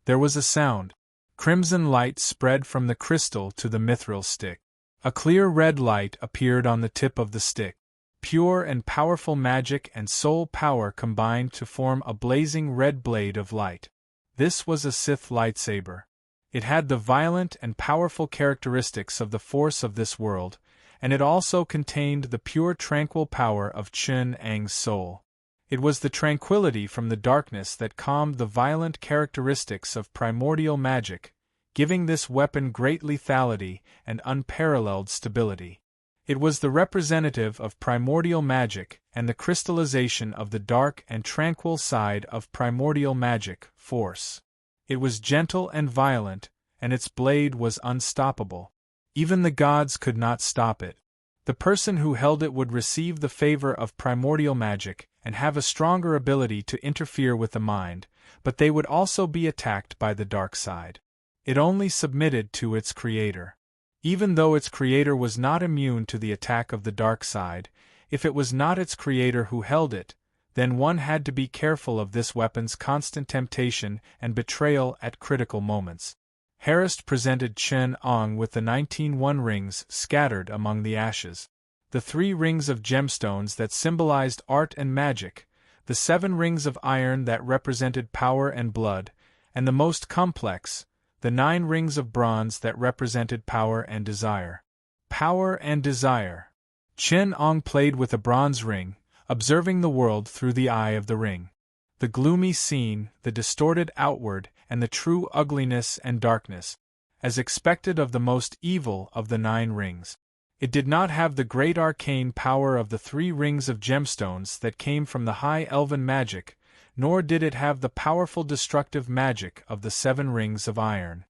there was a sound. Crimson light spread from the crystal to the mithril stick. A clear red light appeared on the tip of the stick. Pure and powerful magic and soul power combined to form a blazing red blade of light. This was a Sith lightsaber. It had the violent and powerful characteristics of the force of this world, and it also contained the pure tranquil power of Chun-Ang's soul. It was the tranquility from the darkness that calmed the violent characteristics of primordial magic, giving this weapon great lethality and unparalleled stability. It was the representative of primordial magic and the crystallization of the dark and tranquil side of primordial magic, force. It was gentle and violent, and its blade was unstoppable. Even the gods could not stop it. The person who held it would receive the favor of primordial magic and have a stronger ability to interfere with the mind, but they would also be attacked by the dark side. It only submitted to its creator. Even though its creator was not immune to the attack of the dark side, if it was not its creator who held it, then one had to be careful of this weapon's constant temptation and betrayal at critical moments. Harist presented Chun-Ang with the 19 One Rings scattered among the ashes. The 3 rings of gemstones that symbolized art and magic, the 7 rings of iron that represented power and blood, and the most complex, the 9 rings of bronze that represented power and desire. Power and desire. Chun-Ang played with a bronze ring, observing the world through the eye of the ring. The gloomy scene, the distorted outward, and the true ugliness and darkness, as expected of the most evil of the 9 rings. It did not have the great arcane power of the 3 rings of gemstones that came from the high elven magic, nor did it have the powerful destructive magic of the 7 rings of iron.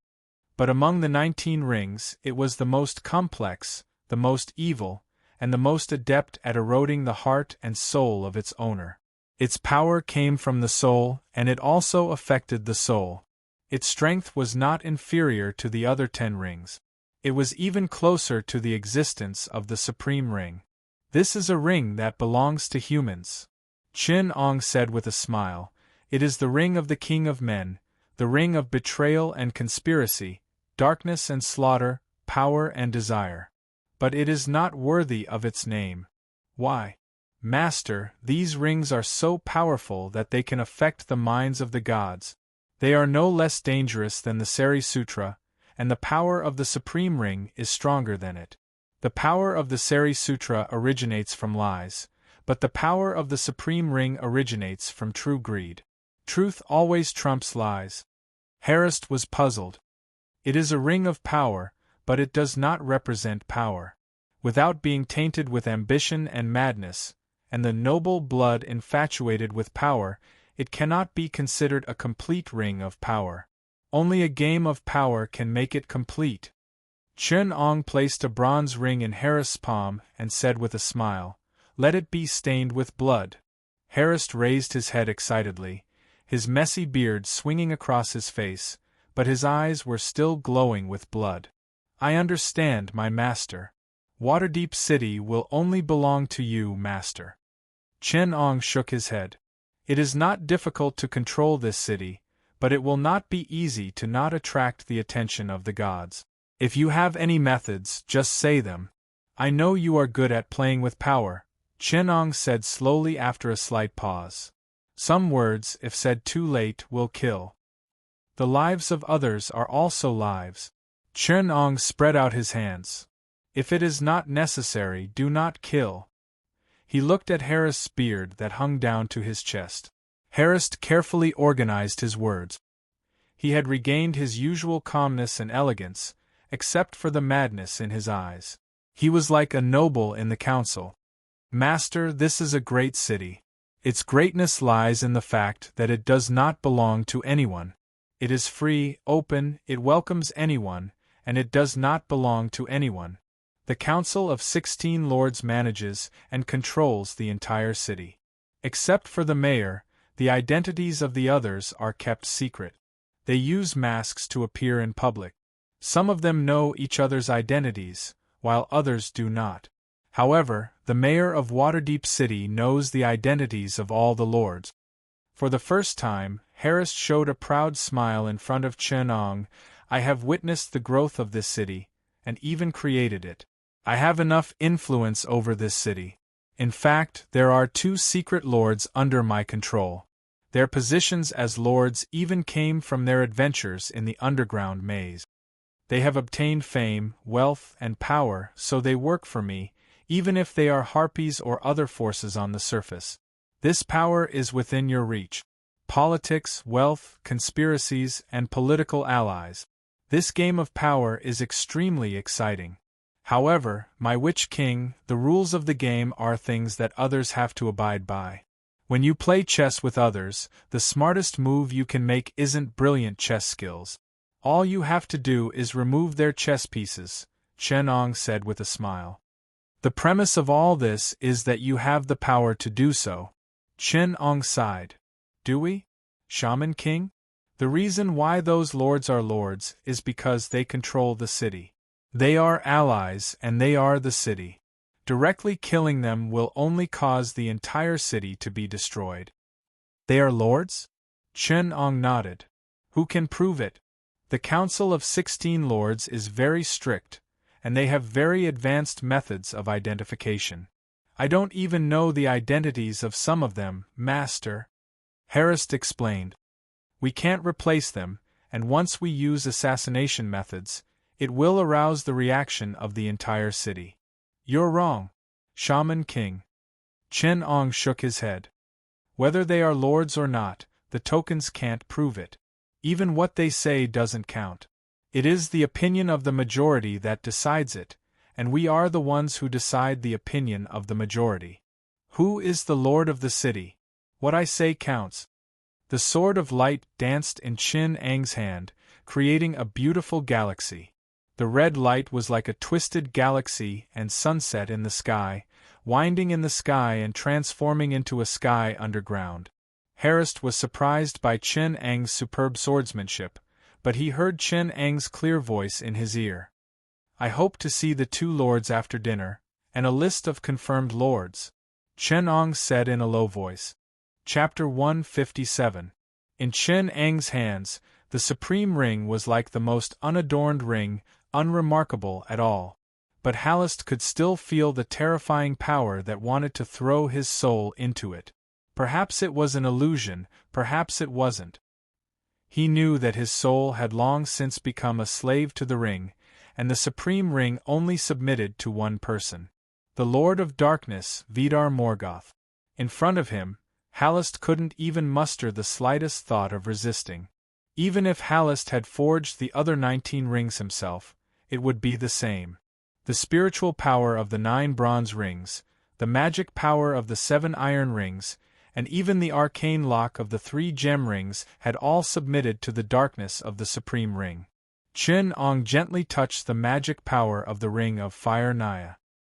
But among the 19 rings, it was the most complex, the most evil, and the most adept at eroding the heart and soul of its owner. Its power came from the soul, and it also affected the soul. Its strength was not inferior to the other 10 rings. It was even closer to the existence of the Supreme Ring. This is a ring that belongs to humans. Chun-Ang said with a smile, it is the ring of the King of Men, the ring of betrayal and conspiracy, darkness and slaughter, power and desire. But it is not worthy of its name. Why? Master, these rings are so powerful that they can affect the minds of the gods. They are no less dangerous than the Sari Sutra, and the power of the Supreme Ring is stronger than it. The power of the Sari Sutra originates from lies, but the power of the Supreme Ring originates from true greed. Truth always trumps lies. Harist was puzzled. It is a ring of power, but it does not represent power. Without being tainted with ambition and madness, and the noble blood infatuated with power, it cannot be considered a complete ring of power. Only a game of power can make it complete. Chun-Ang placed a bronze ring in Harist's palm and said with a smile, "Let it be stained with blood." Harist raised his head excitedly, his messy beard swinging across his face, but his eyes were still glowing with blood. "I understand, my master. Waterdeep City will only belong to you, master." Chun-Ang shook his head. "It is not difficult to control this city, but it will not be easy to not attract the attention of the gods. If you have any methods, just say them. I know you are good at playing with power," Chun-Ang said slowly after a slight pause. "Some words, if said too late, will kill. The lives of others are also lives." Chun-Ang spread out his hands. "If it is not necessary, do not kill." He looked at Harist's beard that hung down to his chest. Harist carefully organized his words. He had regained his usual calmness and elegance, except for the madness in his eyes. He was like a noble in the council. "Master, this is a great city. Its greatness lies in the fact that it does not belong to anyone. It is free, open, it welcomes anyone, and it does not belong to anyone. The Council of 16 Lords manages and controls the entire city. Except for the mayor, the identities of the others are kept secret. They use masks to appear in public. Some of them know each other's identities, while others do not. However, the mayor of Waterdeep City knows the identities of all the lords." For the first time, Harist showed a proud smile in front of Chun-Ang. I have witnessed the growth of this city, and even created it. I have enough influence over this city. In fact, there are 2 secret lords under my control. Their positions as lords even came from their adventures in the underground maze. They have obtained fame, wealth, and power, so they work for me, even if they are harpies or other forces on the surface. This power is within your reach. Politics, wealth, conspiracies, and political allies. This game of power is extremely exciting. However, my Witch King, the rules of the game are things that others have to abide by. When you play chess with others, the smartest move you can make isn't brilliant chess skills. All you have to do is remove their chess pieces, Chen Ong said with a smile. The premise of all this is that you have the power to do so. Chen Ong sighed. Do we? Shaman King? The reason why those lords are lords is because they control the city. They are allies and they are the city. Directly killing them will only cause the entire city to be destroyed. They are lords? Chen Ong nodded. Who can prove it? The Council of 16 Lords is very strict, and they have very advanced methods of identification. I don't even know the identities of some of them, Master. Harris explained. We can't replace them, and once we use assassination methods, it will arouse the reaction of the entire city. You're wrong, Shaman King. Chen Ong shook his head. Whether they are lords or not, the tokens can't prove it. Even what they say doesn't count. It is the opinion of the majority that decides it, and we are the ones who decide the opinion of the majority. Who is the lord of the city? What I say counts. The sword of light danced in Chen Ang's hand, creating a beautiful galaxy. The red light was like a twisted galaxy and sunset in the sky, winding in the sky and transforming into a sky underground. Harris was surprised by Chen Ang's superb swordsmanship, but he heard Chen Ang's clear voice in his ear. I hope to see the 2 lords after dinner, and a list of confirmed lords, Chen Ong said in a low voice. Chapter 157. In Chen Ang's hands, the supreme ring was like the most unadorned ring, unremarkable at all. But Halist could still feel the terrifying power that wanted to throw his soul into it. Perhaps it was an illusion, perhaps it wasn't. He knew that his soul had long since become a slave to the ring, and the supreme ring only submitted to one person. The Lord of Darkness, Vidar Morgoth. In front of him, Halist couldn't even muster the slightest thought of resisting. Even if Halist had forged the other 19 rings himself, it would be the same. The spiritual power of the 9 bronze rings, the magic power of the 7 iron rings, and even the arcane lock of the 3 gem rings had all submitted to the darkness of the supreme ring. Chen Ong gently touched the magic power of the ring of fire Naya.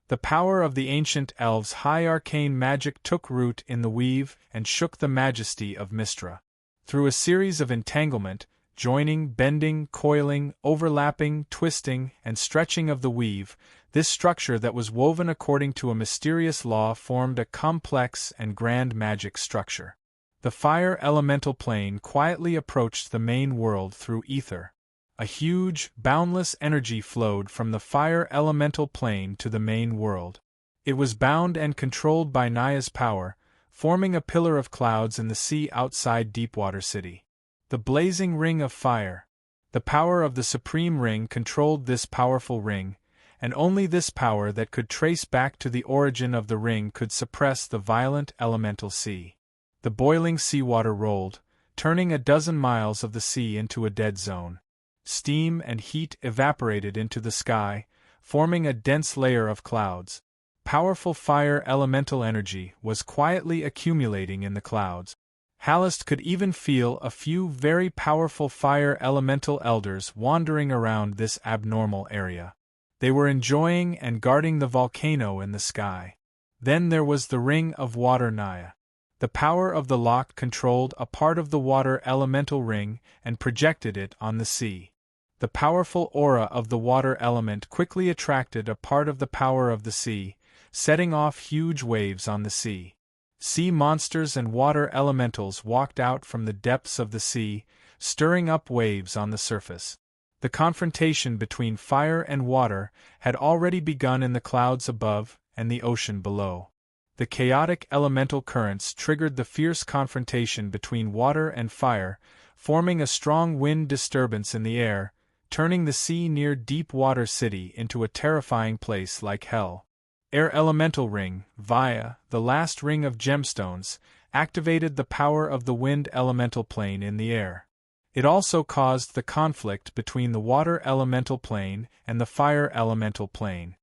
The power of the ancient elves' high arcane magic took root in the weave and shook the majesty of Mistra. Through a series of entanglement, joining, bending, coiling, overlapping, twisting, and stretching of the weave, this structure that was woven according to a mysterious law formed a complex and grand magic structure. The fire elemental plane quietly approached the main world through ether. A huge, boundless energy flowed from the fire elemental plane to the main world. It was bound and controlled by Naya's power, forming a pillar of clouds in the sea outside Deepwater City. The blazing ring of fire. The power of the supreme ring controlled this powerful ring, and only this power that could trace back to the origin of the ring could suppress the violent elemental sea. The boiling seawater rolled, turning a dozen miles of the sea into a dead zone. Steam and heat evaporated into the sky, forming a dense layer of clouds. Powerful fire elemental energy was quietly accumulating in the clouds. Halist could even feel a few very powerful fire elemental elders wandering around this abnormal area. They were enjoying and guarding the volcano in the sky. Then there was the Ring of Water Naya. The power of the lock controlled a part of the water elemental ring and projected it on the sea. The powerful aura of the water element quickly attracted a part of the power of the sea, setting off huge waves on the sea. Sea monsters and water elementals walked out from the depths of the sea, stirring up waves on the surface. The confrontation between fire and water had already begun in the clouds above and the ocean below. The chaotic elemental currents triggered the fierce confrontation between water and fire, forming a strong wind disturbance in the air, turning the sea near Deep Water City into a terrifying place like hell. Air Elemental Ring, via the last ring of gemstones, activated the power of the wind elemental plane in the air. It also caused the conflict between the water elemental plane and the fire elemental plane.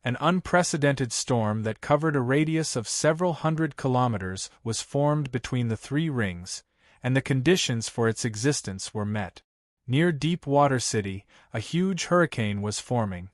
An unprecedented storm that covered a radius of several hundred kilometers was formed between the three rings, and the conditions for its existence were met. Near Deep Water City, a huge hurricane was forming.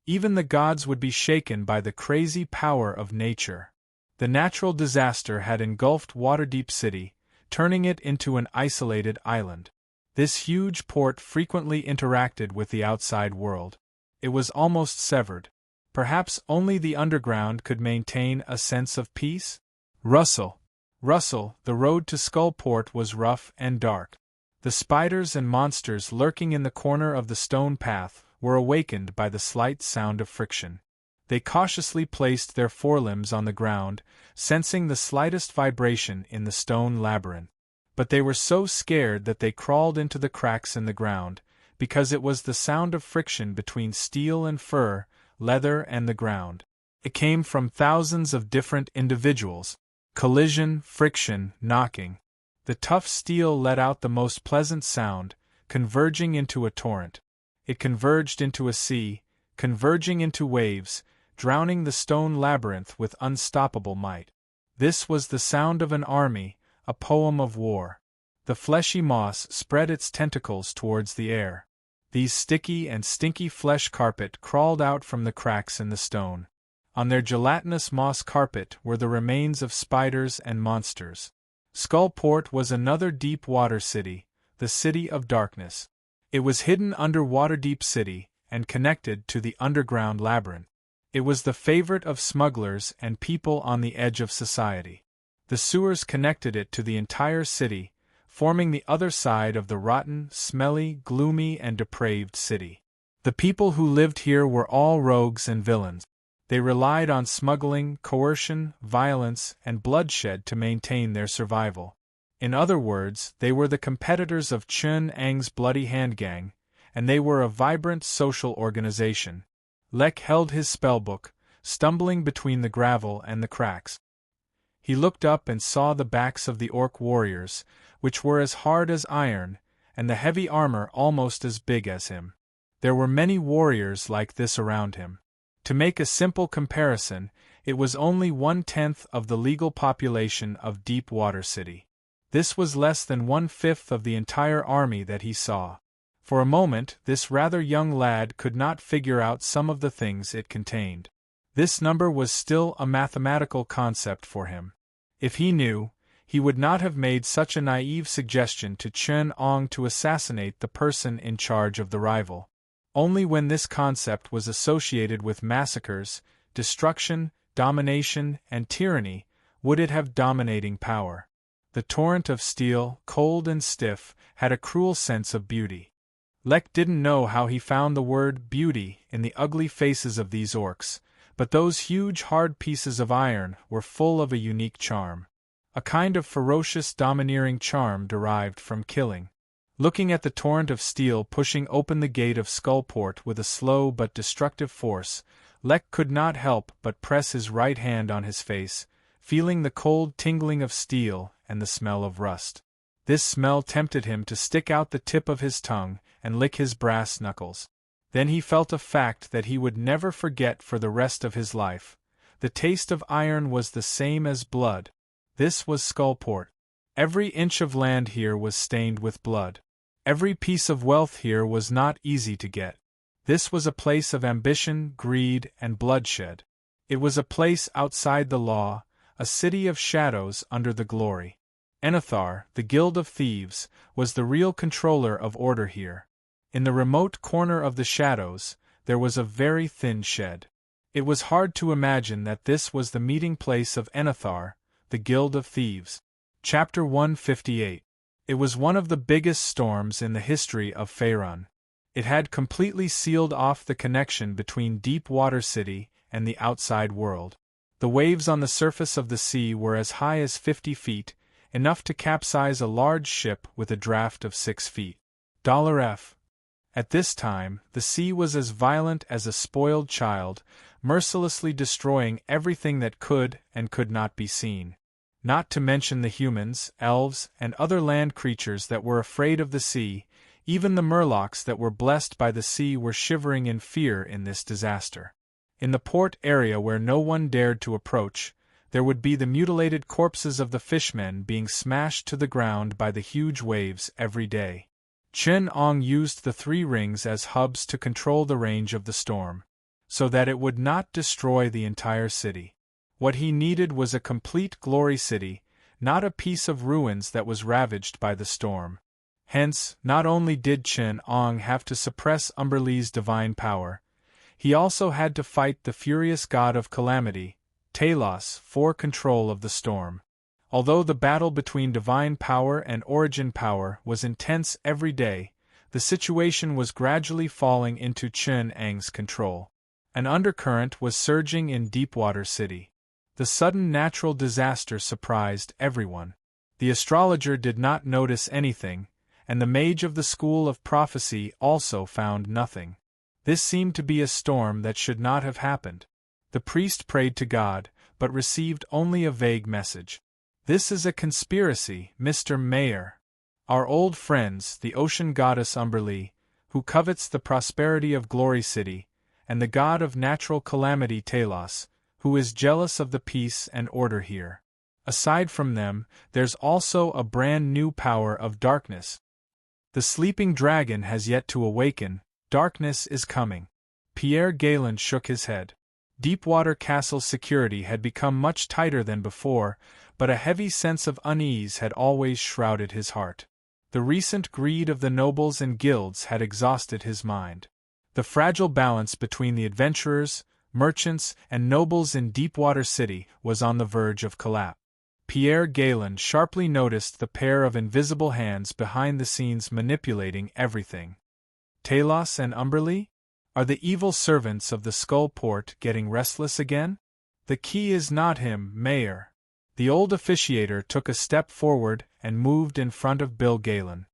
Even the gods would be shaken by the crazy power of nature. The natural disaster had engulfed Waterdeep City, turning it into an isolated island. This huge port frequently interacted with the outside world. It was almost severed. Perhaps only the underground could maintain a sense of peace? Rustle, the road to Skullport was rough and dark. The spiders and monsters lurking in the corner of the stone path were awakened by the slight sound of friction. They cautiously placed their forelimbs on the ground, sensing the slightest vibration in the stone labyrinth. But they were so scared that they crawled into the cracks in the ground, because it was the sound of friction between steel and fur, leather and the ground. It came from thousands of different individuals. Collision, friction, knocking. The tough steel let out the most pleasant sound, converging into a torrent. It converged into a sea, converging into waves, drowning the stone labyrinth with unstoppable might. This was the sound of an army, a poem of war. The fleshy moss spread its tentacles towards the air. These sticky and stinky flesh carpet crawled out from the cracks in the stone. On their gelatinous moss carpet were the remains of spiders and monsters. Skullport was another deep water city, the City of Darkness. It was hidden under Waterdeep City and connected to the underground labyrinth. It was the favorite of smugglers and people on the edge of society. The sewers connected it to the entire city, forming the other side of the rotten, smelly, gloomy, and depraved city. The people who lived here were all rogues and villains. They relied on smuggling, coercion, violence, and bloodshed to maintain their survival. In other words, they were the competitors of Chun Ang's Bloody Hand Gang, and they were a vibrant social organization. Lek held his spellbook, stumbling between the gravel and the cracks. He looked up and saw the backs of the orc warriors, which were as hard as iron, and the heavy armor almost as big as him. There were many warriors like this around him. To make a simple comparison, it was only 1/10 of the legal population of Deep Water City. This was less than 1/5 of the entire army that he saw. For a moment, this rather young lad could not figure out some of the things it contained. This number was still a mathematical concept for him. If he knew, he would not have made such a naive suggestion to Chun Ong to assassinate the person in charge of the rival. Only when this concept was associated with massacres, destruction, domination, and tyranny would it have dominating power. The torrent of steel, cold and stiff, had a cruel sense of beauty. Lek didn't know how he found the word beauty in the ugly faces of these orcs, but those huge hard pieces of iron were full of a unique charm. A kind of ferocious domineering charm derived from killing. Looking at the torrent of steel pushing open the gate of Skullport with a slow but destructive force, Lek could not help but press his right hand on his face, feeling the cold tingling of steel and the smell of rust. This smell tempted him to stick out the tip of his tongue and lick his brass knuckles. Then he felt a fact that he would never forget for the rest of his life. The taste of iron was the same as blood. This was Skullport. Every inch of land here was stained with blood. Every piece of wealth here was not easy to get. This was a place of ambition, greed, and bloodshed. It was a place outside the law, a city of shadows under the glory. Enethar, the Guild of Thieves, was the real controller of order here. In the remote corner of the shadows, there was a very thin shed. It was hard to imagine that this was the meeting place of Enethar, the Guild of Thieves. Chapter 158. It was one of the biggest storms in the history of Faerun. It had completely sealed off the connection between Deep Water City and the outside world. The waves on the surface of the sea were as high as 50 feet, enough to capsize a large ship with a draft of 6 feet. $F. At this time, the sea was as violent as a spoiled child, mercilessly destroying everything that could and could not be seen. Not to mention the humans, elves, and other land creatures that were afraid of the sea. Even the murlocs that were blessed by the sea were shivering in fear in this disaster. In the port area where no one dared to approach, there would be the mutilated corpses of the fishmen being smashed to the ground by the huge waves every day. Chen-Ong used the 3 rings as hubs to control the range of the storm, so that it would not destroy the entire city. What he needed was a complete glory city, not a piece of ruins that was ravaged by the storm. Hence, not only did Chen-Ong have to suppress Umberlee's divine power, he also had to fight the furious god of calamity, Talos, for control of the storm. Although the battle between divine power and origin power was intense every day, the situation was gradually falling into Chen-Ang's control. An undercurrent was surging in Deepwater City. The sudden natural disaster surprised everyone. The astrologer did not notice anything, and the mage of the School of Prophecy also found nothing. This seemed to be a storm that should not have happened. The priest prayed to God, but received only a vague message. "This is a conspiracy, Mr. Mayor. Our old friends, the ocean goddess Umberlee, who covets the prosperity of Glory City, and the god of natural calamity Talos, who is jealous of the peace and order here. Aside from them, there's also a brand new power of darkness. The sleeping dragon has yet to awaken. Darkness is coming." Pierre Galen shook his head. Deepwater Castle's security had become much tighter than before, but a heavy sense of unease had always shrouded his heart. The recent greed of the nobles and guilds had exhausted his mind. The fragile balance between the adventurers, merchants, and nobles in Deepwater City was on the verge of collapse. Pierre Galen sharply noticed the pair of invisible hands behind the scenes manipulating everything. Talos and Umberlee? Are the evil servants of the Skull Port getting restless again? The key is not him, Mayor. The old officiator took a step forward and moved in front of Bill Galen.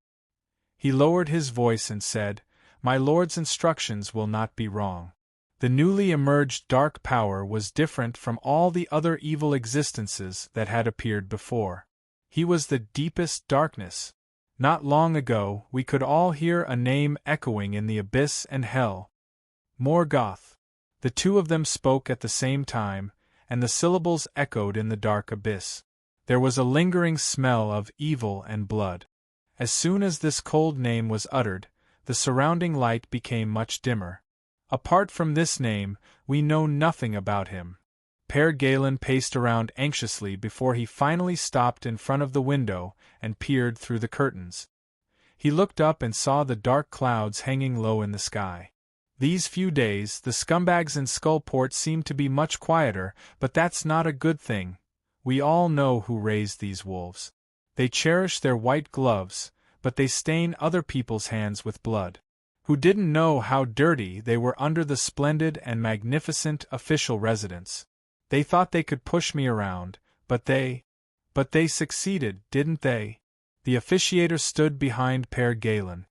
He lowered his voice and said, "My lord's instructions will not be wrong. The newly emerged dark power was different from all the other evil existences that had appeared before. He was the deepest darkness. Not long ago, we could all hear a name echoing in the abyss and hell. Morgoth." The two of them spoke at the same time, and the syllables echoed in the dark abyss. There was a lingering smell of evil and blood. As soon as this cold name was uttered, the surrounding light became much dimmer. Apart from this name, we know nothing about him. Père Galen paced around anxiously before he finally stopped in front of the window and peered through the curtains. He looked up and saw the dark clouds hanging low in the sky. These few days, the scumbags in Skullport seem to be much quieter, but that's not a good thing. We all know who raised these wolves. They cherish their white gloves, but they stain other people's hands with blood. Who didn't know how dirty they were under the splendid and magnificent official residence. They thought they could push me around, but they succeeded, didn't they? The officiator stood behind Père Galen.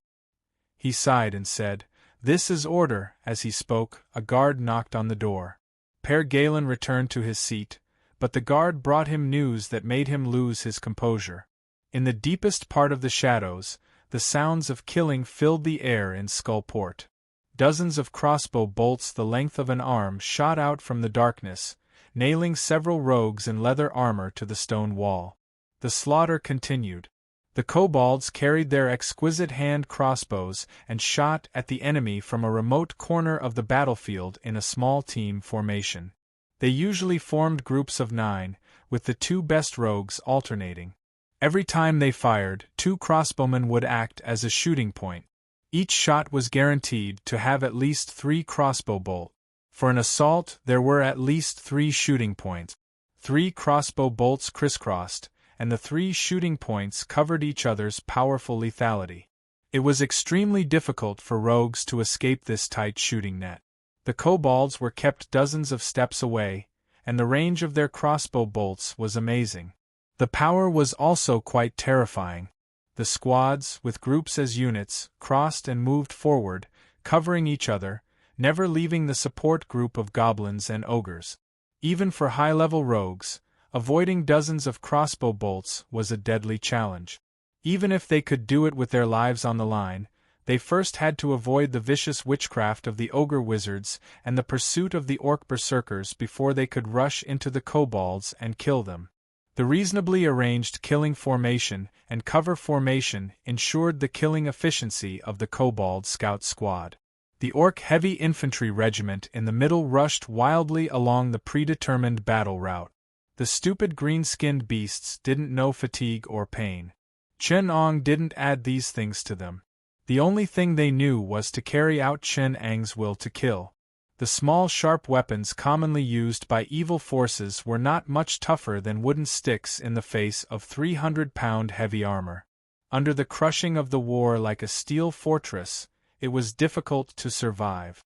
He sighed and said, "This is order." As he spoke, a guard knocked on the door. Père Galen returned to his seat, but the guard brought him news that made him lose his composure. In the deepest part of the shadows, the sounds of killing filled the air in Skullport. Dozens of crossbow bolts the length of an arm shot out from the darkness, nailing several rogues in leather armor to the stone wall. The slaughter continued. The kobolds carried their exquisite hand crossbows and shot at the enemy from a remote corner of the battlefield in a small team formation. They usually formed groups of 9, with the 2 best rogues alternating. Every time they fired, 2 crossbowmen would act as a shooting point. Each shot was guaranteed to have at least 3 crossbow bolts. For an assault, there were at least 3 shooting points. 3 crossbow bolts crisscrossed, and the 3 shooting points covered each other's powerful lethality. It was extremely difficult for rogues to escape this tight shooting net. The kobolds were kept dozens of steps away, and the range of their crossbow bolts was amazing. The power was also quite terrifying. The squads, with groups as units, crossed and moved forward, covering each other, never leaving the support group of goblins and ogres. Even for high-level rogues, avoiding dozens of crossbow bolts was a deadly challenge. Even if they could do it with their lives on the line, they first had to avoid the vicious witchcraft of the ogre wizards and the pursuit of the orc berserkers before they could rush into the kobolds and kill them. The reasonably arranged killing formation and cover formation ensured the killing efficiency of the kobold scout squad. The orc heavy infantry regiment in the middle rushed wildly along the predetermined battle route. The stupid green-skinned beasts didn't know fatigue or pain. Chen-Ong didn't add these things to them. The only thing they knew was to carry out Chen-Ang's will to kill. The small sharp weapons commonly used by evil forces were not much tougher than wooden sticks in the face of 300-pound heavy armor. Under the crushing of the war like a steel fortress, it was difficult to survive.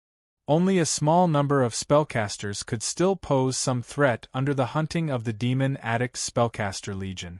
Only a small number of spellcasters could still pose some threat under the hunting of the demon addict spellcaster legion.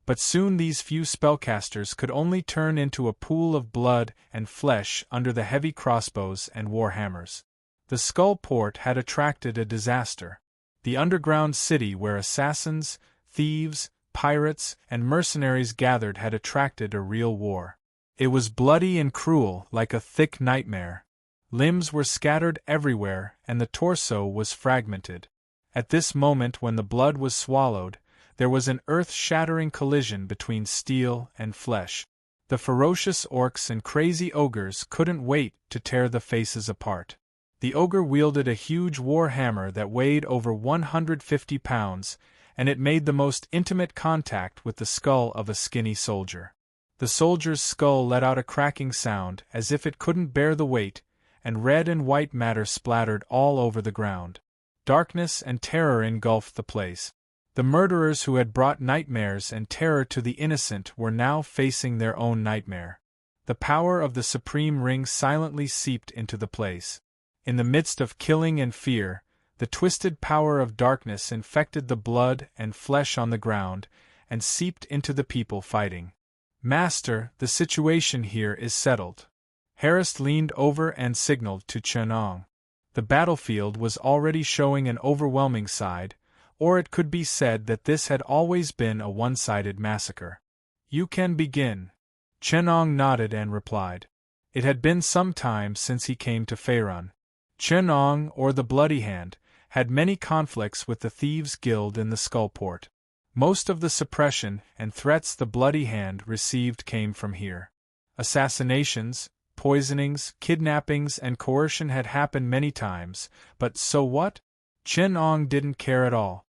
But soon these few spellcasters could only turn into a pool of blood and flesh under the heavy crossbows and warhammers. The Skull Port had attracted a disaster. The underground city where assassins, thieves, pirates, and mercenaries gathered had attracted a real war. It was bloody and cruel, like a thick nightmare. Limbs were scattered everywhere, and the torso was fragmented. At this moment, when the blood was swallowed, there was an earth-shattering collision between steel and flesh. The ferocious orcs and crazy ogres couldn't wait to tear the faces apart. The ogre wielded a huge war hammer that weighed over 150 pounds, and it made the most intimate contact with the skull of a skinny soldier. The soldier's skull let out a cracking sound as if it couldn't bear the weight, and red and white matter splattered all over the ground. Darkness and terror engulfed the place. The murderers who had brought nightmares and terror to the innocent were now facing their own nightmare. The power of the Supreme Ring silently seeped into the place. In the midst of killing and fear, the twisted power of darkness infected the blood and flesh on the ground, and seeped into the people fighting. "Master, the situation here is settled." Harris leaned over and signaled to Chen-Ong. The battlefield was already showing an overwhelming side, or it could be said that this had always been a one-sided massacre. "You can begin." Chen-Ong nodded and replied. It had been some time since he came to Faerun. Chen-Ong, or the Bloody Hand, had many conflicts with the Thieves' Guild in the Skullport. Most of the suppression and threats the Bloody Hand received came from here. Assassinations, poisonings, kidnappings, and coercion had happened many times, but so what? Chen-Ong didn't care at all.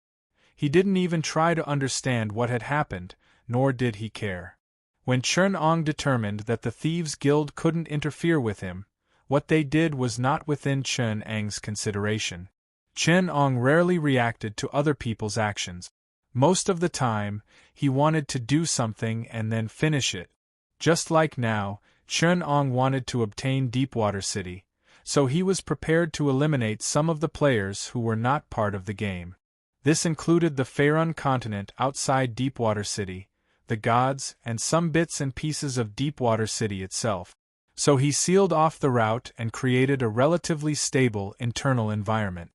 He didn't even try to understand what had happened, nor did he care. When Chen-Ong determined that the Thieves' Guild couldn't interfere with him, what they did was not within Chen-Ang's consideration. Chen-Ong rarely reacted to other people's actions. Most of the time, he wanted to do something and then finish it. Just like now, Chen-Ong wanted to obtain Deepwater City, so he was prepared to eliminate some of the players who were not part of the game. This included the Faerun continent outside Deepwater City, the gods, and some bits and pieces of Deepwater City itself. So he sealed off the route and created a relatively stable internal environment.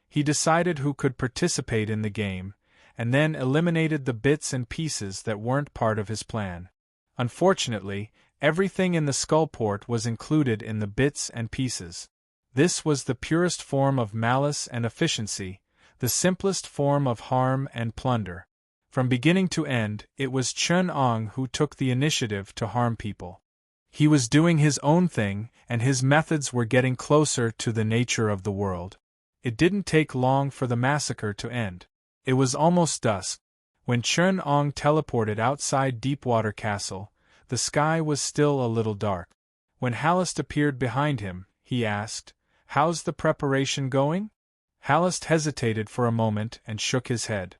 He decided who could participate in the game, and then eliminated the bits and pieces that weren't part of his plan. Unfortunately, everything in the Skullport was included in the bits and pieces. This was the purest form of malice and efficiency, the simplest form of harm and plunder. From beginning to end, it was Chen-Ong who took the initiative to harm people. He was doing his own thing, and his methods were getting closer to the nature of the world. It didn't take long for the massacre to end. It was almost dusk. When Chen-Ong teleported outside Deepwater Castle, the sky was still a little dark. When Hallest appeared behind him, he asked, "How's the preparation going?" Hallest hesitated for a moment and shook his head.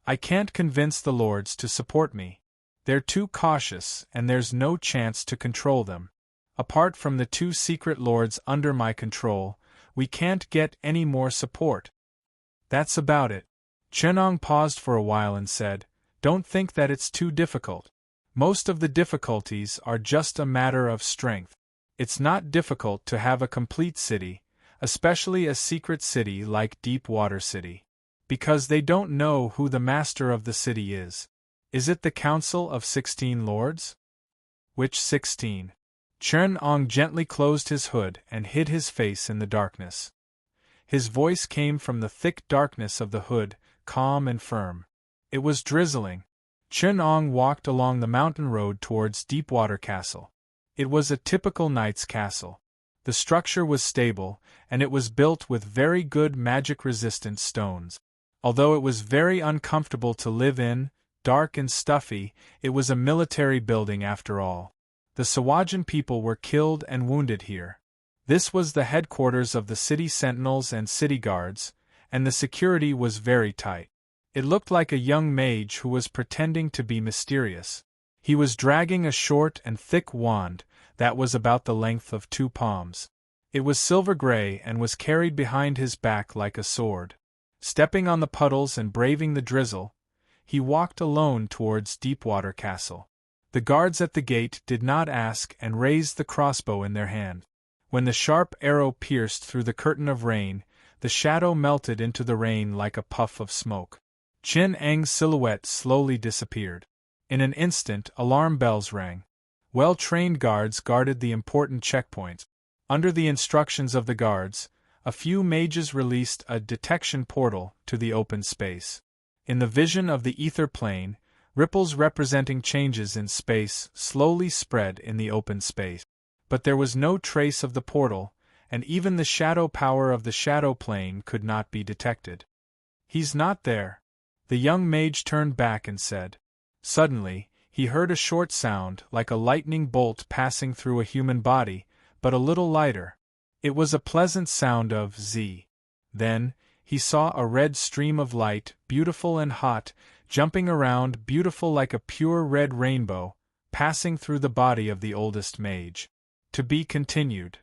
"I can't convince the lords to support me." They're too cautious, and there's no chance to control them. Apart from the 2 secret lords under my control, we can't get any more support. That's about it. Chenong paused for a while and said, Don't think that it's too difficult. Most of the difficulties are just a matter of strength. It's not difficult to have a complete city, especially a secret city like Deepwater City. Because they don't know who the master of the city is. Is it the Council of 16 Lords? Which 16? Chen-Ong gently closed his hood and hid his face in the darkness. His voice came from the thick darkness of the hood, calm and firm. It was drizzling. Chen-Ong walked along the mountain road towards Deepwater Castle. It was a typical knight's castle. The structure was stable, and it was built with very good magic-resistant stones. Although it was very uncomfortable to live in, dark and stuffy, it was a military building after all. The Sawajan people were killed and wounded here. This was the headquarters of the city sentinels and city guards, and the security was very tight. It looked like a young mage who was pretending to be mysterious. He was dragging a short and thick wand that was about the length of 2 palms. It was silver-gray and was carried behind his back like a sword. Stepping on the puddles and braving the drizzle, he walked alone towards Deepwater Castle. The guards at the gate did not ask and raised the crossbow in their hand. When the sharp arrow pierced through the curtain of rain, the shadow melted into the rain like a puff of smoke. Chin-Eng's silhouette slowly disappeared. In an instant, alarm bells rang. Well-trained guards guarded the important checkpoints. Under the instructions of the guards, a few mages released a detection portal to the open space. In the vision of the ether plane, ripples representing changes in space slowly spread in the open space. But there was no trace of the portal, and even the shadow power of the shadow plane could not be detected. He's not there. The young mage turned back and said. Suddenly, he heard a short sound like a lightning bolt passing through a human body, but a little lighter. It was a pleasant sound of Z. Then, he saw a red stream of light, beautiful and hot, jumping around, beautiful like a pure red rainbow, passing through the body of the oldest mage. To be continued.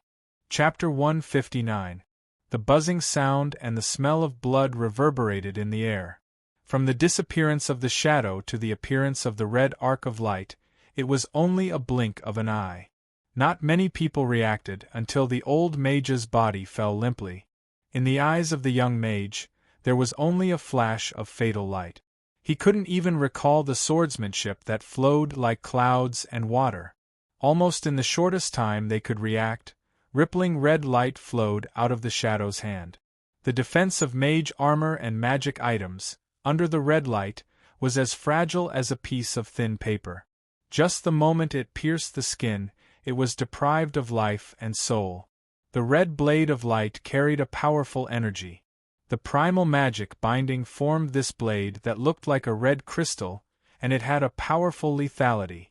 Chapter 159. The buzzing sound and the smell of blood reverberated in the air. From the disappearance of the shadow to the appearance of the red arc of light, it was only a blink of an eye. Not many people reacted until the old mage's body fell limply. In the eyes of the young mage, there was only a flash of fatal light. He couldn't even recall the swordsmanship that flowed like clouds and water. Almost in the shortest time they could react, rippling red light flowed out of the shadow's hand. The defense of mage armor and magic items, under the red light, was as fragile as a piece of thin paper. Just the moment it pierced the skin, it was deprived of life and soul. The red blade of light carried a powerful energy. The primal magic binding formed this blade that looked like a red crystal, and it had a powerful lethality.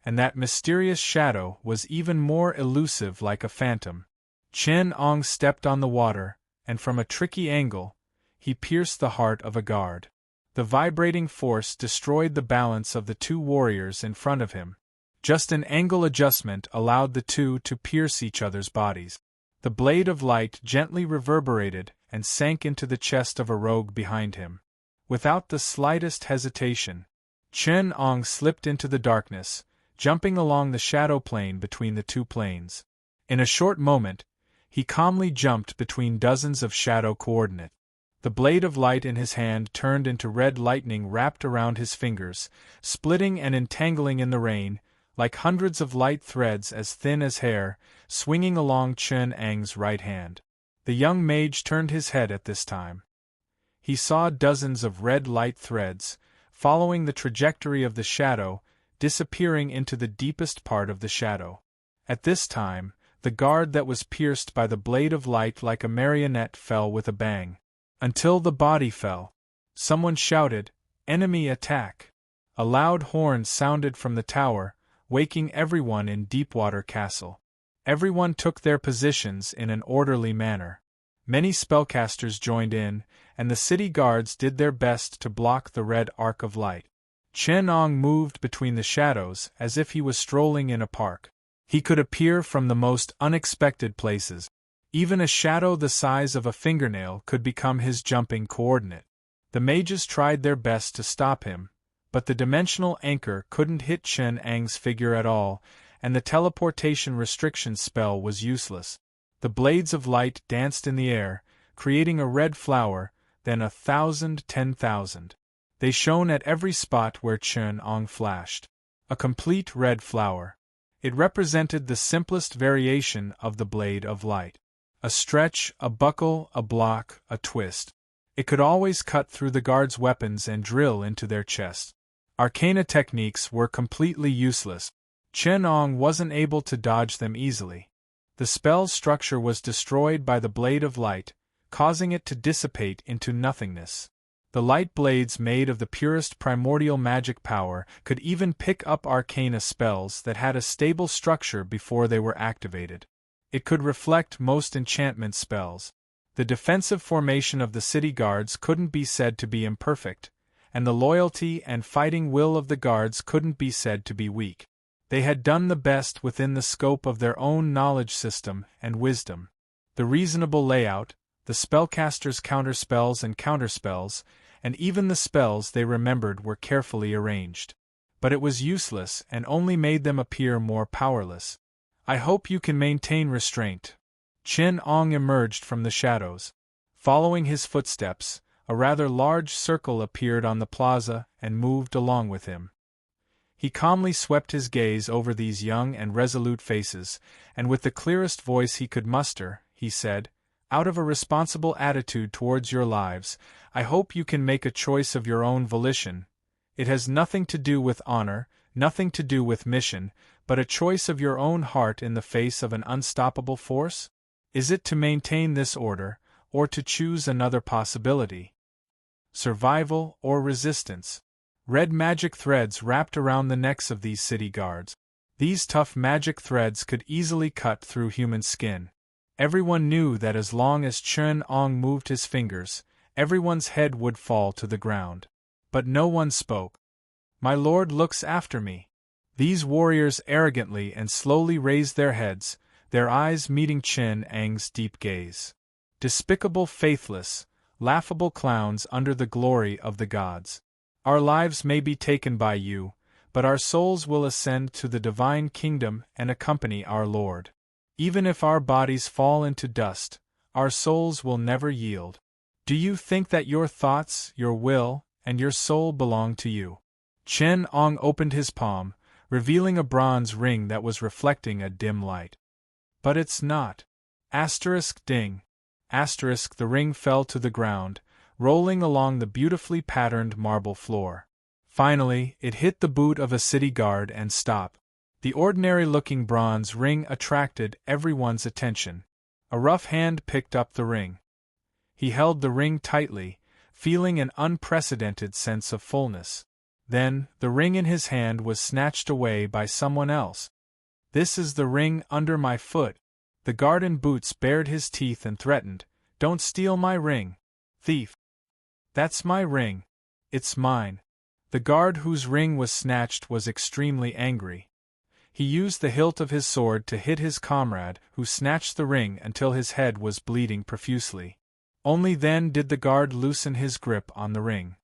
And that mysterious shadow was even more elusive, like a phantom. Chen-Ong stepped on the water, and from a tricky angle, he pierced the heart of a guard. The vibrating force destroyed the balance of the 2 warriors in front of him. Just an angle adjustment allowed the 2 to pierce each other's bodies. The blade of light gently reverberated and sank into the chest of a rogue behind him. Without the slightest hesitation, Chen-Ong slipped into the darkness, jumping along the shadow plane between the 2 planes. In a short moment, he calmly jumped between dozens of shadow coordinates. The blade of light in his hand turned into red lightning wrapped around his fingers, splitting and entangling in the rain, like hundreds of light threads as thin as hair, swinging along Chen-Eng's right hand. The young mage turned his head at this time. He saw dozens of red light threads, following the trajectory of the shadow, disappearing into the deepest part of the shadow. At this time, the guard that was pierced by the blade of light like a marionette fell with a bang. Until the body fell. Someone shouted, "Enemy attack!" A loud horn sounded from the tower, waking everyone in Deepwater Castle. Everyone took their positions in an orderly manner. Many spellcasters joined in, and the city guards did their best to block the red arc of light. Chen Ong moved between the shadows as if he was strolling in a park. He could appear from the most unexpected places. Even a shadow the size of a fingernail could become his jumping coordinate. The mages tried their best to stop him, but the dimensional anchor couldn't hit Chen Ang's figure at all, and the teleportation restriction spell was useless. The blades of light danced in the air, creating a red flower, then 1,000, 10,000. They shone at every spot where Chen Ong flashed. A complete red flower. It represented the simplest variation of the blade of light. A stretch, a buckle, a block, a twist. It could always cut through the guards' weapons and drill into their chest. Arcana techniques were completely useless. Chen Ong wasn't able to dodge them easily. The spell's structure was destroyed by the blade of light, causing it to dissipate into nothingness. The light blades made of the purest primordial magic power could even pick up arcana spells that had a stable structure before they were activated. It could reflect most enchantment spells. The defensive formation of the city guards couldn't be said to be imperfect, and the loyalty and fighting will of the guards couldn't be said to be weak. They had done the best within the scope of their own knowledge system and wisdom. The reasonable layout, the spellcasters' counterspells and counterspells, and even the spells they remembered were carefully arranged. But it was useless and only made them appear more powerless. I hope you can maintain restraint. Chen Ong emerged from the shadows. Following his footsteps, a rather large circle appeared on the plaza and moved along with him. He calmly swept his gaze over these young and resolute faces, and with the clearest voice he could muster, he said, "Out of a responsible attitude towards your lives, I hope you can make a choice of your own volition. It has nothing to do with honor, nothing to do with mission, but a choice of your own heart in the face of an unstoppable force? Is it to maintain this order, or to choose another possibility? Survival or resistance?" Red magic threads wrapped around the necks of these city guards. These tough magic threads could easily cut through human skin. Everyone knew that as long as Chen Ong moved his fingers, everyone's head would fall to the ground. But no one spoke. "My lord looks after me." These warriors arrogantly and slowly raised their heads, their eyes meeting Chen Ang's deep gaze. Despicable faithless, laughable clowns under the glory of the gods. Our lives may be taken by you, but our souls will ascend to the divine kingdom and accompany our Lord. Even if our bodies fall into dust, our souls will never yield. Do you think that your thoughts, your will, and your soul belong to you? Chen Ong opened his palm, revealing a bronze ring that was reflecting a dim light. But it's not. Ding. The ring fell to the ground, rolling along the beautifully patterned marble floor. Finally, it hit the boot of a city guard and stopped. The ordinary-looking bronze ring attracted everyone's attention. A rough hand picked up the ring. He held the ring tightly, feeling an unprecedented sense of fullness. Then, the ring in his hand was snatched away by someone else. "This is the ring under my foot." The guard in boots bared his teeth and threatened, "Don't steal my ring, thief." "That's my ring. It's mine." The guard whose ring was snatched was extremely angry. He used the hilt of his sword to hit his comrade, who snatched the ring until his head was bleeding profusely. Only then did the guard loosen his grip on the ring.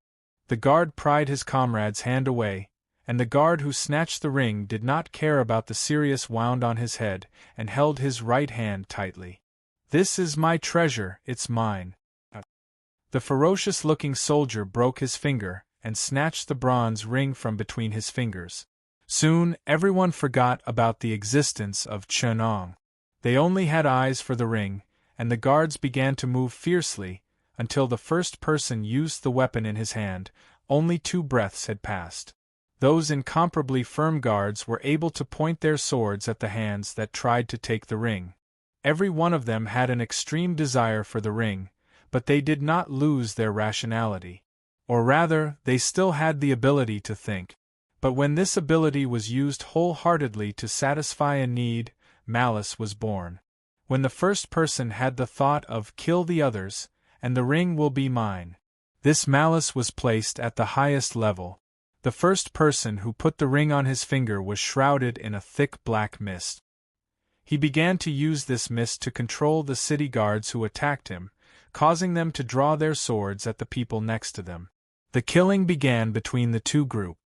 The guard pried his comrade's hand away, and the guard who snatched the ring did not care about the serious wound on his head, and held his right hand tightly. "This is my treasure, it's mine." The ferocious-looking soldier broke his finger, and snatched the bronze ring from between his fingers. Soon, everyone forgot about the existence of Chen Ong. They only had eyes for the ring, and the guards began to move fiercely, until the first person used the weapon in his hand. Only 2 breaths had passed. Those incomparably firm guards were able to point their swords at the hands that tried to take the ring. Every one of them had an extreme desire for the ring, but they did not lose their rationality. Or rather, they still had the ability to think. But when this ability was used wholeheartedly to satisfy a need, malice was born. When the first person had the thought of "kill the others, and the ring will be mine," this malice was placed at the highest level. The first person who put the ring on his finger was shrouded in a thick black mist. He began to use this mist to control the city guards who attacked him, causing them to draw their swords at the people next to them. The killing began between the two groups.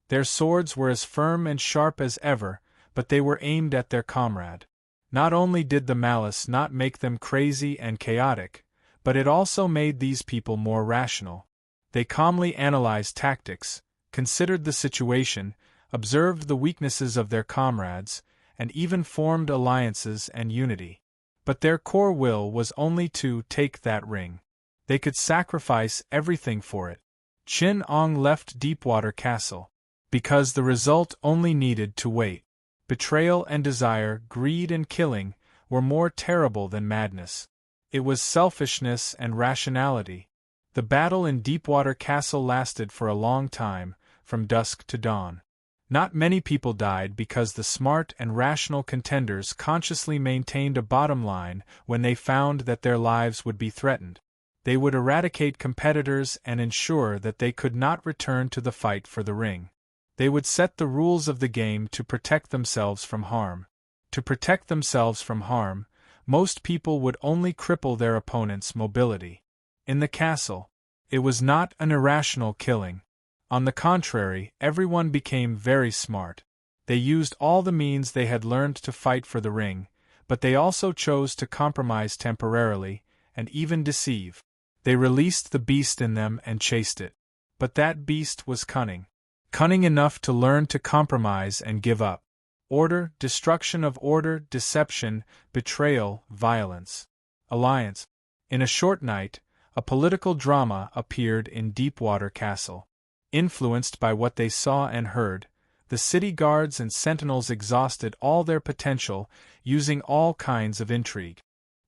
Their swords were as firm and sharp as ever, but they were aimed at their comrade. Not only did the malice not make them crazy and chaotic, but it also made these people more rational. They calmly analyzed tactics, considered the situation, observed the weaknesses of their comrades, and even formed alliances and unity. But their core will was only to take that ring. They could sacrifice everything for it. Qin Ong left Deepwater Castle because the result only needed to wait. Betrayal and desire, greed and killing, were more terrible than madness. It was selfishness and rationality. The battle in Deepwater Castle lasted for a long time, from dusk to dawn. Not many people died because the smart and rational contenders consciously maintained a bottom line when they found that their lives would be threatened. They would eradicate competitors and ensure that they could not return to the fight for the ring. They would set the rules of the game to protect themselves from harm. To protect themselves from harm, most people would only cripple their opponent's mobility. In the castle, it was not an irrational killing. On the contrary, everyone became very smart. They used all the means they had learned to fight for the ring, but they also chose to compromise temporarily, and even deceive. They released the beast in them and chased it. But that beast was cunning. Cunning enough to learn to compromise and give up. Order, destruction of order, deception, betrayal, violence. Alliance. In a short night, a political drama appeared in Deepwater Castle. Influenced by what they saw and heard, the city guards and sentinels exhausted all their potential, using all kinds of intrigue.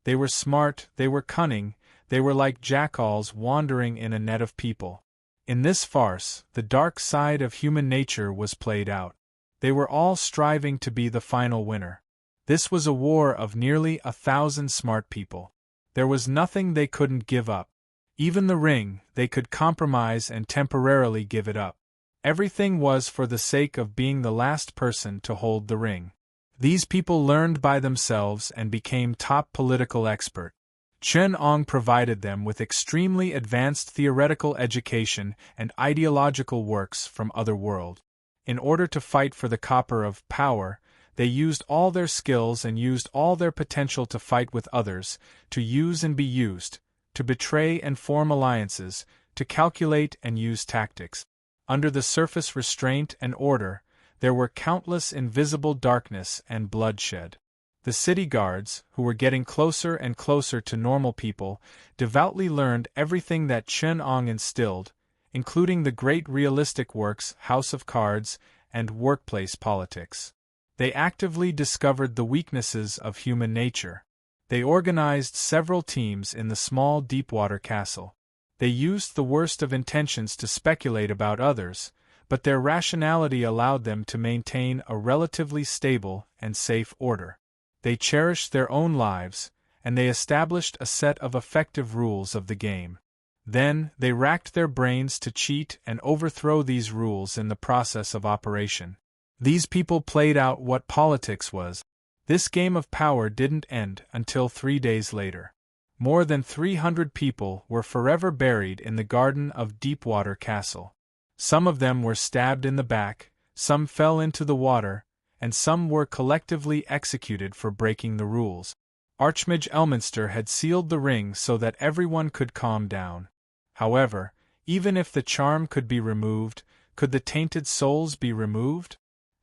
They were smart, they were cunning, they were like jackals wandering in a net of people. In this farce, the dark side of human nature was played out. They were all striving to be the final winner. This was a war of nearly 1,000 smart people. There was nothing they couldn't give up. Even the ring, they could compromise and temporarily give it up. Everything was for the sake of being the last person to hold the ring. These people learned by themselves and became top political experts. Qin Ong provided them with extremely advanced theoretical education and ideological works from other worlds. In order to fight for the copper of power, they used all their skills and used all their potential to fight with others, to use and be used, to betray and form alliances, to calculate and use tactics. Under the surface restraint and order, there were countless invisible darkness and bloodshed. The city guards, who were getting closer and closer to normal people, devoutly learned everything that Qin Ong instilled, including the great realistic works House of Cards and Workplace Politics. They actively discovered the weaknesses of human nature. They organized several teams in the small Deepwater Castle. They used the worst of intentions to speculate about others, but their rationality allowed them to maintain a relatively stable and safe order. They cherished their own lives, and they established a set of effective rules of the game. Then, they racked their brains to cheat and overthrow these rules in the process of operation. These people played out what politics was. This game of power didn't end until 3 days later. More than 300 people were forever buried in the garden of Deepwater Castle. Some of them were stabbed in the back, some fell into the water, and some were collectively executed for breaking the rules. Archmage Elminster had sealed the ring so that everyone could calm down. However, even if the charm could be removed, could the tainted souls be removed?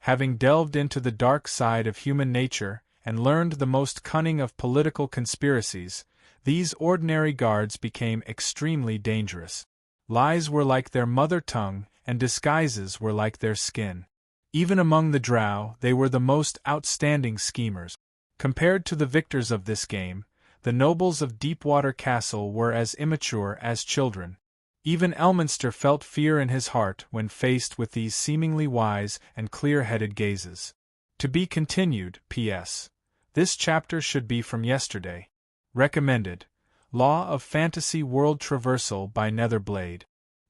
Having delved into the dark side of human nature and learned the most cunning of political conspiracies, these ordinary guards became extremely dangerous. Lies were like their mother tongue, and disguises were like their skin. Even among the drow, they were the most outstanding schemers. Compared to the victors of this game, the nobles of Deepwater Castle were as immature as children. Even Elminster felt fear in his heart when faced with these seemingly wise and clear-headed gazes. To be continued, P.S. This chapter should be from yesterday. Recommended. Law of Fantasy World Traversal by Netherblade.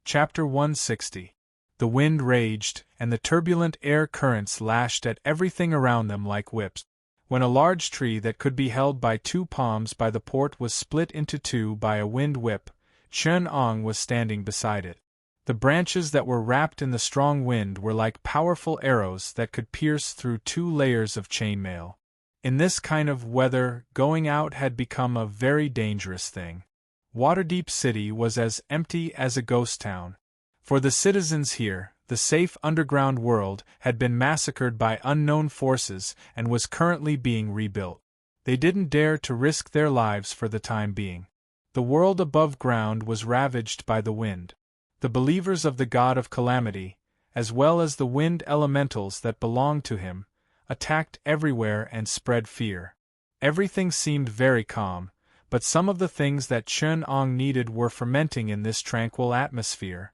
Chapter 160. The wind raged, and the turbulent air currents lashed at everything around them like whips. When a large tree that could be held by 2 palms by the port was split into 2 by a wind whip, Chun-Ong was standing beside it. The branches that were wrapped in the strong wind were like powerful arrows that could pierce through 2 layers of chainmail. In this kind of weather, going out had become a very dangerous thing. Waterdeep City was as empty as a ghost town. For the citizens here, the safe underground world had been massacred by unknown forces and was currently being rebuilt. They didn't dare to risk their lives for the time being. The world above ground was ravaged by the wind. The believers of the god of calamity, as well as the wind elementals that belonged to him, attacked everywhere and spread fear. Everything seemed very calm, but some of the things that Chun-Ong needed were fermenting in this tranquil atmosphere.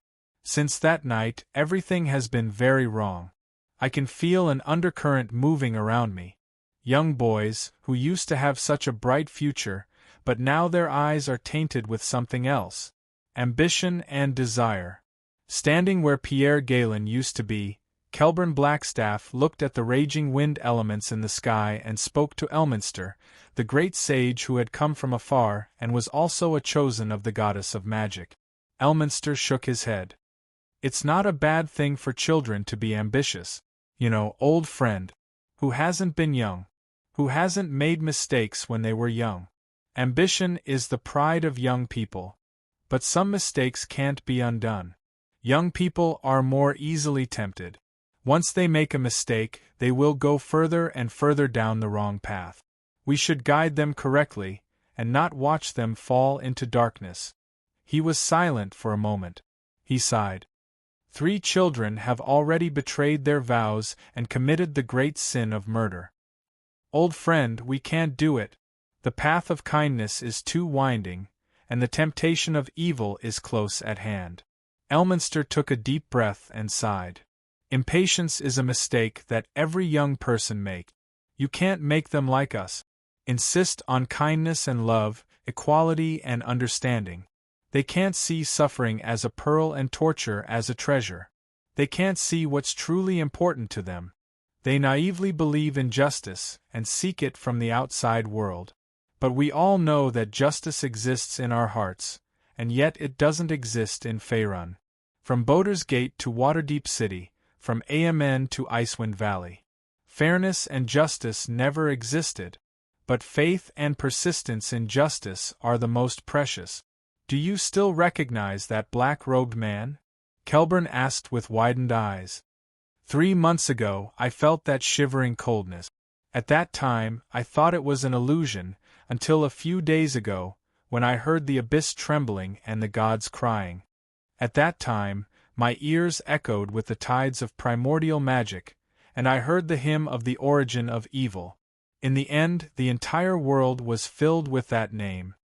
Since that night, everything has been very wrong. I can feel an undercurrent moving around me. Young boys, who used to have such a bright future, but now their eyes are tainted with something else. Ambition and desire. Standing where Pierre Galen used to be, Kelburn Blackstaff looked at the raging wind elements in the sky and spoke to Elminster, the great sage who had come from afar and was also a chosen of the goddess of magic. Elminster shook his head. It's not a bad thing for children to be ambitious, old friend. Who hasn't been young? Who hasn't made mistakes when they were young? Ambition is the pride of young people. But some mistakes can't be undone. Young people are more easily tempted. Once they make a mistake, they will go further and further down the wrong path. We should guide them correctly, and not watch them fall into darkness. He was silent for a moment. He sighed. 3 children have already betrayed their vows and committed the great sin of murder. Old friend, we can't do it. The path of kindness is too winding, and the temptation of evil is close at hand. Elminster took a deep breath and sighed. Impatience is a mistake that every young person makes. You can't make them like us. Insist on kindness and love, equality and understanding. They can't see suffering as a pearl and torture as a treasure. They can't see what's truly important to them. They naively believe in justice and seek it from the outside world. But we all know that justice exists in our hearts, and yet it doesn't exist in Faerun. From Baldur's Gate to Waterdeep City, from Amen to Icewind Valley. Fairness and justice never existed, but faith and persistence in justice are the most precious. Do you still recognize that black-robed man? Kelburn asked with widened eyes. 3 months ago, I felt that shivering coldness. At that time, I thought it was an illusion, until a few days ago, when I heard the abyss trembling and the gods crying. At that time, my ears echoed with the tides of primordial magic, and I heard the hymn of the origin of evil. In the end, the entire world was filled with that name.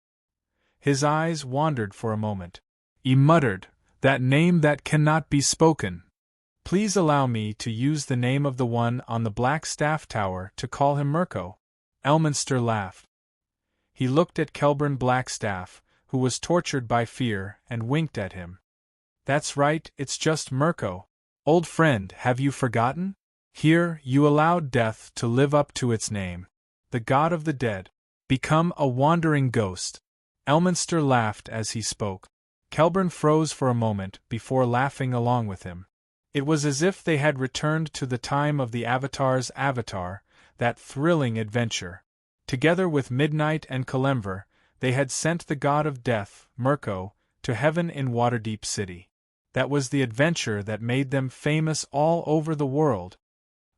His eyes wandered for a moment. He muttered, "That name that cannot be spoken. Please allow me to use the name of the one on the Black Staff Tower to call him Mirko." Elminster laughed. He looked at Kelburn Blackstaff, who was tortured by fear, and winked at him. "That's right, it's just Mirko. Old friend, have you forgotten? Here, you allowed death to live up to its name. The god of the dead. Become a wandering ghost." Elminster laughed as he spoke. Kelburn froze for a moment before laughing along with him. It was as if they had returned to the time of the Avatar's Avatar, that thrilling adventure. Together with Midnight and Kalemver, they had sent the god of death, Mirko, to heaven in Waterdeep City. That was the adventure that made them famous all over the world.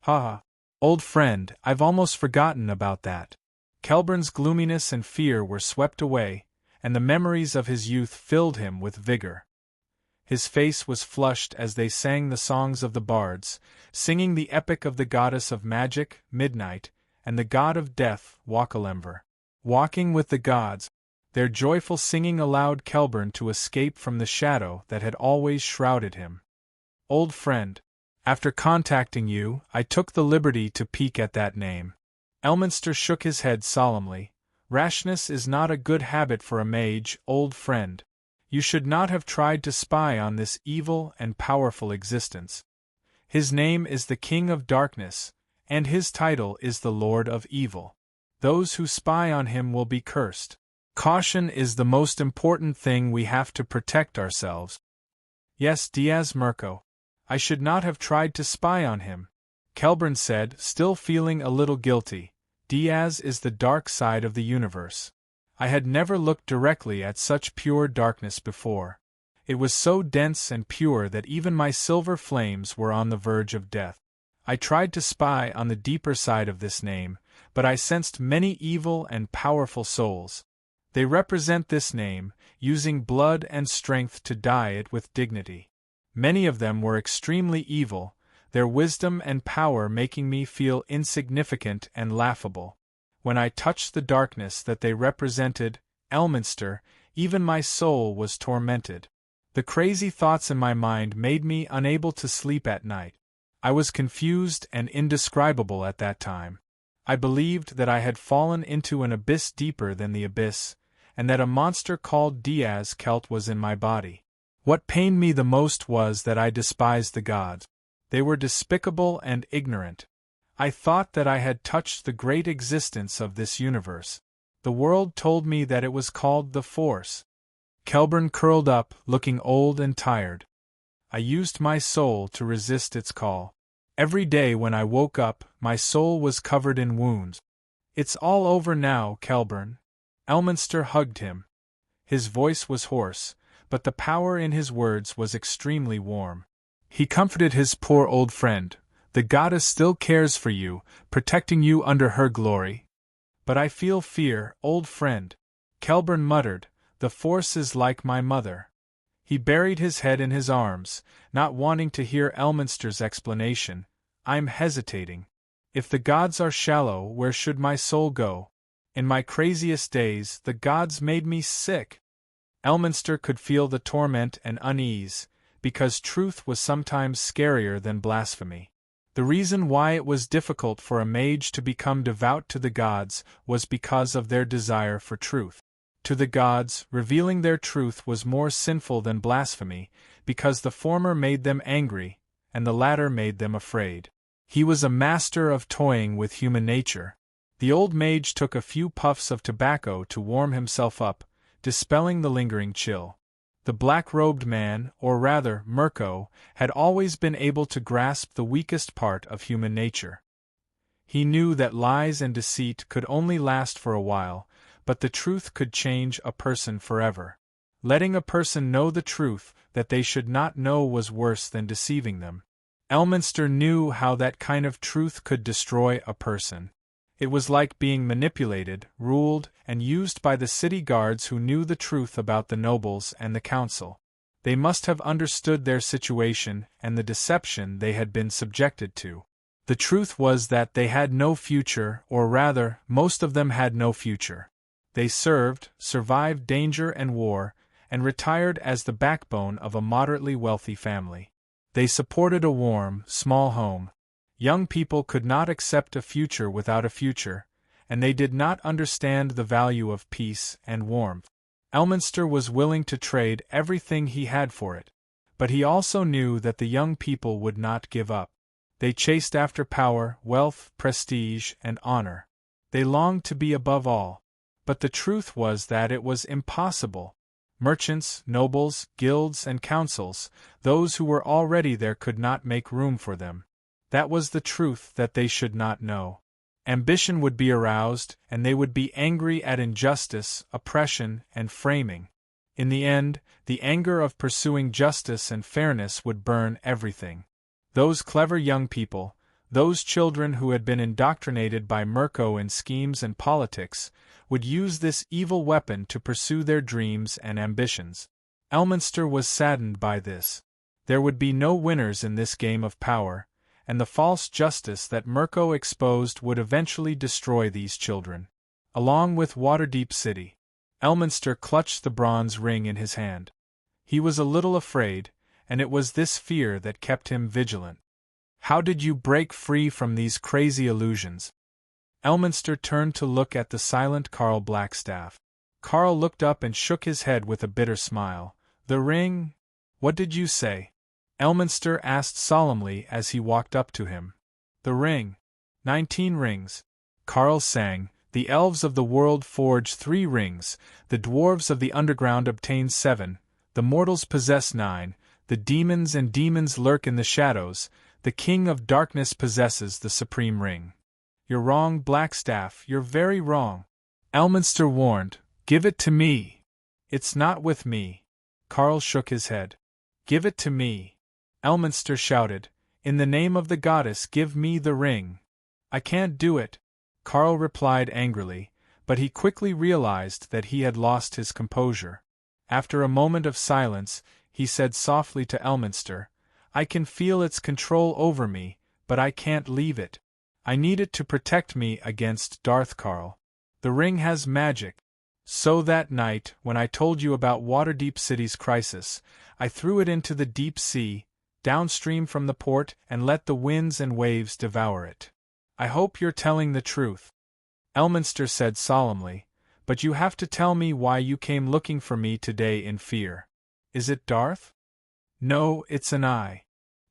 Ha ha. Old friend, I've almost forgotten about that. Kelburn's gloominess and fear were swept away, and the memories of his youth filled him with vigor. His face was flushed as they sang the songs of the bards, singing the epic of the goddess of magic, Midnight, and the god of death, Wakalemver. Walking with the gods, their joyful singing allowed Kelburn to escape from the shadow that had always shrouded him. Old friend, after contacting you, I took the liberty to peek at that name. Elminster shook his head solemnly. Rashness is not a good habit for a mage, old friend. You should not have tried to spy on this evil and powerful existence. His name is the King of Darkness, and his title is the Lord of Evil. Those who spy on him will be cursed. Caution is the most important thing. We have to protect ourselves. Yes, Diaz Mirko. I should not have tried to spy on him, Kelburn said, still feeling a little guilty. Diaz is the dark side of the universe. I had never looked directly at such pure darkness before. It was so dense and pure that even my silver flames were on the verge of death. I tried to spy on the deeper side of this name, but I sensed many evil and powerful souls. They represent this name, using blood and strength to dye it with dignity. Many of them were extremely evil, their wisdom and power making me feel insignificant and laughable. When I touched the darkness that they represented, Elminster, even my soul was tormented. The crazy thoughts in my mind made me unable to sleep at night. I was confused and indescribable at that time. I believed that I had fallen into an abyss deeper than the abyss, and that a monster called Diaz Celt was in my body. What pained me the most was that I despised the gods. They were despicable and ignorant. I thought that I had touched the great existence of this universe. The world told me that it was called the Force. Kelburn curled up, looking old and tired. I used my soul to resist its call. Every day when I woke up, my soul was covered in wounds. It's all over now, Kelburn. Elminster hugged him. His voice was hoarse, but the power in his words was extremely warm. He comforted his poor old friend. The goddess still cares for you, protecting you under her glory. But I feel fear, old friend. Kelburn muttered, the Force is like my mother. He buried his head in his arms, not wanting to hear Elminster's explanation. I'm hesitating. If the gods are shallow, where should my soul go? In my craziest days, the gods made me sick. Elminster could feel the torment and unease, because truth was sometimes scarier than blasphemy. The reason why it was difficult for a mage to become devout to the gods was because of their desire for truth. To the gods, revealing their truth was more sinful than blasphemy, because the former made them angry, and the latter made them afraid. He was a master of toying with human nature. The old mage took a few puffs of tobacco to warm himself up, dispelling the lingering chill. The black-robed man, or rather Mirko, had always been able to grasp the weakest part of human nature. He knew that lies and deceit could only last for a while, but the truth could change a person forever. Letting a person know the truth that they should not know was worse than deceiving them. Elminster knew how that kind of truth could destroy a person. It was like being manipulated, ruled, and used by the city guards who knew the truth about the nobles and the council. They must have understood their situation and the deception they had been subjected to. The truth was that they had no future, or rather, most of them had no future. They survived danger and war, and retired as the backbone of a moderately wealthy family. They supported a warm, small home. Young people could not accept a future without a future, and they did not understand the value of peace and warmth. Elminster was willing to trade everything he had for it, but he also knew that the young people would not give up. They chased after power, wealth, prestige, and honor. They longed to be above all, but the truth was that it was impossible. Merchants, nobles, guilds, and councils, those who were already there could not make room for them. That was the truth that they should not know. Ambition would be aroused, and they would be angry at injustice, oppression, and framing. In the end, the anger of pursuing justice and fairness would burn everything. Those clever young people, those children who had been indoctrinated by Mirko in schemes and politics, would use this evil weapon to pursue their dreams and ambitions. Elminster was saddened by this. There would be no winners in this game of power, and the false justice that Mirko exposed would eventually destroy these children. Along with Waterdeep City. Elminster clutched the bronze ring in his hand. He was a little afraid, and it was this fear that kept him vigilant. How did you break free from these crazy illusions? Elminster turned to look at the silent Carl Blackstaff. Carl looked up and shook his head with a bitter smile. The ring? What did you say? Elminster asked solemnly as he walked up to him. The ring. 19 rings. Carl sang. The elves of the world forge 3 rings, the dwarves of the underground obtain 7, the mortals possess 9, the demons and demons lurk in the shadows, the king of darkness possesses the supreme ring. You're wrong, Blackstaff, you're very wrong. Elminster warned. Give it to me. It's not with me. Carl shook his head. Give it to me. Elminster shouted. In the name of the goddess, give me the ring. I can't do it, Carl replied angrily, but he quickly realized that he had lost his composure. After a moment of silence, he said softly to Elminster, I can feel its control over me, but I can't leave it. I need it to protect me against Darth Carl. The ring has magic. So that night, when I told you about Waterdeep City's crisis, I threw it into the deep sea, downstream from the port, and let the winds and waves devour it. I hope you're telling the truth. Elminster said solemnly, but you have to tell me why you came looking for me today in fear. Is it Darth? No, it's an I.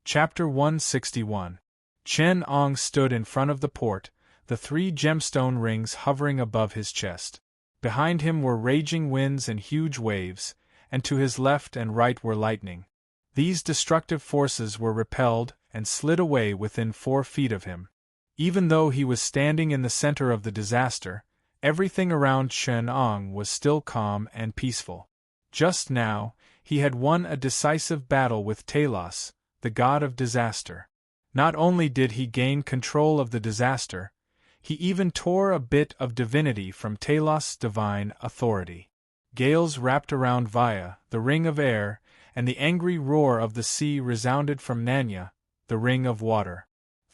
Chapter 161. Chen Ong stood in front of the port, the 3 gemstone rings hovering above his chest. Behind him were raging winds and huge waves, and to his left and right were lightning. These destructive forces were repelled and slid away within 4 feet of him. Even though he was standing in the center of the disaster, everything around Chen Ong was still calm and peaceful. Just now, he had won a decisive battle with Talos, the god of disaster. Not only did he gain control of the disaster, he even tore a bit of divinity from Talos' divine authority. Gales wrapped around Vaya, the ring of air, and the angry roar of the sea resounded from Nanya, the ring of water.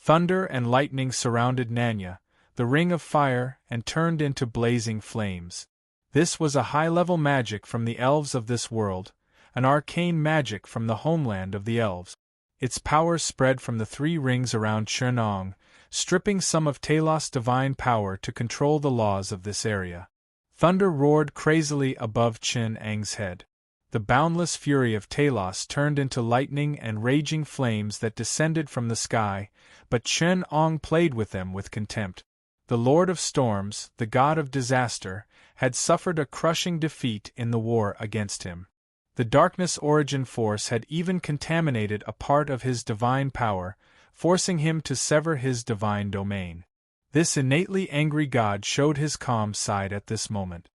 Thunder and lightning surrounded Nanya, the ring of fire, and turned into blazing flames. This was a high-level magic from the elves of this world, an arcane magic from the homeland of the elves. Its power spread from the 3 rings around Chen Ong, stripping some of Talos' divine power to control the laws of this area. Thunder roared crazily above Chen Ang's head. The boundless fury of Talos turned into lightning and raging flames that descended from the sky, but Chen Ong played with them with contempt. The Lord of Storms, the god of disaster, had suffered a crushing defeat in the war against him. The Darkness Origin Force had even contaminated a part of his divine power, forcing him to sever his divine domain. This innately angry god showed his calm side at this moment.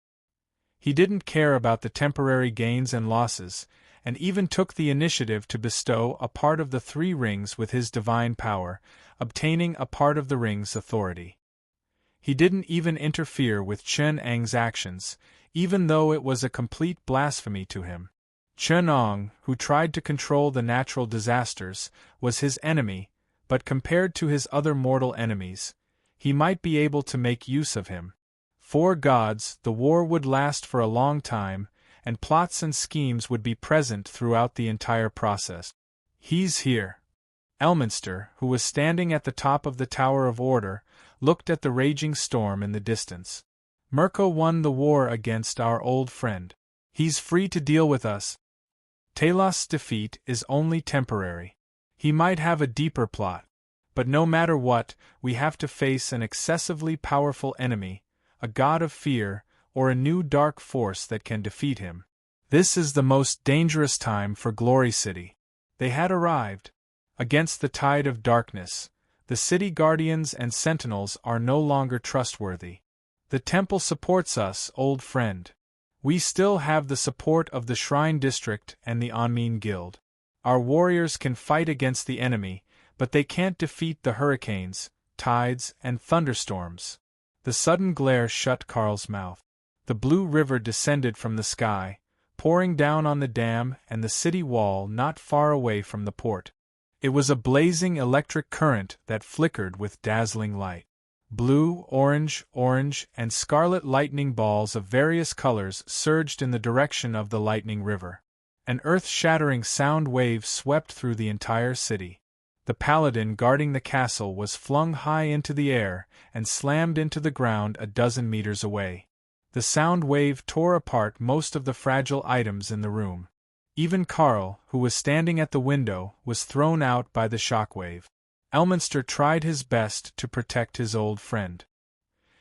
He didn't care about the temporary gains and losses, and even took the initiative to bestow a part of the 3 rings with his divine power, obtaining a part of the ring's authority. He didn't even interfere with Chen Ang's actions, even though it was a complete blasphemy to him. Chen Ong, who tried to control the natural disasters, was his enemy, but compared to his other mortal enemies, he might be able to make use of him. 4 gods, the war would last for a long time, and plots and schemes would be present throughout the entire process. He's here. Elminster, who was standing at the top of the Tower of Order, looked at the raging storm in the distance. Mirko won the war against our old friend. He's free to deal with us. Talos' defeat is only temporary. He might have a deeper plot. But no matter what, we have to face an excessively powerful enemy, a god of fear, or a new dark force that can defeat him. This is the most dangerous time for Glory City. They had arrived. Against the tide of darkness, the city guardians and sentinels are no longer trustworthy. The temple supports us, old friend. We still have the support of the Shrine District and the Onmin Guild. Our warriors can fight against the enemy, but they can't defeat the hurricanes, tides, and thunderstorms. The sudden glare shut Carl's mouth. The blue river descended from the sky, pouring down on the dam and the city wall not far away from the port. It was a blazing electric current that flickered with dazzling light. Blue, orange, and scarlet lightning balls of various colors surged in the direction of the lightning river. An earth-shattering sound wave swept through the entire city. The paladin guarding the castle was flung high into the air and slammed into the ground a dozen meters away. The sound wave tore apart most of the fragile items in the room. Even Karl, who was standing at the window, was thrown out by the shockwave. Elminster tried his best to protect his old friend.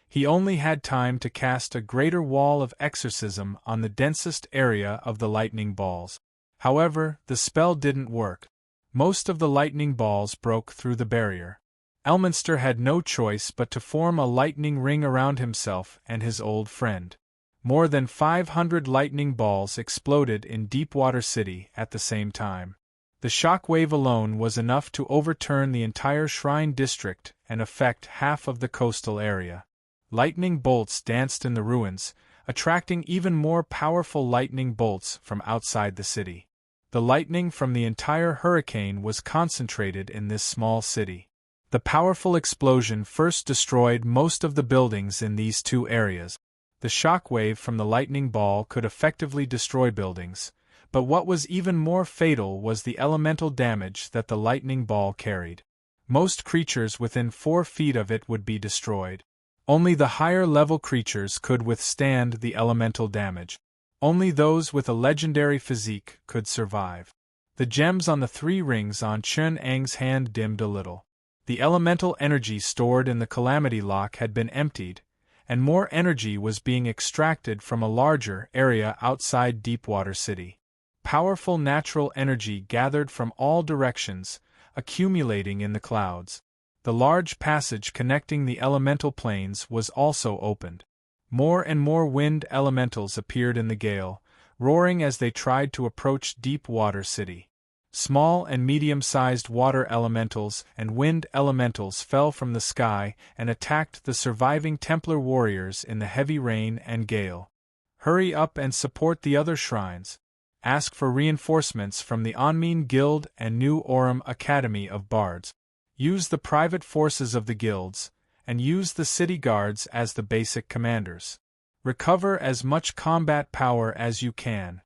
He only had time to cast a greater wall of exorcism on the densest area of the lightning balls. However, the spell didn't work. Most of the lightning balls broke through the barrier. Elminster had no choice but to form a lightning ring around himself and his old friend. More than 500 lightning balls exploded in Deepwater City at the same time. The shock wave alone was enough to overturn the entire shrine district and affect half of the coastal area. Lightning bolts danced in the ruins, attracting even more powerful lightning bolts from outside the city. The lightning from the entire hurricane was concentrated in this small city. The powerful explosion first destroyed most of the buildings in these two areas. The shock wave from the lightning ball could effectively destroy buildings, but what was even more fatal was the elemental damage that the lightning ball carried. Most creatures within 4 feet of it would be destroyed. Only the higher-level creatures could withstand the elemental damage. Only those with a legendary physique could survive. The gems on the 3 rings on Chun Eng's hand dimmed a little. The elemental energy stored in the Calamity Lock had been emptied, and more energy was being extracted from a larger area outside Deepwater City. Powerful natural energy gathered from all directions, accumulating in the clouds. The large passage connecting the elemental planes was also opened. More and more wind elementals appeared in the gale, roaring as they tried to approach Deepwater City. Small and medium-sized water elementals and wind elementals fell from the sky and attacked the surviving Templar warriors in the heavy rain and gale. Hurry up and support the other shrines. Ask for reinforcements from the Onmean Guild and New Orem Academy of Bards. Use the private forces of the guilds, and use the city guards as the basic commanders. Recover as much combat power as you can.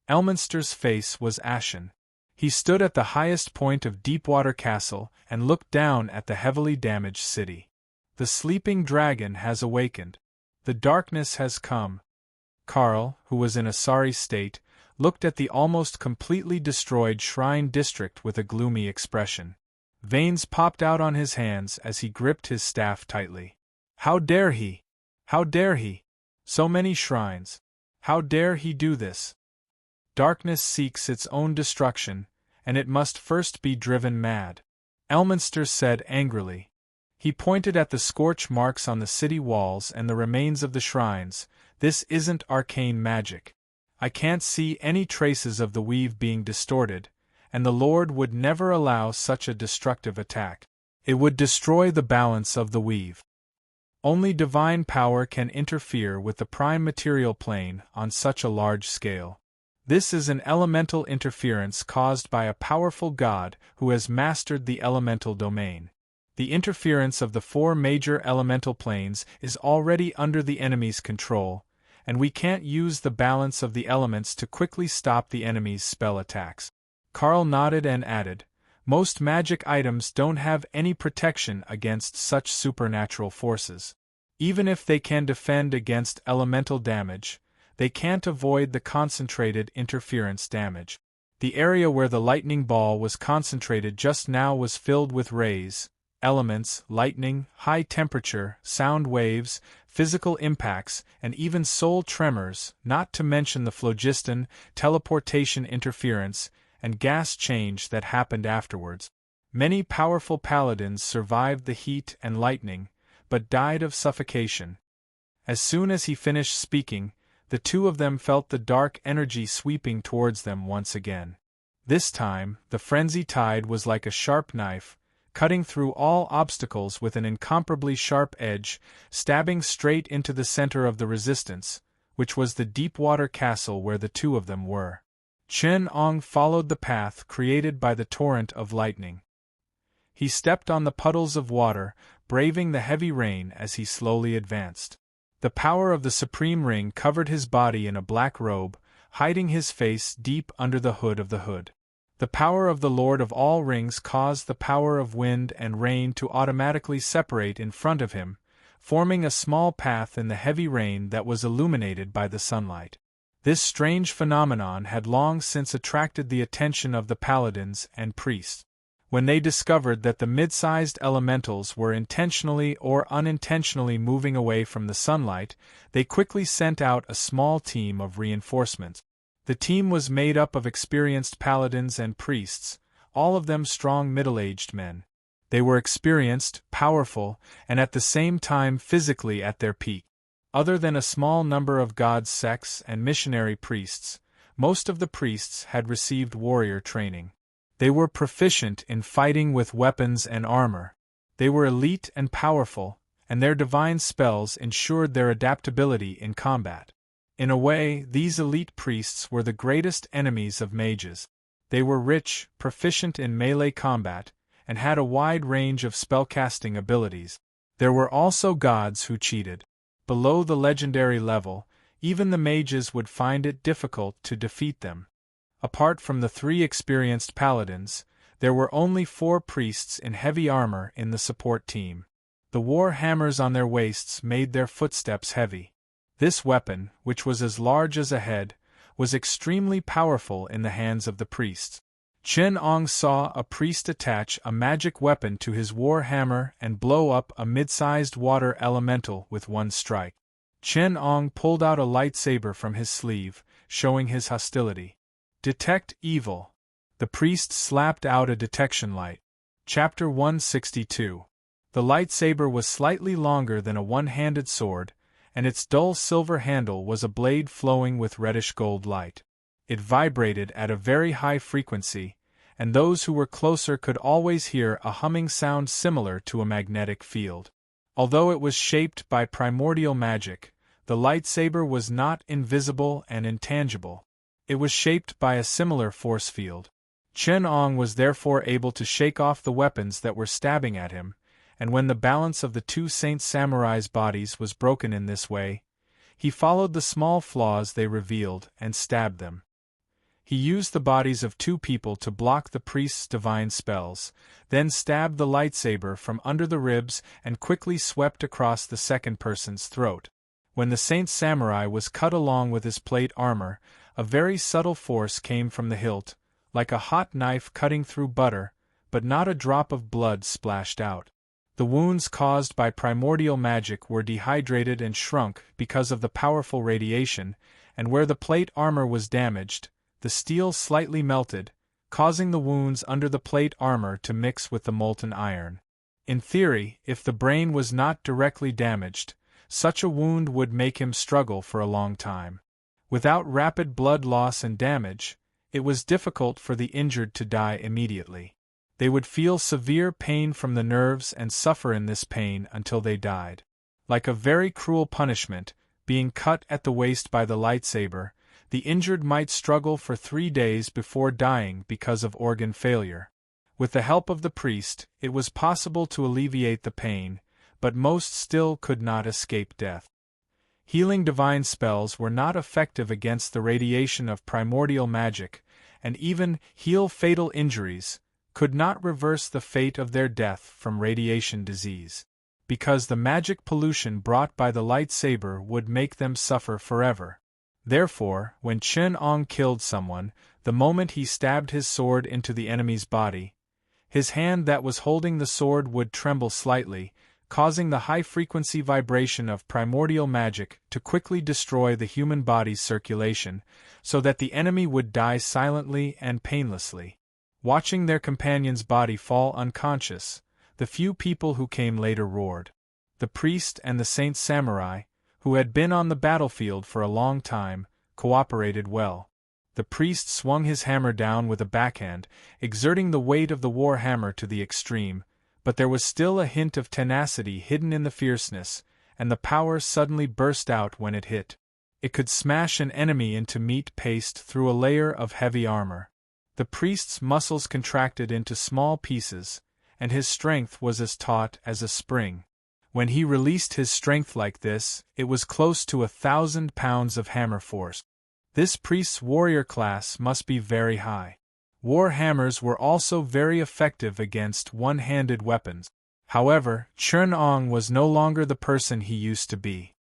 Elminster's face was ashen. He stood at the highest point of Deepwater Castle and looked down at the heavily damaged city. The sleeping dragon has awakened. The darkness has come. Karl, who was in a sorry state, looked at the almost completely destroyed shrine district with a gloomy expression. Veins popped out on his hands as he gripped his staff tightly. How dare he? How dare he? So many shrines. How dare he do this? Darkness seeks its own destruction, and it must first be driven mad. Elminster said angrily. He pointed at the scorch marks on the city walls and the remains of the shrines. This isn't arcane magic. I can't see any traces of the weave being distorted, and the Lord would never allow such a destructive attack. It would destroy the balance of the weave. Only divine power can interfere with the prime material plane on such a large scale. This is an elemental interference caused by a powerful god who has mastered the elemental domain. The interference of the 4 major elemental planes is already under the enemy's control, and we can't use the balance of the elements to quickly stop the enemy's spell attacks. Karl nodded and added, most magic items don't have any protection against such supernatural forces. Even if they can defend against elemental damage, they can't avoid the concentrated interference damage. The area where the lightning ball was concentrated just now was filled with rays, elements, lightning, high temperature, sound waves, physical impacts, and even soul tremors, not to mention the phlogiston, teleportation interference, and gas change that happened afterwards. Many powerful paladins survived the heat and lightning, but died of suffocation. As soon as he finished speaking, the 2 of them felt the dark energy sweeping towards them once again. This time, the frenzy tide was like a sharp knife, cutting through all obstacles with an incomparably sharp edge, stabbing straight into the center of the resistance, which was the Deepwater Castle where the 2 of them were. Chen Ong followed the path created by the torrent of lightning. He stepped on the puddles of water, braving the heavy rain as he slowly advanced. The power of the Supreme Ring covered his body in a black robe, hiding his face deep under the hood of the hood. The power of the Lord of all Rings caused the power of wind and rain to automatically separate in front of him, forming a small path in the heavy rain that was illuminated by the sunlight. This strange phenomenon had long since attracted the attention of the paladins and priests. When they discovered that the mid-sized elementals were intentionally or unintentionally moving away from the sunlight, they quickly sent out a small team of reinforcements. The team was made up of experienced paladins and priests, all of them strong middle-aged men. They were experienced, powerful, and at the same time physically at their peak. Other than a small number of God's sects and missionary priests, most of the priests had received warrior training. They were proficient in fighting with weapons and armor. They were elite and powerful, and their divine spells ensured their adaptability in combat. In a way, these elite priests were the greatest enemies of mages. They were rich, proficient in melee combat, and had a wide range of spellcasting abilities. There were also gods who cheated. Below the legendary level, even the mages would find it difficult to defeat them. Apart from the 3 experienced paladins, there were only 4 priests in heavy armor in the support team. The war hammers on their waists made their footsteps heavy. This weapon, which was as large as a head, was extremely powerful in the hands of the priests. Chen Ong saw a priest attach a magic weapon to his war hammer and blow up a mid-sized water elemental with one strike. Chen Ong pulled out a lightsaber from his sleeve, showing his hostility. Detect evil. The priest slapped out a detection light. Chapter 162. The lightsaber was slightly longer than a one-handed sword, and its dull silver handle was a blade flowing with reddish-gold light. It vibrated at a very high frequency, and those who were closer could always hear a humming sound similar to a magnetic field. Although it was shaped by primordial magic, the lightsaber was not invisible and intangible. It was shaped by a similar force field. Chen Ong was therefore able to shake off the weapons that were stabbing at him, and when the balance of the 2 saint samurais' bodies was broken in this way, he followed the small flaws they revealed and stabbed them. He used the bodies of 2 people to block the priest's divine spells, then stabbed the lightsaber from under the ribs and quickly swept across the second person's throat. When the saint samurai was cut along with his plate armor, a very subtle force came from the hilt, like a hot knife cutting through butter, but not a drop of blood splashed out. The wounds caused by primordial magic were dehydrated and shrunk because of the powerful radiation, and where the plate armor was damaged, the steel slightly melted, causing the wounds under the plate armor to mix with the molten iron. In theory, if the brain was not directly damaged, such a wound would make him struggle for a long time. Without rapid blood loss and damage, it was difficult for the injured to die immediately. They would feel severe pain from the nerves and suffer in this pain until they died. Like a very cruel punishment, being cut at the waist by the lightsaber, the injured might struggle for 3 days before dying because of organ failure. With the help of the priest, it was possible to alleviate the pain, but most still could not escape death. Healing divine spells were not effective against the radiation of primordial magic, and even heal fatal injuries could not reverse the fate of their death from radiation disease, because the magic pollution brought by the lightsaber would make them suffer forever. Therefore, when Chen Ong killed someone, the moment he stabbed his sword into the enemy's body, his hand that was holding the sword would tremble slightly, causing the high-frequency vibration of primordial magic to quickly destroy the human body's circulation, so that the enemy would die silently and painlessly. Watching their companion's body fall unconscious, the few people who came later roared. The priest and the saint samurai, who had been on the battlefield for a long time, cooperated well. The priest swung his hammer down with a backhand, exerting the weight of the war hammer to the extreme, but there was still a hint of tenacity hidden in the fierceness, and the power suddenly burst out when it hit. It could smash an enemy into meat paste through a layer of heavy armor. The priest's muscles contracted into small pieces, and his strength was as taut as a spring. When he released his strength like this, it was close to 1,000 pounds of hammer force. This priest's warrior class must be very high. War hammers were also very effective against one-handed weapons. However, Chen Ong was no longer the person he used to be.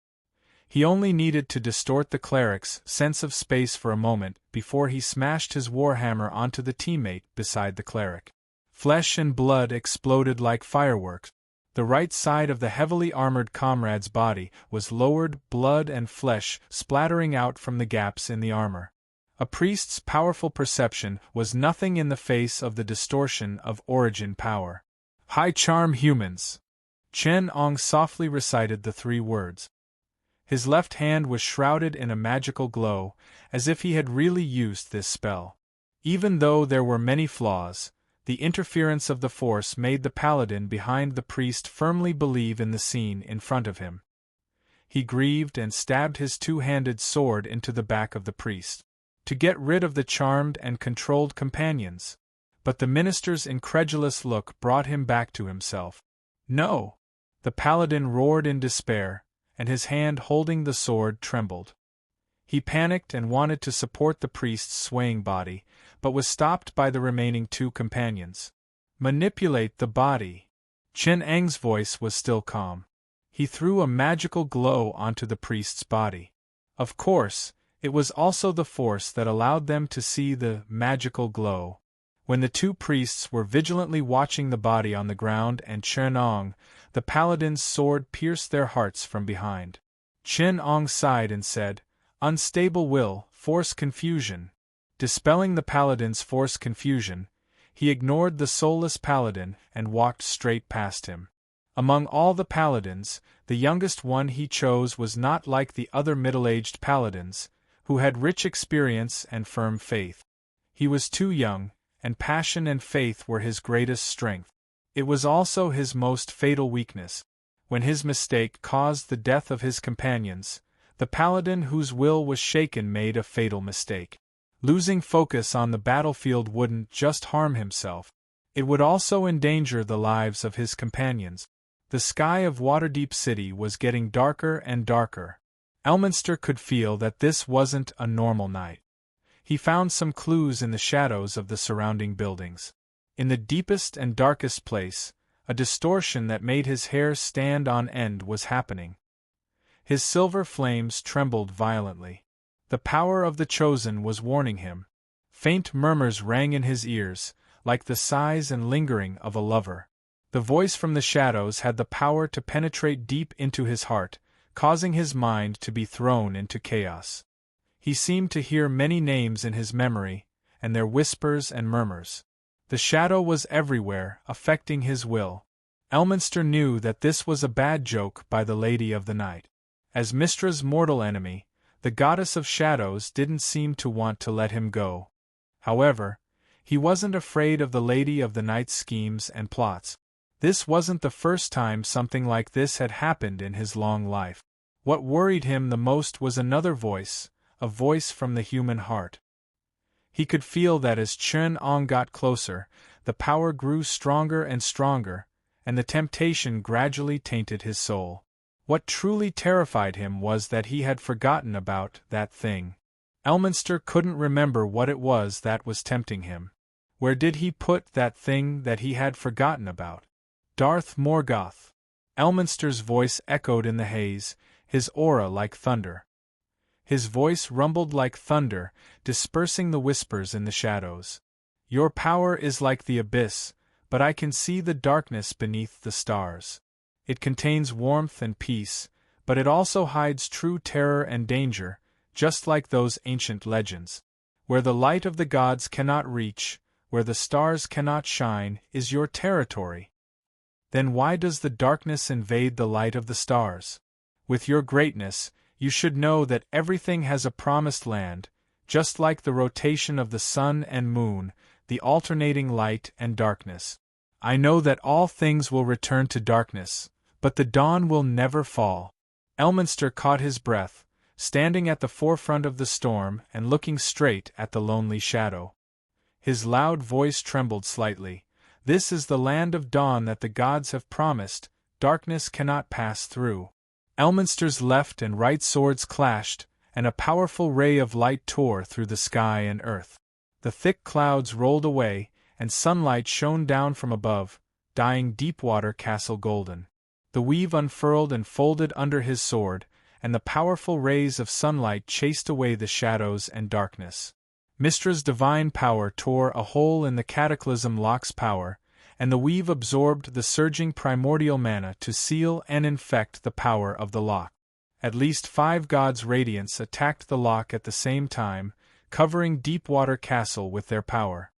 He only needed to distort the cleric's sense of space for a moment before he smashed his warhammer onto the teammate beside the cleric. Flesh and blood exploded like fireworks. The right side of the heavily armored comrade's body was lowered, blood and flesh splattering out from the gaps in the armor. A priest's powerful perception was nothing in the face of the distortion of origin power. High charm humans! Chen Ong softly recited the 3 words. His left hand was shrouded in a magical glow, as if he had really used this spell. Even though there were many flaws, the interference of the Force made the paladin behind the priest firmly believe in the scene in front of him. He grieved and stabbed his 2-handed sword into the back of the priest, to get rid of the charmed and controlled companions. But the minister's incredulous look brought him back to himself. No! The paladin roared in despair, and his hand holding the sword trembled. He panicked and wanted to support the priest's swaying body, but was stopped by the remaining 2 companions. Manipulate the body. Chen Eng's voice was still calm. He threw a magical glow onto the priest's body. Of course, it was also the Force that allowed them to see the magical glow. When the 2 priests were vigilantly watching the body on the ground and Chen Ong, the paladin's sword pierced their hearts from behind. Chen Ong sighed and said, "Unstable will, force confusion." Dispelling the paladin's force confusion, he ignored the soulless paladin and walked straight past him. Among all the paladins, the youngest one he chose was not like the other middle-aged paladins, who had rich experience and firm faith. He was too young, and passion and faith were his greatest strength. It was also his most fatal weakness. When his mistake caused the death of his companions, the paladin whose will was shaken made a fatal mistake. Losing focus on the battlefield wouldn't just harm himself, it would also endanger the lives of his companions. The sky of Waterdeep City was getting darker and darker. Elminster could feel that this wasn't a normal night. He found some clues in the shadows of the surrounding buildings. In the deepest and darkest place, a distortion that made his hair stand on end was happening. His silver flames trembled violently. The power of the Chosen was warning him. Faint murmurs rang in his ears, like the sighs and lingering of a lover. The voice from the shadows had the power to penetrate deep into his heart, causing his mind to be thrown into chaos. He seemed to hear many names in his memory, and their whispers and murmurs. The shadow was everywhere, affecting his will. Elminster knew that this was a bad joke by the Lady of the Night. As Mystra's mortal enemy, the Goddess of Shadows didn't seem to want to let him go. However, he wasn't afraid of the Lady of the Night's schemes and plots. This wasn't the first time something like this had happened in his long life. What worried him the most was another voice, a voice from the human heart. He could feel that as Chen Ong got closer, the power grew stronger and stronger, and the temptation gradually tainted his soul. What truly terrified him was that he had forgotten about that thing. Elminster couldn't remember what it was that was tempting him. Where did he put that thing that he had forgotten about? Darth Morgoth. Elminster's voice echoed in the haze, his aura like thunder. His voice rumbled like thunder, dispersing the whispers in the shadows. Your power is like the abyss, but I can see the darkness beneath the stars. It contains warmth and peace, but it also hides true terror and danger, just like those ancient legends. Where the light of the gods cannot reach, where the stars cannot shine, is your territory. Then why does the darkness invade the light of the stars? With your greatness, you should know that everything has a promised land, just like the rotation of the sun and moon, the alternating light and darkness. I know that all things will return to darkness, but the dawn will never fall. Elminster caught his breath, standing at the forefront of the storm and looking straight at the lonely shadow. His loud voice trembled slightly. This is the land of dawn that the gods have promised, darkness cannot pass through. Elminster's left and right swords clashed, and a powerful ray of light tore through the sky and earth. The thick clouds rolled away, and sunlight shone down from above, dyeing Deepwater Castle golden. The weave unfurled and folded under his sword, and the powerful rays of sunlight chased away the shadows and darkness. Mystra's divine power tore a hole in the cataclysm lock's power, and the weave absorbed the surging primordial mana to seal and infect the power of the lock. At least 5 gods' radiance attacked the lock at the same time, covering Deepwater Castle with their power.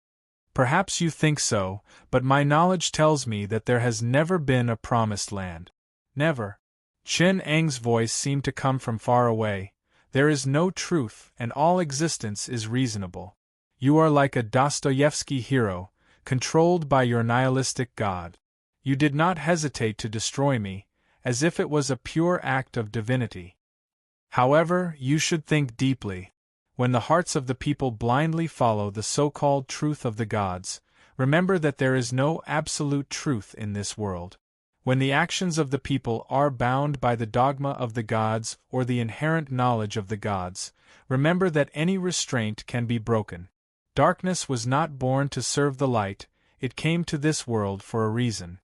Perhaps you think so, but my knowledge tells me that there has never been a promised land. Never. Chen Eng's voice seemed to come from far away. There is no truth, and all existence is reasonable. You are like a Dostoevsky hero, controlled by your nihilistic god. You did not hesitate to destroy me, as if it was a pure act of divinity. However, you should think deeply. When the hearts of the people blindly follow the so-called truth of the gods, remember that there is no absolute truth in this world. When the actions of the people are bound by the dogma of the gods or the inherent knowledge of the gods, remember that any restraint can be broken. Darkness was not born to serve the light, it came to this world for a reason.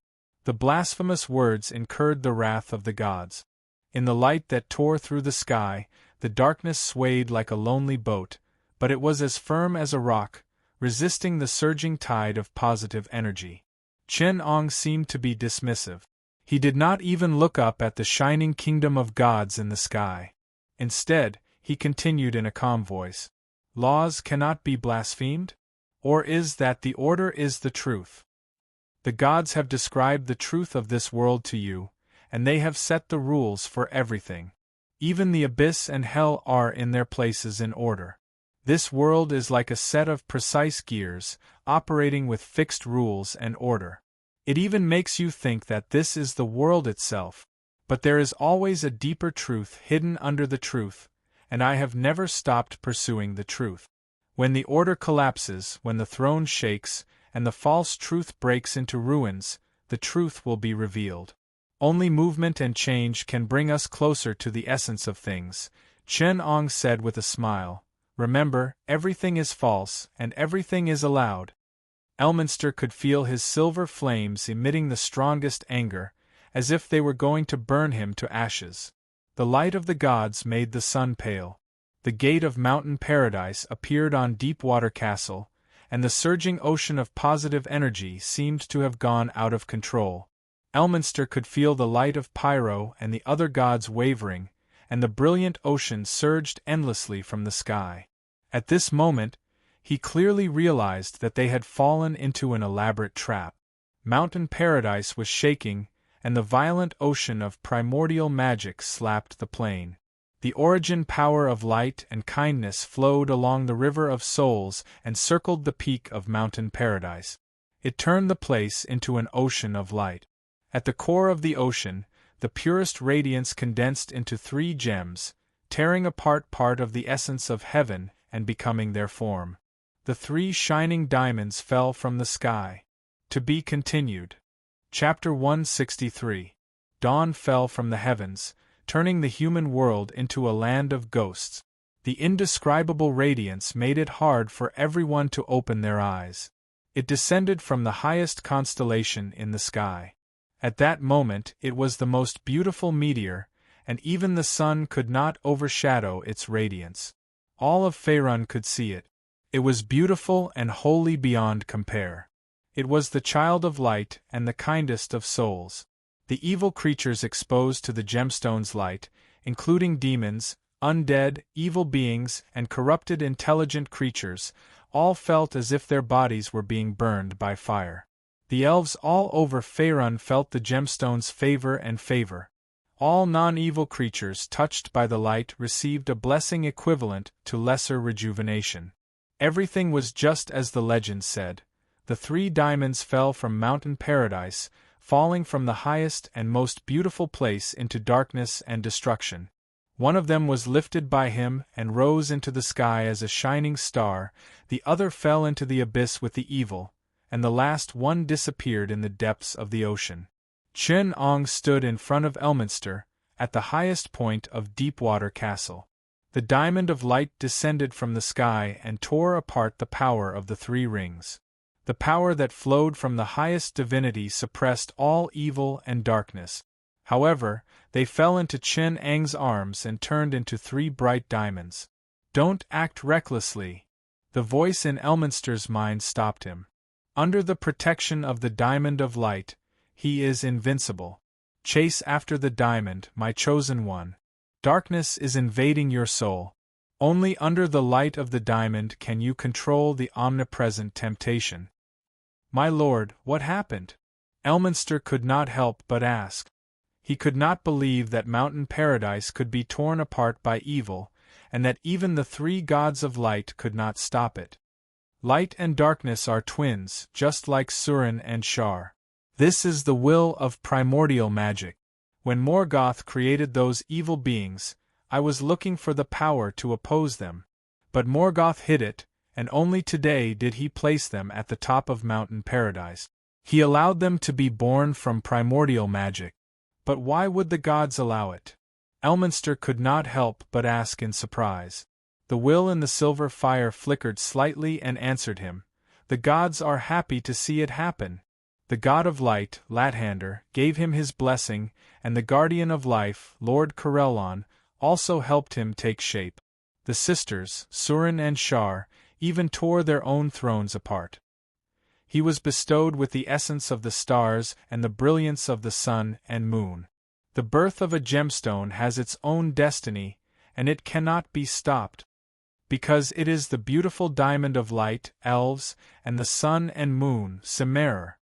The blasphemous words incurred the wrath of the gods. In the light that tore through the sky, the darkness swayed like a lonely boat, but it was as firm as a rock, resisting the surging tide of positive energy. Chen Ong seemed to be dismissive. He did not even look up at the shining kingdom of gods in the sky. Instead, he continued in a calm voice. Laws cannot be blasphemed? Or is that the order is the truth? The gods have described the truth of this world to you, and they have set the rules for everything. Even the abyss and hell are in their places in order. This world is like a set of precise gears, operating with fixed rules and order. It even makes you think that this is the world itself, but there is always a deeper truth hidden under the truth, and I have never stopped pursuing the truth. When the order collapses, when the throne shakes, and the false truth breaks into ruins, the truth will be revealed. Only movement and change can bring us closer to the essence of things, Chen Ong said with a smile. Remember, everything is false, and everything is allowed. Elminster could feel his silver flames emitting the strongest anger, as if they were going to burn him to ashes. The light of the gods made the sun pale. The gate of mountain paradise appeared on Deepwater Castle, and the surging ocean of positive energy seemed to have gone out of control. Elminster could feel the light of Pyro and the other gods wavering, and the brilliant ocean surged endlessly from the sky. At this moment, he clearly realized that they had fallen into an elaborate trap. Mountain Paradise was shaking, and the violent ocean of primordial magic slapped the plain. The origin power of light and kindness flowed along the river of souls and circled the peak of Mountain Paradise. It turned the place into an ocean of light. At the core of the ocean, the purest radiance condensed into 3 gems, tearing apart part of the essence of heaven and becoming their form. The 3 shining diamonds fell from the sky. To be continued. Chapter 163. Dawn fell from the heavens, turning the human world into a land of ghosts. The indescribable radiance made it hard for everyone to open their eyes. It descended from the highest constellation in the sky. At that moment it was the most beautiful meteor, and even the sun could not overshadow its radiance. All of Faerun could see it. It was beautiful and holy beyond compare. It was the child of light and the kindest of souls. The evil creatures exposed to the gemstone's light, including demons, undead, evil beings, and corrupted intelligent creatures, all felt as if their bodies were being burned by fire. The elves all over Faerun felt the gemstone's favor and favor. All non-evil creatures touched by the light received a blessing equivalent to lesser rejuvenation. Everything was just as the legend said. The 3 diamonds fell from Mountain Paradise, falling from the highest and most beautiful place into darkness and destruction. One of them was lifted by him and rose into the sky as a shining star, the other fell into the abyss with the evil, and the last one disappeared in the depths of the ocean. Chen Ong stood in front of Elminster, at the highest point of Deepwater Castle. The diamond of light descended from the sky and tore apart the power of the 3 rings. The power that flowed from the highest divinity suppressed all evil and darkness. However, they fell into Chen Ang's arms and turned into 3 bright diamonds. Don't act recklessly. The voice in Elminster's mind stopped him. Under the protection of the diamond of light, he is invincible. Chase after the diamond, my chosen one. Darkness is invading your soul. Only under the light of the diamond can you control the omnipresent temptation. My lord, what happened? Elminster could not help but ask. He could not believe that Mountain Paradise could be torn apart by evil, and that even the 3 gods of light could not stop it. Light and darkness are twins, just like Serene and Shar. This is the will of primordial magic. When Morgoth created those evil beings, I was looking for the power to oppose them. But Morgoth hid it, and only today did he place them at the top of Mountain Paradise. He allowed them to be born from primordial magic. But why would the gods allow it? Elminster could not help but ask in surprise. The will in the silver fire flickered slightly and answered him. The gods are happy to see it happen. The god of light, Lathander, gave him his blessing, and the guardian of life, Lord Corellon, also helped him take shape. The sisters, Serene and Shar, even tore their own thrones apart. He was bestowed with the essence of the stars and the brilliance of the sun and moon. The birth of a gemstone has its own destiny, and it cannot be stopped. Because it is the beautiful diamond of light, elves, and the sun and moon, Cimerer.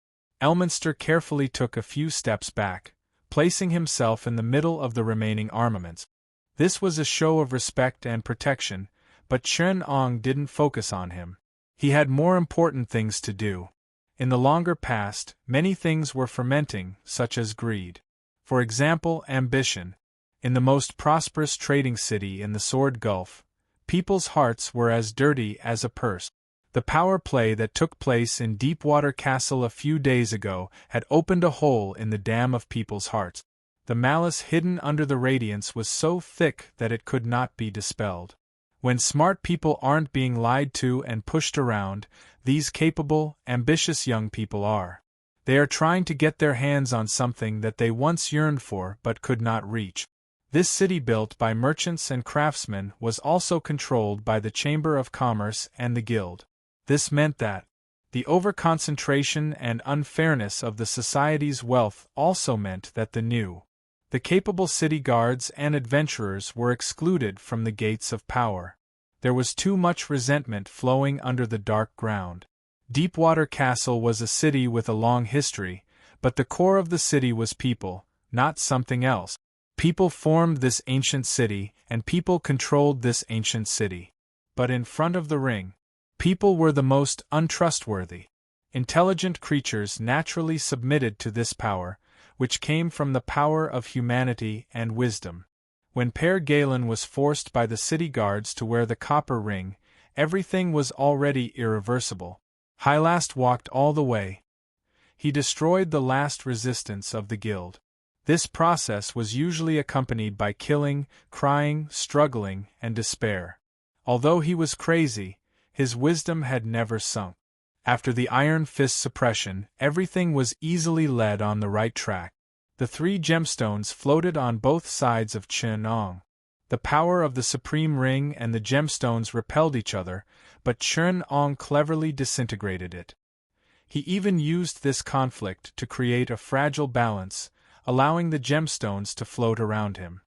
Elminster carefully took a few steps back, placing himself in the middle of the remaining armaments. This was a show of respect and protection, but Chen Ong didn't focus on him. He had more important things to do. In the longer past, many things were fermenting, such as greed. For example, ambition. In the most prosperous trading city in the Sword Gulf, people's hearts were as dirty as a purse. The power play that took place in Deepwater Castle a few days ago had opened a hole in the dam of people's hearts. The malice hidden under the radiance was so thick that it could not be dispelled. When smart people aren't being lied to and pushed around, these capable, ambitious young people are. They are trying to get their hands on something that they once yearned for but could not reach. This city built by merchants and craftsmen was also controlled by the Chamber of Commerce and the Guild. This meant that the overconcentration and unfairness of the society's wealth also meant that the capable city guards and adventurers were excluded from the gates of power. There was too much resentment flowing under the dark ground. Deepwater Castle was a city with a long history, but the core of the city was people, not something else. People formed this ancient city, and people controlled this ancient city. But in front of the ring, people were the most untrustworthy. Intelligent creatures naturally submitted to this power, which came from the power of humanity and wisdom. When Per Galen was forced by the city guards to wear the copper ring, everything was already irreversible. Hylas walked all the way. He destroyed the last resistance of the guild. This process was usually accompanied by killing, crying, struggling, and despair. Although he was crazy, his wisdom had never sunk. After the Iron Fist suppression, everything was easily led on the right track. The 3 gemstones floated on both sides of Chen Ong. The power of the Supreme Ring and the gemstones repelled each other, but Chen Ong cleverly disintegrated it. He even used this conflict to create a fragile balance, allowing the gemstones to float around him.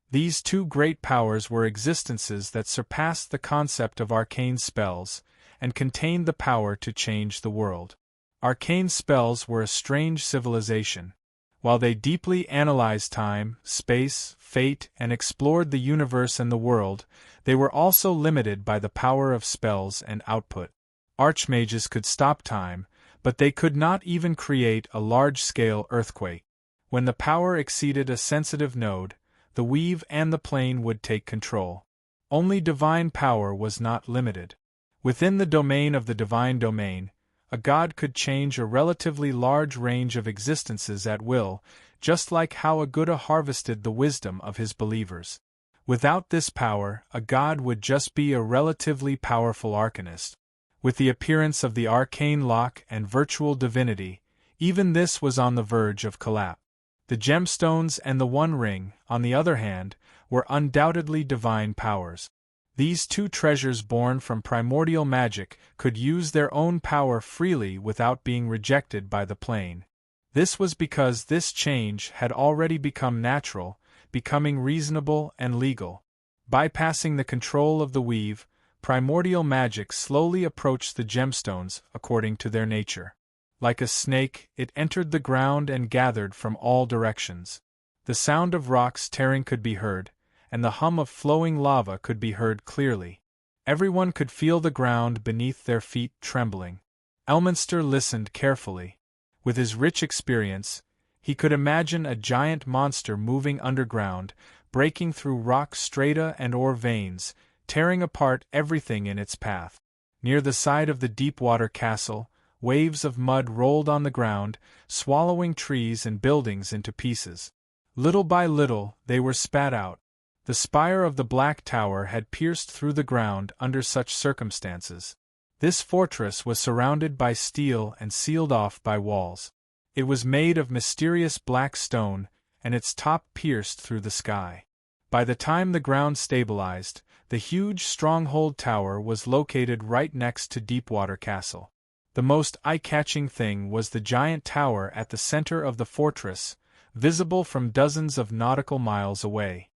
These 2 great powers were existences that surpassed the concept of arcane spells, and contained the power to change the world. Arcane spells were a strange civilization. While they deeply analyzed time, space, fate, and explored the universe and the world, they were also limited by the power of spells and output. Archmages could stop time, but they could not even create a large-scale earthquake. When the power exceeded a sensitive node, the weave and the plane would take control. Only divine power was not limited. Within the domain of the divine domain, a god could change a relatively large range of existences at will, just like how a Buddha harvested the wisdom of his believers. Without this power, a god would just be a relatively powerful arcanist. With the appearance of the arcane lock and virtual divinity, even this was on the verge of collapse. The gemstones and the One Ring, on the other hand, were undoubtedly divine powers. These two treasures born from primordial magic could use their own power freely without being rejected by the plane. This was because this change had already become natural, becoming reasonable and legal. Bypassing the control of the weave, primordial magic slowly approached the gemstones according to their nature. Like a snake, it entered the ground and gathered from all directions. The sound of rocks tearing could be heard, and the hum of flowing lava could be heard clearly. Everyone could feel the ground beneath their feet trembling. Elminster listened carefully. With his rich experience, he could imagine a giant monster moving underground, breaking through rock strata and ore veins, tearing apart everything in its path. Near the side of the deep-water castle, waves of mud rolled on the ground, swallowing trees and buildings into pieces. Little by little, they were spat out. The spire of the Black Tower had pierced through the ground under such circumstances. This fortress was surrounded by steel and sealed off by walls. It was made of mysterious black stone, and its top pierced through the sky. By the time the ground stabilized, the huge stronghold tower was located right next to Deepwater Castle. The most eye-catching thing was the giant tower at the center of the fortress, visible from dozens of nautical miles away.